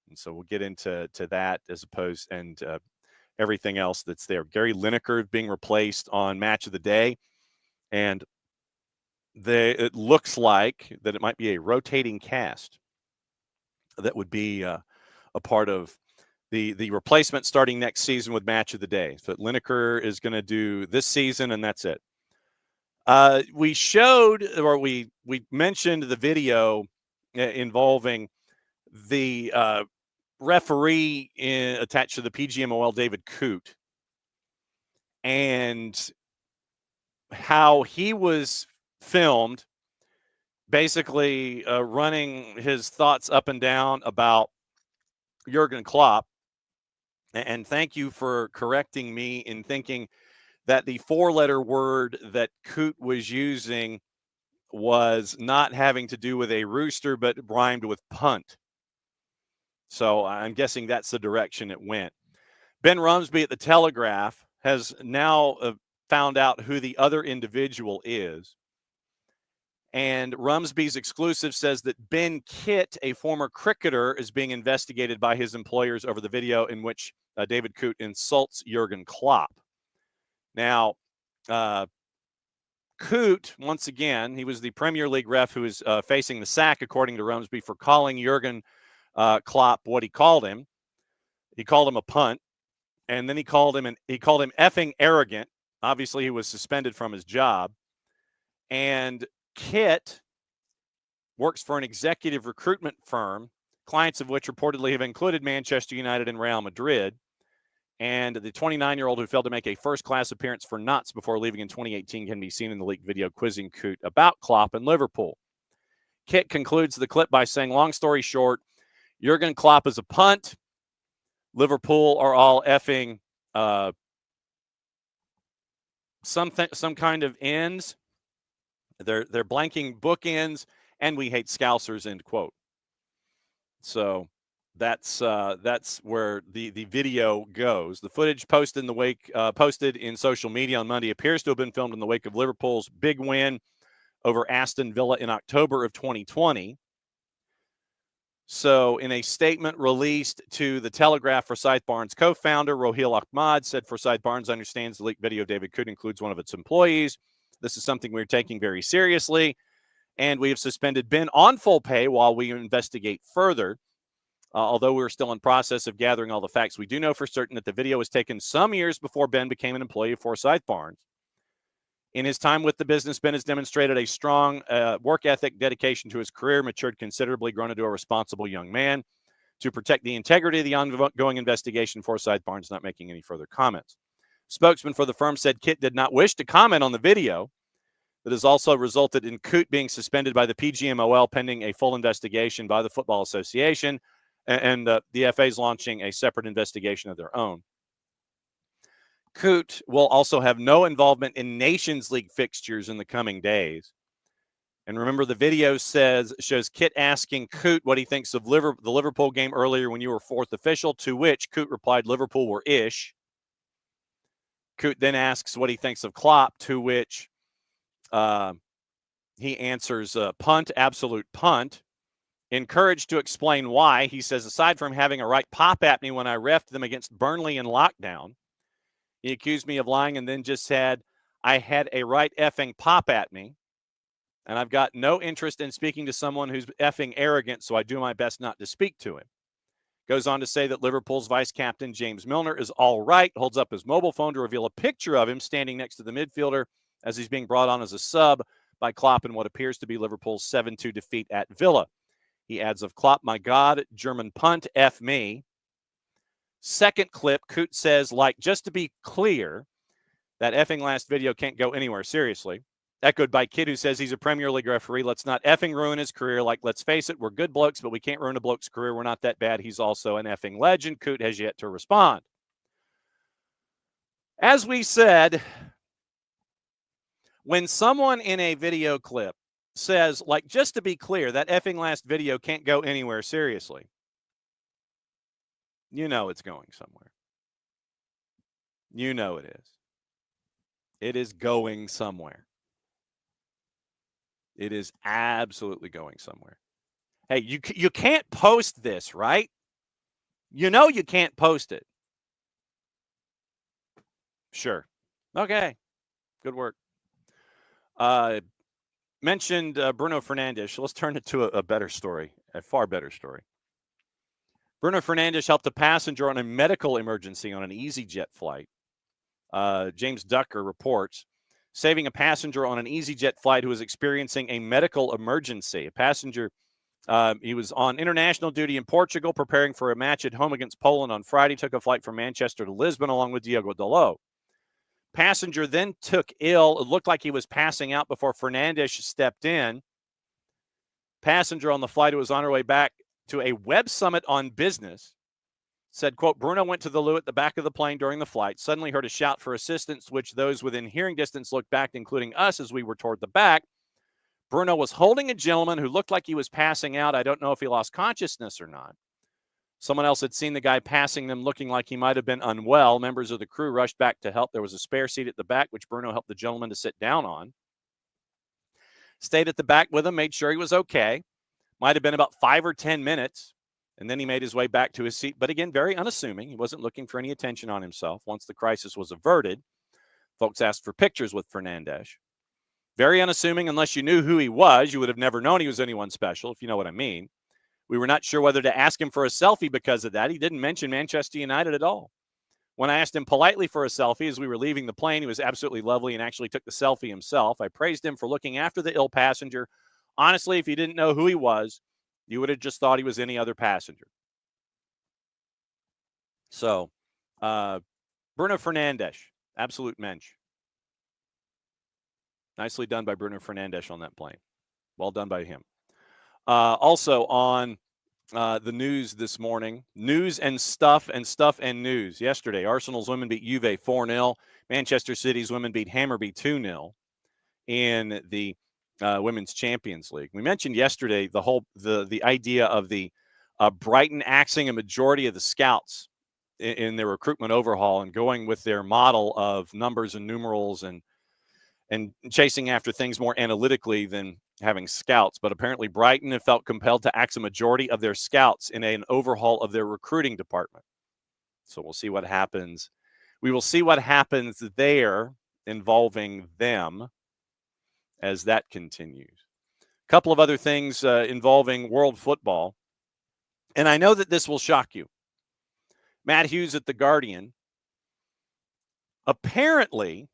And so we'll get into that as opposed and everything else that's there. Gary Lineker being replaced on Match of the Day. And it looks like that it might be a rotating cast that would be a part of the replacement starting next season with Match of the Day. So Lineker is going to do this season, and that's it. We mentioned the video involving the referee attached to the PGMOL, David Coote, and how he was filmed basically running his thoughts up and down about Jurgen Klopp. And thank you for correcting me in thinking that the 4-letter word that Coote was using was not having to do with a rooster, but rhymed with punt. So I'm guessing that's the direction it went. Ben Rumsby at the Telegraph has now found out who the other individual is. And Rumsby's exclusive says that Ben Kitt, a former cricketer, is being investigated by his employers over the video in which David Coote insults Jurgen Klopp. Now, Coote, once again, he was the Premier League ref who is facing the sack, according to Rumsby, for calling Jurgen Klopp what he called him. He called him a punt, and then he called him effing arrogant. Obviously, he was suspended from his job. And Kitt works for an executive recruitment firm, clients of which reportedly have included Manchester United and Real Madrid. And the 29-year-old who failed to make a first-class appearance for Notts before leaving in 2018 can be seen in the leaked video quizzing Coote about Klopp and Liverpool. Kitt concludes the clip by saying, long story short, Jurgen Klopp is a punt. Liverpool are all effing some kind of ends. They're blanking bookends, and we hate Scousers, end quote. So that's where the video goes. The footage posted in social media on Monday appears to have been filmed in the wake of Liverpool's big win over Aston Villa in October of 2020. So in a statement released to the Telegraph, Forsyth Barnes co-founder Rohil Ahmad said Forsyth Barnes understands the leaked video of David Coote includes one of its employees. This is something we're taking very seriously, and we have suspended Ben on full pay while we investigate further. Although we're still in process of gathering all the facts, we do know for certain that the video was taken some years before Ben became an employee of Forsyth Barnes. In his time with the business, Ben has demonstrated a strong work ethic, dedication to his career, matured considerably, grown into a responsible young man. To protect the integrity of the ongoing investigation, Forsyth Barnes not making any further comments. Spokesman for the firm said Kitt did not wish to comment on the video that has also resulted in Coote being suspended by the PGMOL pending a full investigation by the Football Association, and the FA is launching a separate investigation of their own. Coote will also have no involvement in Nations League fixtures in the coming days. And remember, the video shows Kit asking Coot what he thinks of the Liverpool game earlier when you were fourth official, to which Coot replied, Liverpool were ish. Coot then asks what he thinks of Klopp, to which he answers, punt, absolute punt. Encouraged to explain why, he says, aside from having a right pop at me when I reffed them against Burnley in lockdown, he accused me of lying and then just said, I had a right effing pop at me. And I've got no interest in speaking to someone who's effing arrogant, so I do my best not to speak to him. Goes on to say that Liverpool's vice captain, James Milner, is all right, holds up his mobile phone to reveal a picture of him standing next to the midfielder as he's being brought on as a sub by Klopp in what appears to be Liverpool's 7-2 defeat at Villa. He adds of Klopp, my God, German punt, F me. Second clip, Coot says, like, just to be clear, that effing last video can't go anywhere, seriously. Echoed by Kid, who says he's a Premier League referee. Let's not effing ruin his career. Like, let's face it, we're good blokes, but we can't ruin a bloke's career. We're not that bad. He's also an effing legend. Coot has yet to respond. As we said, when someone in a video clip says, like, just to be clear, that effing last video can't go anywhere, seriously, you know it's going somewhere. You know it is. It is going somewhere. It is absolutely going somewhere. Hey, you can't post this, right? You know you can't post it. Sure. Okay. Good work. Mentioned Bruno Fernandes. Let's turn it to a better story, a far better story. Bruno Fernandes helped a passenger on a medical emergency on an EasyJet flight. James Ducker reports, saving a passenger on an EasyJet flight who was experiencing a medical emergency. A passenger, he was on international duty in Portugal, preparing for a match at home against Poland on Friday, took a flight from Manchester to Lisbon along with Diogo Dalot. Passenger then took ill. It looked like he was passing out before Fernandes stepped in. Passenger on the flight who was on her way back to a web summit on business said, quote, Bruno went to the loo at the back of the plane during the flight, suddenly heard a shout for assistance, which those within hearing distance looked back, including us as we were toward the back. Bruno was holding a gentleman who looked like he was passing out. I don't know if he lost consciousness or not. Someone else had seen the guy passing them looking like he might have been unwell. Members of the crew rushed back to help. There was a spare seat at the back, which Bruno helped the gentleman to sit down on. Stayed at the back with him, made sure he was okay. Might have been about 5 or 10 minutes. And then he made his way back to his seat. But again, very unassuming. He wasn't looking for any attention on himself. Once the crisis was averted, folks asked for pictures with Fernandes. Very unassuming. Unless you knew who he was, you would have never known he was anyone special, if you know what I mean. We were not sure whether to ask him for a selfie because of that. He didn't mention Manchester United at all. When I asked him politely for a selfie as we were leaving the plane, he was absolutely lovely and actually took the selfie himself. I praised him for looking after the ill passenger. Honestly, if you didn't know who he was, you would have just thought he was any other passenger. So, Bruno Fernandes, absolute mensch. Nicely done by Bruno Fernandes on that plane. Well done by him. Also on the news this morning, news and stuff and news. Yesterday, Arsenal's women beat Juve 4-0. Manchester City's women beat Hammarby 2-0 in the Women's Champions League. We mentioned yesterday the idea of the Brighton axing a majority of the scouts in their recruitment overhaul and going with their model of numbers and numerals and chasing after things more analytically than having scouts. But apparently Brighton have felt compelled to axe a majority of their scouts in an overhaul of their recruiting department. So we'll see what happens. We will see what happens there involving them as that continues. A couple of other things involving world football. And I know that this will shock you. Matt Hughes at The Guardian. Apparently,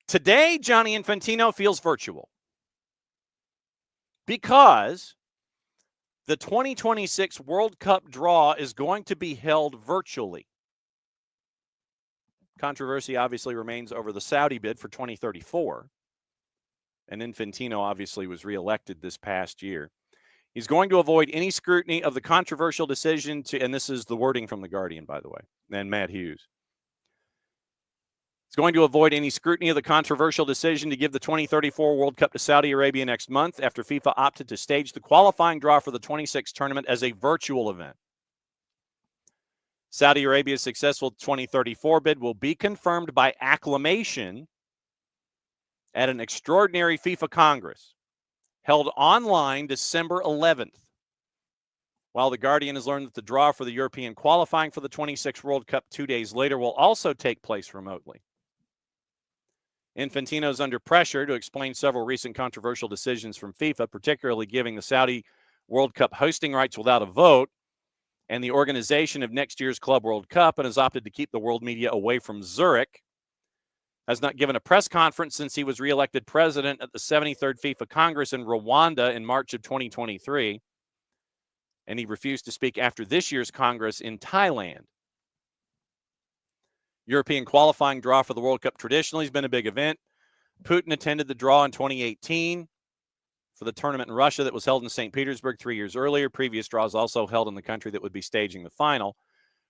today Gianni Infantino feels virtual because the 2026 World Cup draw is going to be held virtually. Controversy obviously remains over the Saudi bid for 2034. And Infantino obviously was reelected this past year. He's going to avoid any scrutiny of the controversial decision to, and this is the wording from The Guardian, by the way, and Matt Hughes. It's going to avoid any scrutiny of the controversial decision to give the 2034 World Cup to Saudi Arabia next month after FIFA opted to stage the qualifying draw for the 26 tournament as a virtual event. Saudi Arabia's successful 2034 bid will be confirmed by acclamation at an extraordinary FIFA Congress held online December 11th. While The Guardian has learned that the draw for the European qualifying for the 26 World Cup 2 days later will also take place remotely. Infantino is under pressure to explain several recent controversial decisions from FIFA, particularly giving the Saudi World Cup hosting rights without a vote and the organization of next year's Club World Cup, and has opted to keep the world media away from Zurich. Has not given a press conference since he was reelected president at the 73rd FIFA Congress in Rwanda in March of 2023. And he refused to speak after this year's Congress in Thailand. European qualifying draw for the World Cup traditionally has been a big event. Putin attended the draw in 2018 for the tournament in Russia that was held in St. Petersburg 3 years earlier. Previous draws also held in the country that would be staging the final.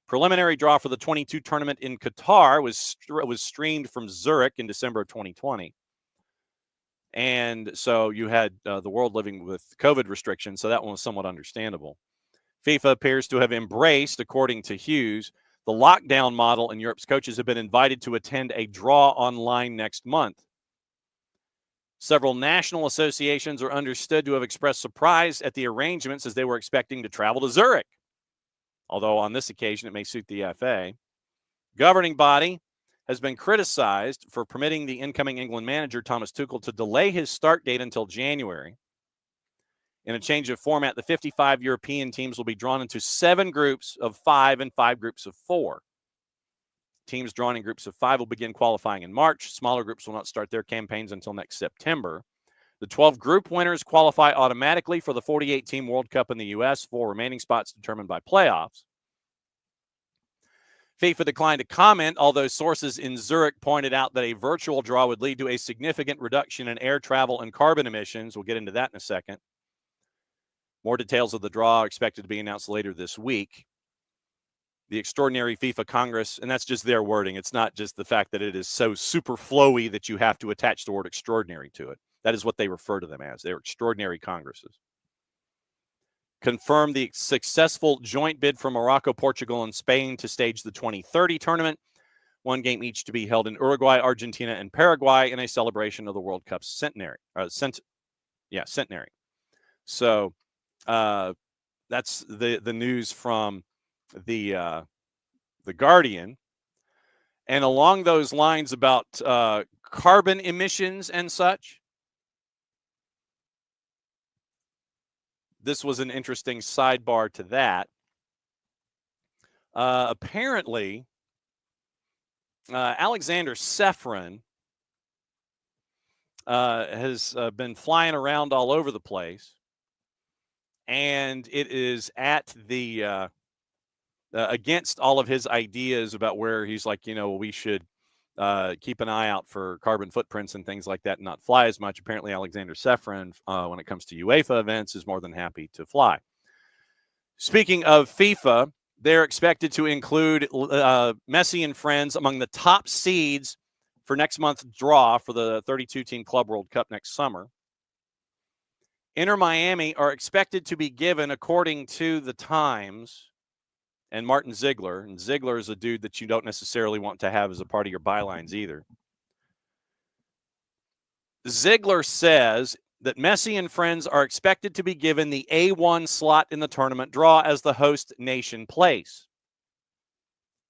Preliminary draw for the 22 tournament in Qatar was streamed from Zurich in December of 2020. And so you had the world living with COVID restrictions, so that one was somewhat understandable. FIFA appears to have embraced, according to Hughes, the lockdown model, and Europe's coaches have been invited to attend a draw online next month. Several national associations are understood to have expressed surprise at the arrangements as they were expecting to travel to Zurich. Although on this occasion it may suit the FA. Governing body has been criticized for permitting the incoming England manager, Thomas Tuchel, to delay his start date until January. In a change of format, the 55 European teams will be drawn into 7 groups of 5 and 5 groups of 4. Teams drawn in groups of 5 will begin qualifying in March. Smaller groups will not start their campaigns until next September. The 12 group winners qualify automatically for the 48-team World Cup in the U.S., 4 remaining spots determined by playoffs. FIFA declined to comment, although sources in Zurich pointed out that a virtual draw would lead to a significant reduction in air travel and carbon emissions. We'll get into that in a second. More details of the draw are expected to be announced later this week. The extraordinary FIFA Congress, and that's just their wording. It's not just the fact that it is so super flowy that you have to attach the word extraordinary to it. That is what they refer to them as. They're extraordinary congresses. Confirmed the successful joint bid from Morocco, Portugal, and Spain to stage the 2030 tournament. 1 game each to be held in Uruguay, Argentina, and Paraguay in a celebration of the World Cup's centenary. Centenary. So that's the news from the Guardian. And along those lines about carbon emissions and such, this was an interesting sidebar to that. Apparently, Alexander Sefrin has been flying around all over the place, and it is at the against all of his ideas about where he's like, we should keep an eye out for carbon footprints and things like that and not fly as much. Apparently, Alexander Sefrin, when it comes to UEFA events, is more than happy to fly. Speaking of FIFA, they're expected to include Messi and friends among the top seeds for next month's draw for the 32-team Club World Cup next summer. Inter Miami are expected to be given, according to the Times, and Martin Ziegler. And Ziegler is a dude that you don't necessarily want to have as a part of your bylines either. Ziegler says that Messi and friends are expected to be given the A1 slot in the tournament draw as the host nation place.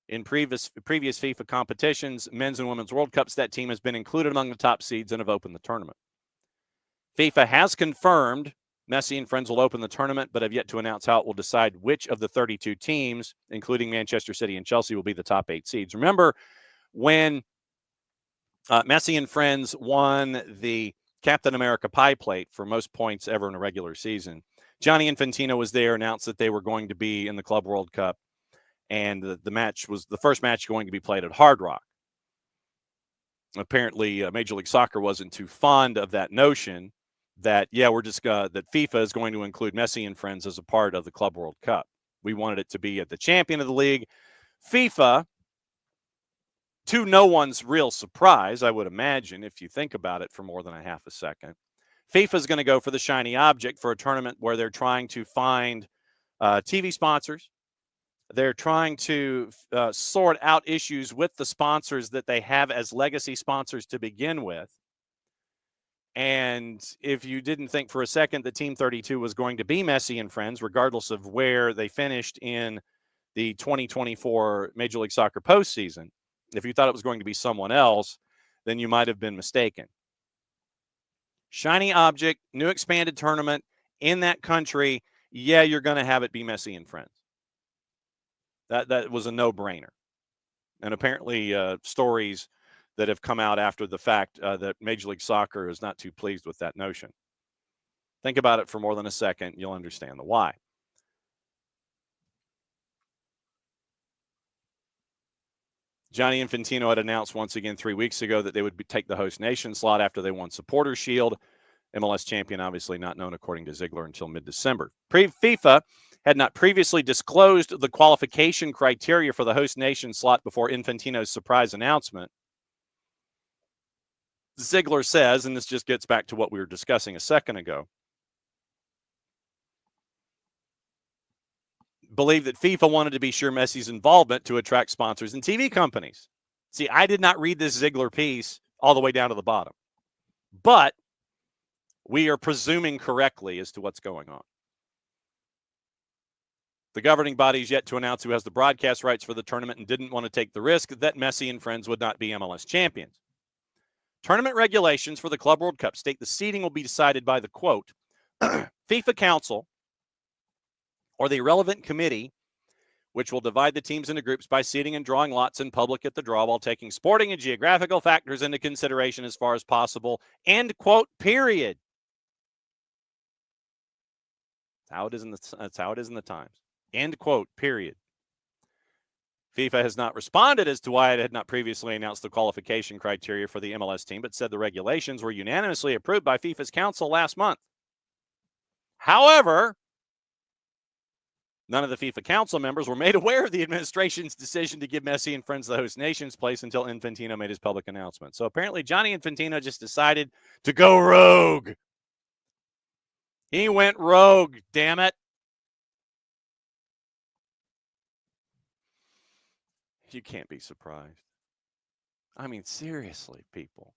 In previous FIFA competitions, men's and women's World Cups, that team has been included among the top seeds and have opened the tournament. FIFA has confirmed Messi and friends will open the tournament, but have yet to announce how it will decide which of the 32 teams, including Manchester City and Chelsea, will be the top 8 seeds. Remember when Messi and friends won the Captain America pie plate for most points ever in a regular season? Gianni Infantino was there, announced that they were going to be in the Club World Cup, and the first match going to be played at Hard Rock. Apparently, Major League Soccer wasn't too fond of that notion that, that FIFA is going to include Messi and friends as a part of the Club World Cup. We wanted it to be at the champion of the league. FIFA to no one's real surprise, I would imagine, if you think about it for more than a half a second, FIFA is going to go for the shiny object for a tournament where they're trying to find TV sponsors. They're trying to sort out issues with the sponsors that they have as legacy sponsors to begin with. And if you didn't think for a second that Team 32 was going to be Messi and friends, regardless of where they finished in the 2024 Major League Soccer postseason, if you thought it was going to be someone else, then you might have been mistaken. Shiny object, new expanded tournament in that country. Yeah, you're going to have it be Messi and friends. That was a no-brainer. And apparently stories that have come out after the fact that Major League Soccer is not too pleased with that notion. Think about it for more than a second. You'll understand the why. Gianni Infantino had announced once again 3 weeks ago that they would take the host nation slot after they won Supporters Shield. MLS champion, obviously not known, according to Ziegler, until mid-December. FIFA had not previously disclosed the qualification criteria for the host nation slot before Infantino's surprise announcement. Ziegler says, and this just gets back to what we were discussing a second ago, believe that FIFA wanted to be sure Messi's involvement to attract sponsors and TV companies. See, I did not read this Ziegler piece all the way down to the bottom, but we are presuming correctly as to what's going on. The governing body is yet to announce who has the broadcast rights for the tournament and didn't want to take the risk that Messi and friends would not be MLS champions. Tournament regulations for the Club World Cup state the seeding will be decided by the, quote, FIFA Council or the relevant committee, which will divide the teams into groups by seeding and drawing lots in public at the draw while taking sporting and geographical factors into consideration as far as possible, end quote, period. That's how it is in the Times. End quote, period. FIFA has not responded as to why it had not previously announced the qualification criteria for the MLS team, but said the regulations were unanimously approved by FIFA's council last month. However, none of the FIFA council members were made aware of the administration's decision to give Messi and friends the host nation's place until Infantino made his public announcement. So apparently Gianni Infantino just decided to go rogue. He went rogue, damn it. You can't be surprised. I mean, seriously, people.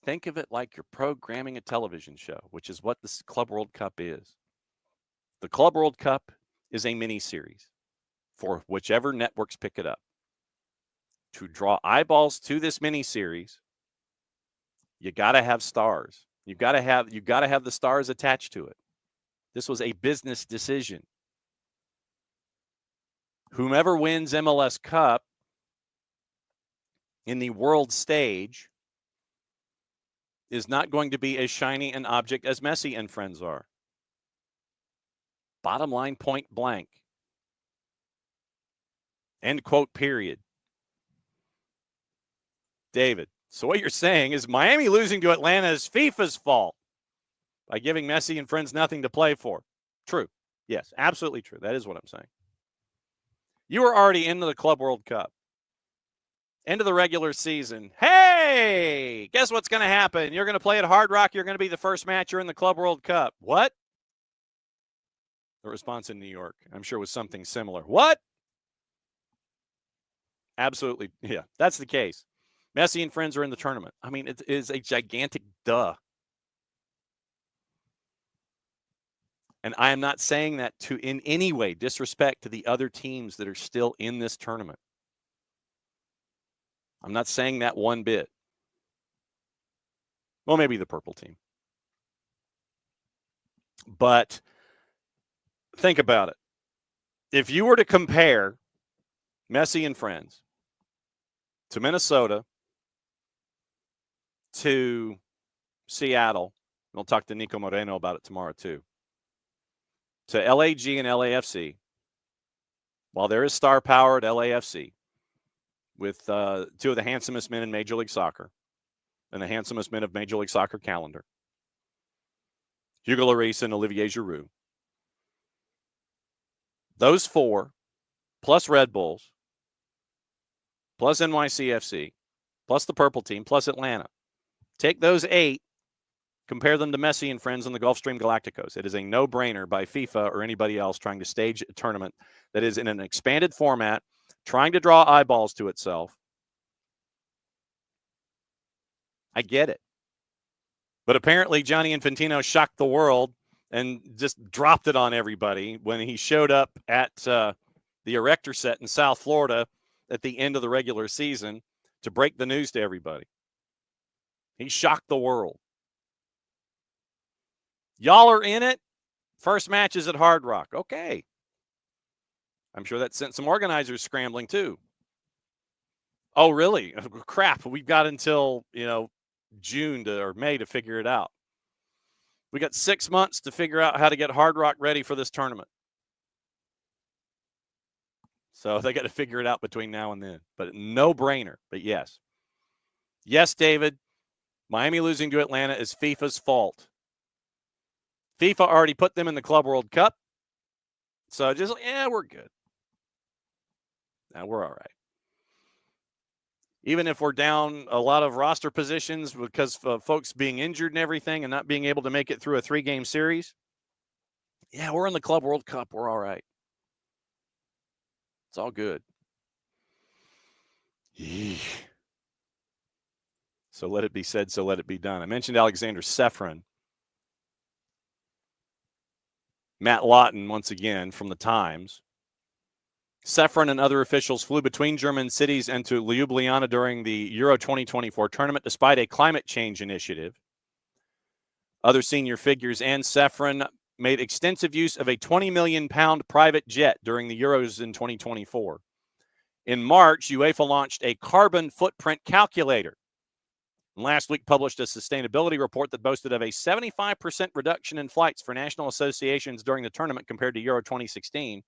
Think of it like you're programming a television show, which is what this Club World Cup is. The Club World Cup is a mini-series for whichever networks pick it up. To draw eyeballs to this mini-series, you got to have stars. You got to have the stars attached to it. This was a business decision. Whomever wins MLS Cup in the world stage is not going to be as shiny an object as Messi and friends are. Bottom line, point blank. End quote, period. David, so what you're saying is Miami losing to Atlanta is FIFA's fault by giving Messi and friends nothing to play for. True. Yes, absolutely true. That is what I'm saying. You were already into the Club World Cup. End of the regular season. Hey, guess what's going to happen? You're going to play at Hard Rock. You're going to be the first match. You're in the Club World Cup. What? The response in New York, I'm sure, was something similar. What? Absolutely. Yeah, that's the case. Messi and friends are in the tournament. I mean, it is a gigantic duh. And I am not saying that to in any way disrespect to the other teams that are still in this tournament. I'm not saying that one bit. Well, maybe the purple team. But think about it. If you were to compare Messi and friends to Minnesota, to Seattle, we'll talk to Nico Moreno about it tomorrow too, to LAG and LAFC, while there is star power at LAFC with two of the handsomest men in Major League Soccer and the handsomest men of Major League Soccer calendar, Hugo Lloris and Olivier Giroud. Those four, plus Red Bulls, plus NYCFC, plus the Purple Team, plus Atlanta. Take those 8, compare them to Messi and friends in the Gulfstream Galacticos. It is a no-brainer by FIFA or anybody else trying to stage a tournament that is in an expanded format, trying to draw eyeballs to itself. I get it. But apparently Gianni Infantino shocked the world and just dropped it on everybody when he showed up at the Erector set in South Florida at the end of the regular season to break the news to everybody. He shocked the world. Y'all are in it. First match is at Hard Rock. Okay. I'm sure that sent some organizers scrambling too. Oh, really? Crap. We've got until, June or May to figure it out. We got 6 months to figure out how to get Hard Rock ready for this tournament. So they got to figure it out between now and then. But no brainer. But yes. Yes, David. Miami losing to Atlanta is FIFA's fault. FIFA already put them in the Club World Cup. So just, we're good. Now we're all right. Even if we're down a lot of roster positions because of folks being injured and everything and not being able to make it through a 3-game series, we're in the Club World Cup. We're all right. It's all good. So let it be said, so let it be done. I mentioned Alexander Sefrin. Matt Lawton, once again, from the Times. Sefrin and other officials flew between German cities and to Ljubljana during the Euro 2024 tournament despite a climate change initiative. Other senior figures and Sefrin made extensive use of a £20 million private jet during the Euros in 2024. In March, UEFA launched a carbon footprint calculator. Last week published a sustainability report that boasted of a 75% reduction in flights for national associations during the tournament compared to Euro 2016.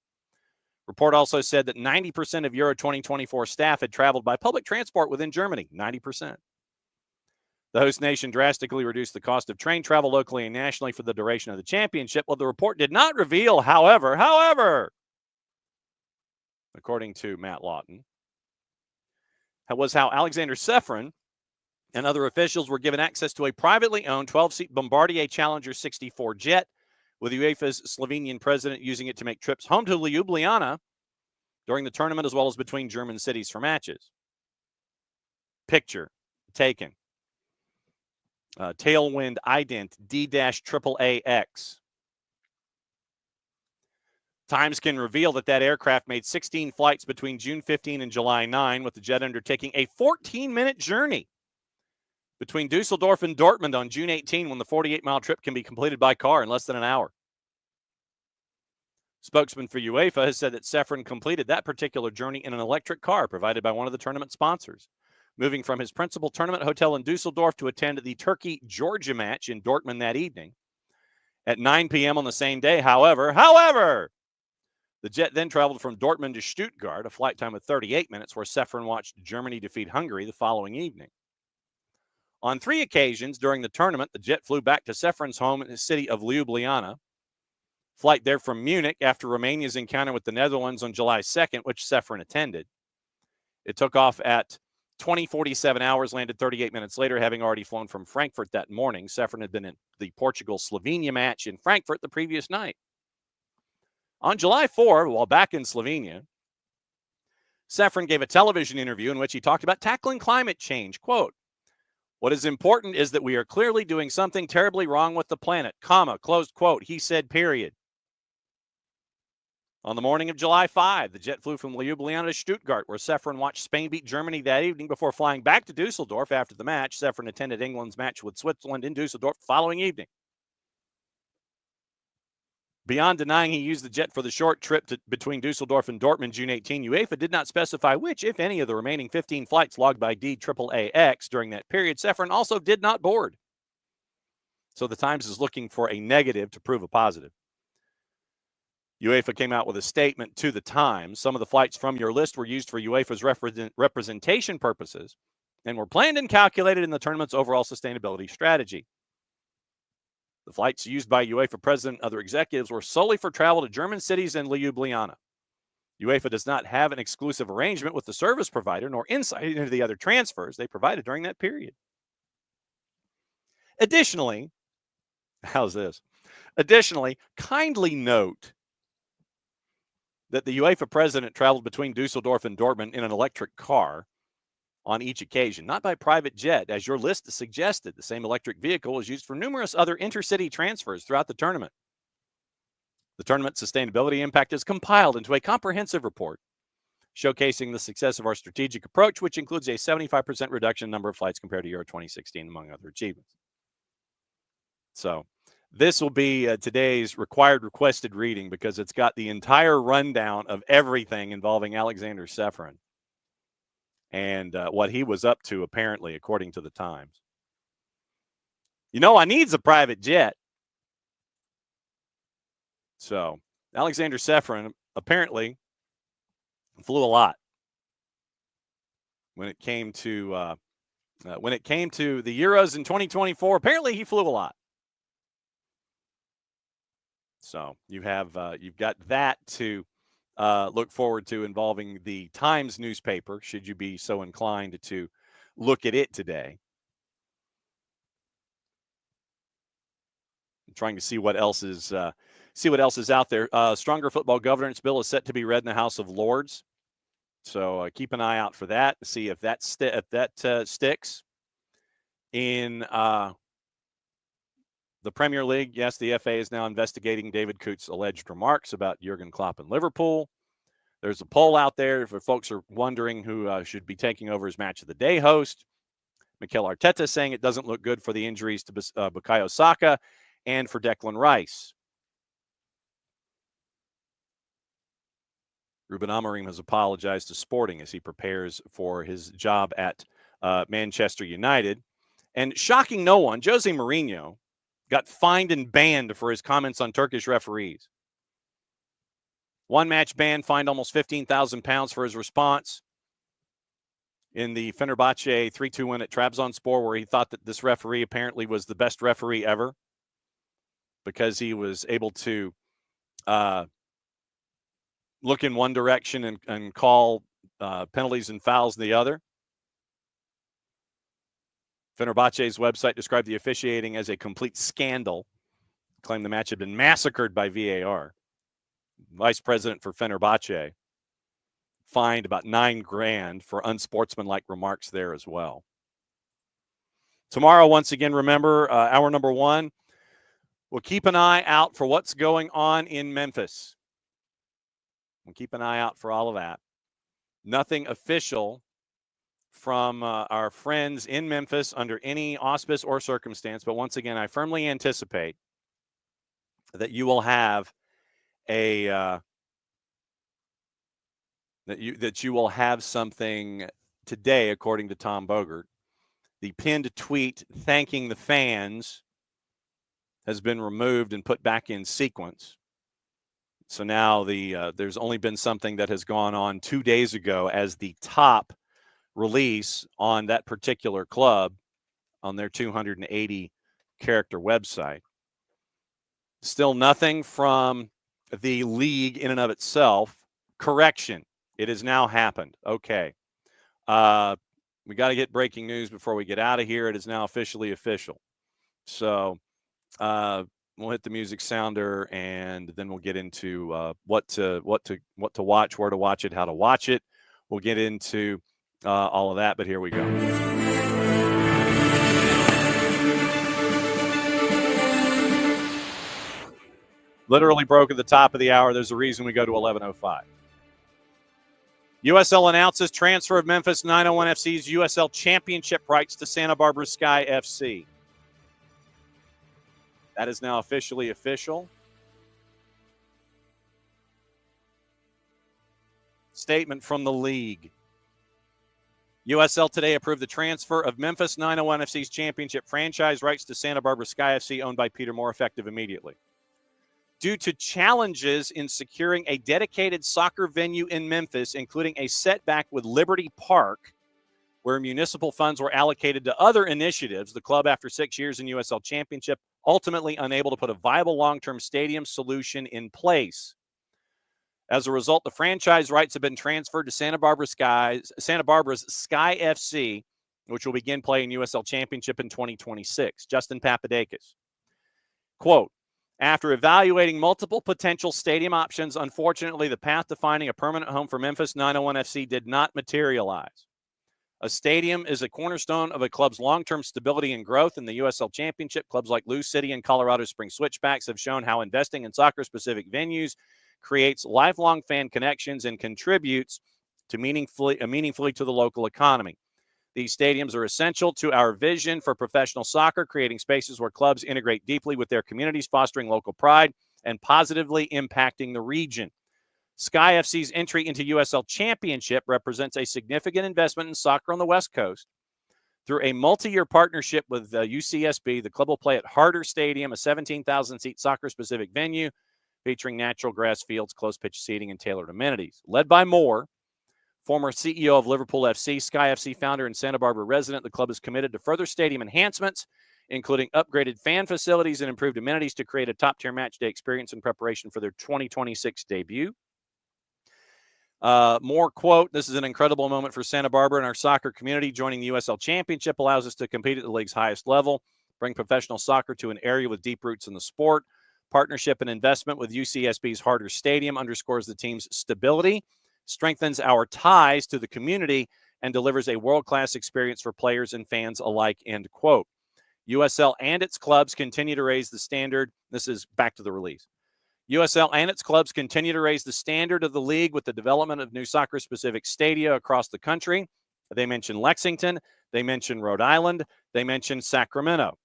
Report also said that 90% of Euro 2024 staff had traveled by public transport within Germany, 90%. The host nation drastically reduced the cost of train travel locally and nationally for the duration of the championship. Well, the report did not reveal, however, according to Matt Lawton, was how Alexander Sefrin and other officials were given access to a privately owned 12-seat Bombardier Challenger 64 jet, with UEFA's Slovenian president using it to make trips home to Ljubljana during the tournament as well as between German cities for matches. Picture taken. Tailwind ident D-AAAX. Times can reveal that aircraft made 16 flights between June 15 and July 9, with the jet undertaking a 14-minute journey between Dusseldorf and Dortmund on June 18, when the 48-mile trip can be completed by car in less than an hour. Spokesman for UEFA has said that Sefrin completed that particular journey in an electric car provided by one of the tournament sponsors, moving from his principal tournament hotel in Dusseldorf to attend the Turkey-Georgia match in Dortmund that evening. At 9 p.m. on the same day, however, the jet then traveled from Dortmund to Stuttgart, a flight time of 38 minutes, where Sefrin watched Germany defeat Hungary the following evening. On 3 occasions during the tournament, the jet flew back to Sefrin's home in the city of Ljubljana. Flight there from Munich after Romania's encounter with the Netherlands on July 2nd, which Sefrin attended. It took off at 20:47 hours, landed 38 minutes later, having already flown from Frankfurt that morning. Sefrin had been in the Portugal-Slovenia match in Frankfurt the previous night. On July 4, while back in Slovenia, Sefrin gave a television interview in which he talked about tackling climate change. Quote, "What is important is that we are clearly doing something terribly wrong with the planet, comma, closed quote, he said, period." On the morning of July 5, the jet flew from Ljubljana to Stuttgart, where Sefrin watched Spain beat Germany that evening before flying back to Dusseldorf after the match. Sefrin attended England's match with Switzerland in Dusseldorf the following evening. Beyond denying he used the jet for the short trip between Dusseldorf and Dortmund June 18, UEFA did not specify which, if any, of the remaining 15 flights logged by DAAAX during that period Sefrin also did not board. So the Times is looking for a negative to prove a positive. UEFA came out with a statement to the Times. Some of the flights from your list were used for UEFA's representation purposes and were planned and calculated in the tournament's overall sustainability strategy. The flights used by UEFA president and other executives were solely for travel to German cities and Ljubljana. UEFA does not have an exclusive arrangement with the service provider nor insight into the other transfers they provided during that period. Additionally, how's this? Additionally, kindly note that the UEFA president traveled between Dusseldorf and Dortmund in an electric car on each occasion, not by private jet, as your list suggested. The same electric vehicle was used for numerous other intercity transfers throughout the tournament. The tournament sustainability impact is compiled into a comprehensive report showcasing the success of our strategic approach, which includes a 75% reduction in number of flights compared to Euro 2016, among other achievements. So this will be today's requested reading because it's got the entire rundown of everything involving Alexander Ceferin and what he was up to, apparently, according to the Times. I needs a private jet. So Alexander Ceferin apparently flew a lot when it came to the Euros in 2024. Apparently, he flew a lot. So you've got that to look forward to involving the Times newspaper, should you be so inclined to look at it today. I'm trying to see what else is out there. Stronger football governance bill is set to be read in the House of Lords. So keep an eye out for that to see if that sticks. In the Premier League, yes, the FA is now investigating David Coote's alleged remarks about Jurgen Klopp and Liverpool. There's a poll out there for folks are wondering who should be taking over as Match of the Day host. Mikel Arteta saying it doesn't look good for the injuries to Bukayo Saka and for Declan Rice. Ruben Amorim has apologized to Sporting as he prepares for his job at Manchester United. And shocking no one, Jose Mourinho got fined and banned for his comments on Turkish referees. One match ban, fined almost £15,000 for his response in the Fenerbahce 3-2 win at Trabzonspor, where he thought that this referee apparently was the best referee ever because he was able to look in one direction and call penalties and fouls in the other. Fenerbahce's website described the officiating as a complete scandal, claimed the match had been massacred by VAR. Vice president for Fenerbahce fined about $9,000 for unsportsmanlike remarks there as well. Tomorrow, once again, remember, hour number 1, we'll keep an eye out for what's going on in Memphis. We'll keep an eye out for all of that. Nothing official from our friends in Memphis under any auspice or circumstance. But once again, I firmly anticipate that you will have that you will have something today, according to Tom Bogert. The pinned tweet thanking the fans has been removed and put back in sequence. So now there's only been something that has gone on 2 days ago as the top release on that particular club on their 280-character website. Still nothing from the league in and of itself. Correction. It has now happened. Okay. We got to get breaking news before we get out of here. It is now officially official. So we'll hit the music sounder, and then we'll get into what to watch, where to watch it, how to watch it. We'll get into all of that, but here we go. Literally broke at the top of the hour. There's a reason we go to 11:05. USL announces transfer of Memphis 901 FC's USL championship rights to Santa Barbara Sky FC. That is now officially official. Statement from the league. USL today approved the transfer of Memphis 901 FC's championship franchise rights to Santa Barbara Sky FC, owned by Peter Moore, effective immediately. Due to challenges in securing a dedicated soccer venue in Memphis, including a setback with Liberty Park, where municipal funds were allocated to other initiatives, the club, after 6 years in USL Championship, ultimately unable to put a viable long-term stadium solution in place. As a result, the franchise rights have been transferred to Santa Barbara's Sky FC, which will begin playing USL Championship in 2026. Justin Papadakis. Quote, after evaluating multiple potential stadium options, unfortunately, the path to finding a permanent home for Memphis 901 FC did not materialize. A stadium is a cornerstone of a club's long-term stability and growth. In the USL Championship, clubs like Lou City and Colorado Springs Switchbacks have shown how investing in soccer-specific venues creates lifelong fan connections and contributes to meaningfully to the local economy. These stadiums are essential to our vision for professional soccer, creating spaces where clubs integrate deeply with their communities, fostering local pride and positively impacting the region. Sky FC's entry into USL Championship represents a significant investment in soccer on the West Coast. Through a multi-year partnership with UCSB, the club will play at Harder Stadium, a 17,000-seat soccer-specific venue featuring natural grass fields, close-pitch seating, and tailored amenities. Led by Moore, former CEO of Liverpool FC, Sky FC founder, and Santa Barbara resident, the club is committed to further stadium enhancements, including upgraded fan facilities and improved amenities to create a top-tier matchday experience in preparation for their 2026 debut. More quote, this is an incredible moment for Santa Barbara and our soccer community. Joining the USL Championship allows us to compete at the league's highest level, bring professional soccer to an area with deep roots in the sport. Partnership and investment with UCSB's Harder Stadium underscores the team's stability, strengthens our ties to the community, and delivers a world-class experience for players and fans alike, end quote. USL and its clubs continue to raise the standard. This is back to the release. USL and its clubs continue to raise the standard of the league with the development of new soccer-specific stadia across the country. They mention Lexington. They mention Rhode Island. They mention Sacramento.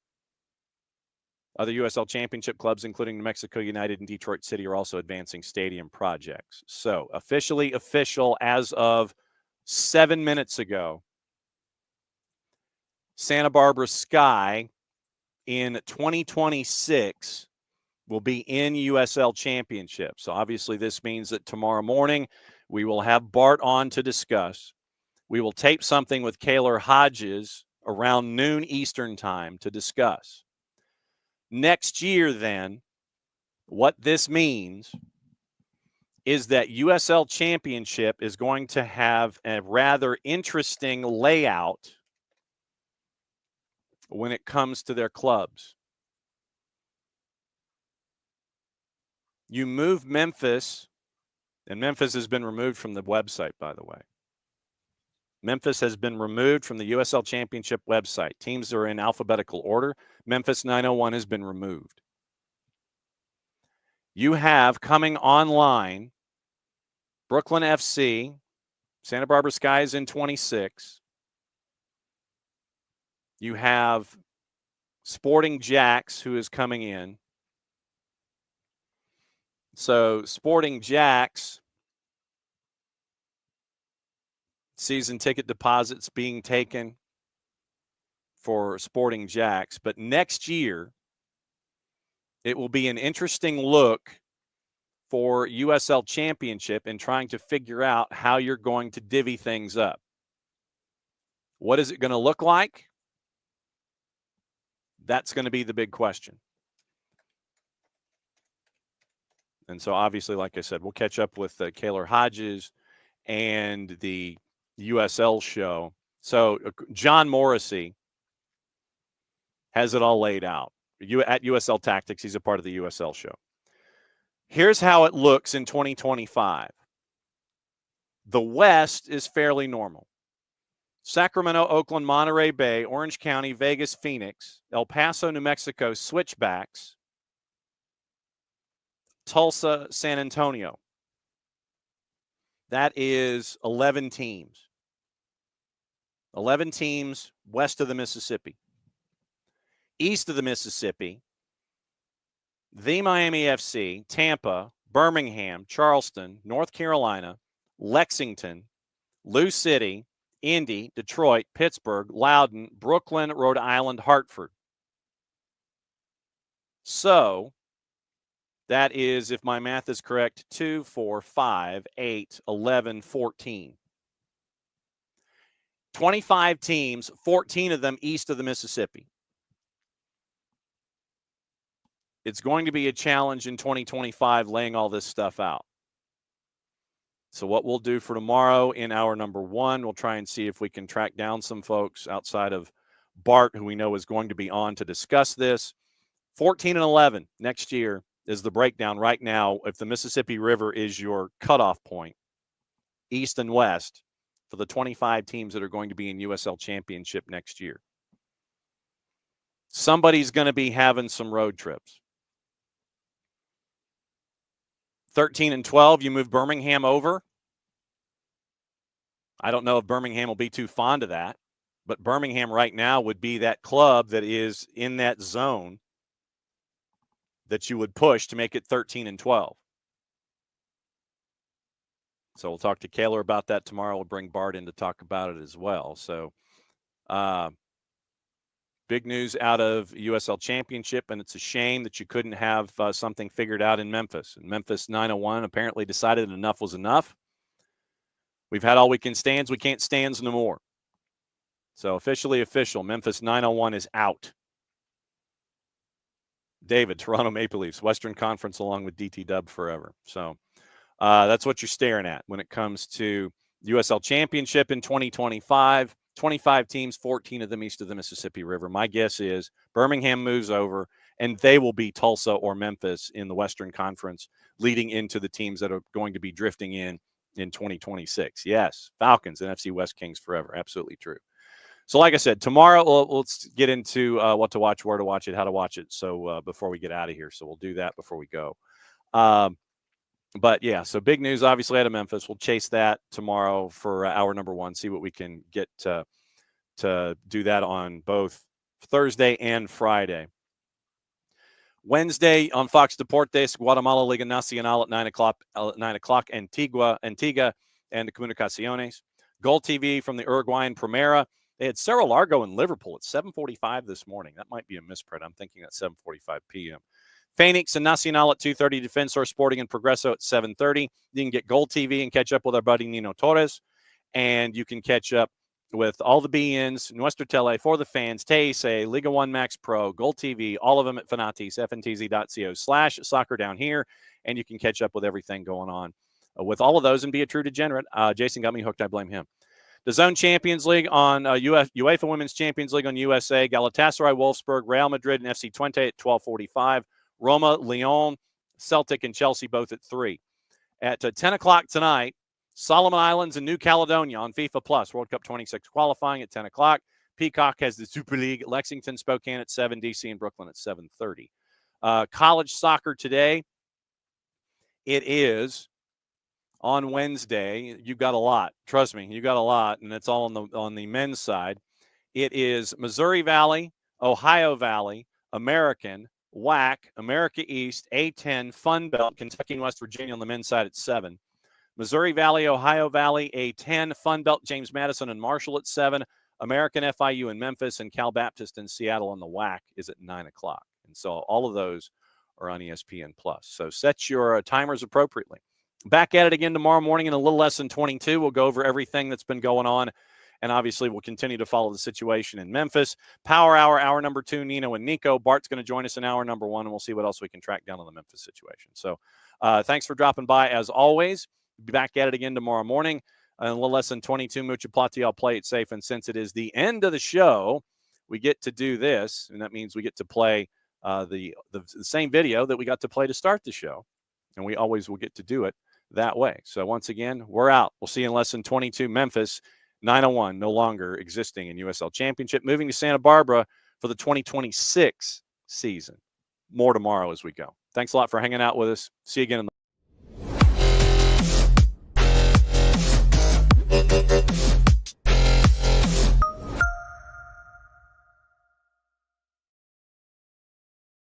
Other USL Championship clubs, including New Mexico United and Detroit City, are also advancing stadium projects. So, officially official as of 7 minutes ago, Santa Barbara Sky in 2026 will be in USL Championship. So, obviously, this means that tomorrow morning we will have Bart on to discuss. We will tape something with Kaylor Hodges around noon Eastern time to discuss. Next year, then, what this means is that USL Championship is going to have a rather interesting layout when it comes to their clubs. You move Memphis, and Memphis has been removed from the website, by the way. Memphis has been removed from the USL Championship website. Teams are in alphabetical order. Memphis 901 has been removed. You have coming online Brooklyn FC, Santa Barbara Sky is in 26. You have Sporting Jacks, who is coming in. So Sporting Jacks, season ticket deposits being taken for Sporting Jacks. But next year, it will be an interesting look for USL Championship and trying to figure out how you're going to divvy things up. What is it going to look like? That's going to be the big question. And so, obviously, like I said, we'll catch up with Kaylor Hodges and the USL show. So John Morrissey has it all laid out. At USL Tactics, he's a part of the USL show. Here's how it looks in 2025. The West is fairly normal. Sacramento, Oakland, Monterey Bay, Orange County, Vegas, Phoenix, El Paso, New Mexico, Switchbacks, Tulsa, San Antonio. That is 11 teams. 11 teams west of the Mississippi. East of the Mississippi, the Miami FC, Tampa, Birmingham, Charleston, North Carolina, Lexington, Lou City, Indy, Detroit, Pittsburgh, Loudoun, Brooklyn, Rhode Island, Hartford. So that is, if my math is correct, 2, 4, 5, 8, 11, 14. 25 teams, 14 of them east of the Mississippi. It's going to be a challenge in 2025 laying all this stuff out. So what we'll do for tomorrow in hour number 1, we'll try and see if we can track down some folks outside of Bart, who we know is going to be on to discuss this. 14-11 next year is the breakdown right now. If the Mississippi River is your cutoff point, East and West, for the 25 teams that are going to be in USL Championship next year. Somebody's going to be having some road trips. 13-12, you move Birmingham over. I don't know if Birmingham will be too fond of that, but Birmingham right now would be that club that is in that zone that you would push to make it 13-12. So we'll talk to Kaler about that tomorrow. We'll bring Bart in to talk about it as well. So big news out of USL Championship, and it's a shame that you couldn't have something figured out in Memphis. And Memphis 901 apparently decided enough was enough. We've had all we can stands. We can't stands no more. So officially official, Memphis 901 is out. David, Toronto Maple Leafs, Western Conference along with DT Dub forever. So that's what you're staring at when it comes to USL Championship in 2025. 25 teams, 14 of them east of the Mississippi River. My guess is Birmingham moves over, and they will be Tulsa or Memphis in the Western Conference leading into the teams that are going to be drifting in 2026. Yes, Falcons and FC West Kings forever. Absolutely true. So like I said, tomorrow let's get into what to watch, where to watch it, how to watch it. So before we get out of here. So we'll do that before we go. But yeah, so big news obviously out of Memphis. We'll chase that tomorrow for hour number 1, see what we can get to do that on both Thursday and Friday. Wednesday on Fox Deportes, Guatemala Liga Nacional at 9 o'clock, Antigua and Comunicaciones. Goal TV from the Uruguayan Primera. They had Cerro Largo and Liverpool at 7:45 this morning. That might be a misprint. I'm thinking at 7:45 p.m. Phoenix and Nacional at 2:30, Defensor Sporting and Progreso at 7:30. You can get Goal TV and catch up with our buddy Nino Torres, and you can catch up with all the BNs, Nuestra Tele, For the Fans, TSA, Liga 1 Max Pro, Goal TV, all of them at Fanatis, fntz.co/soccer down here, and you can catch up with everything going on with all of those and be a true degenerate. Jason got me hooked. I blame him. The Zone Champions League on UEFA Women's Champions League on USA, Galatasaray, Wolfsburg, Real Madrid, and FC Twente at 12:45. Roma, Lyon, Celtic, and Chelsea both at 3. At 10 o'clock tonight, Solomon Islands and New Caledonia on FIFA Plus, World Cup 26 qualifying at 10 o'clock. Peacock has the Super League, Lexington, Spokane at 7, DC and Brooklyn at 7:30. College soccer today, it is on Wednesday. You've got a lot. Trust me, you got a lot, and it's all on the men's side. It is Missouri Valley, Ohio Valley, American, WAC, America East, A10, Fun Belt, Kentucky and West Virginia on the men's side at 7. Missouri Valley, Ohio Valley, A10, Fun Belt, James Madison and Marshall at 7. American, FIU in Memphis, and Cal Baptist in Seattle on the WAC is at 9 o'clock. And so all of those are on ESPN+. So set your timers appropriately. Back at it again tomorrow morning in a little less than 22. We'll go over everything that's been going on. And obviously, we'll continue to follow the situation in Memphis. Power Hour, hour number 2, Nino and Nico. Bart's going to join us in hour number 1, and we'll see what else we can track down on the Memphis situation. So thanks for dropping by, as always. Be back at it again tomorrow morning. In a little less than 22, Mucha Platiel, play it safe. And since it is the end of the show, we get to do this. And that means we get to play the same video that we got to play to start the show. And we always will get to do it that way. So once again, we're out. We'll see you in less than 22. Memphis 901 no longer existing in USL Championship, moving to Santa Barbara for the 2026 season. More tomorrow as we go. Thanks a lot for hanging out with us. See you again in the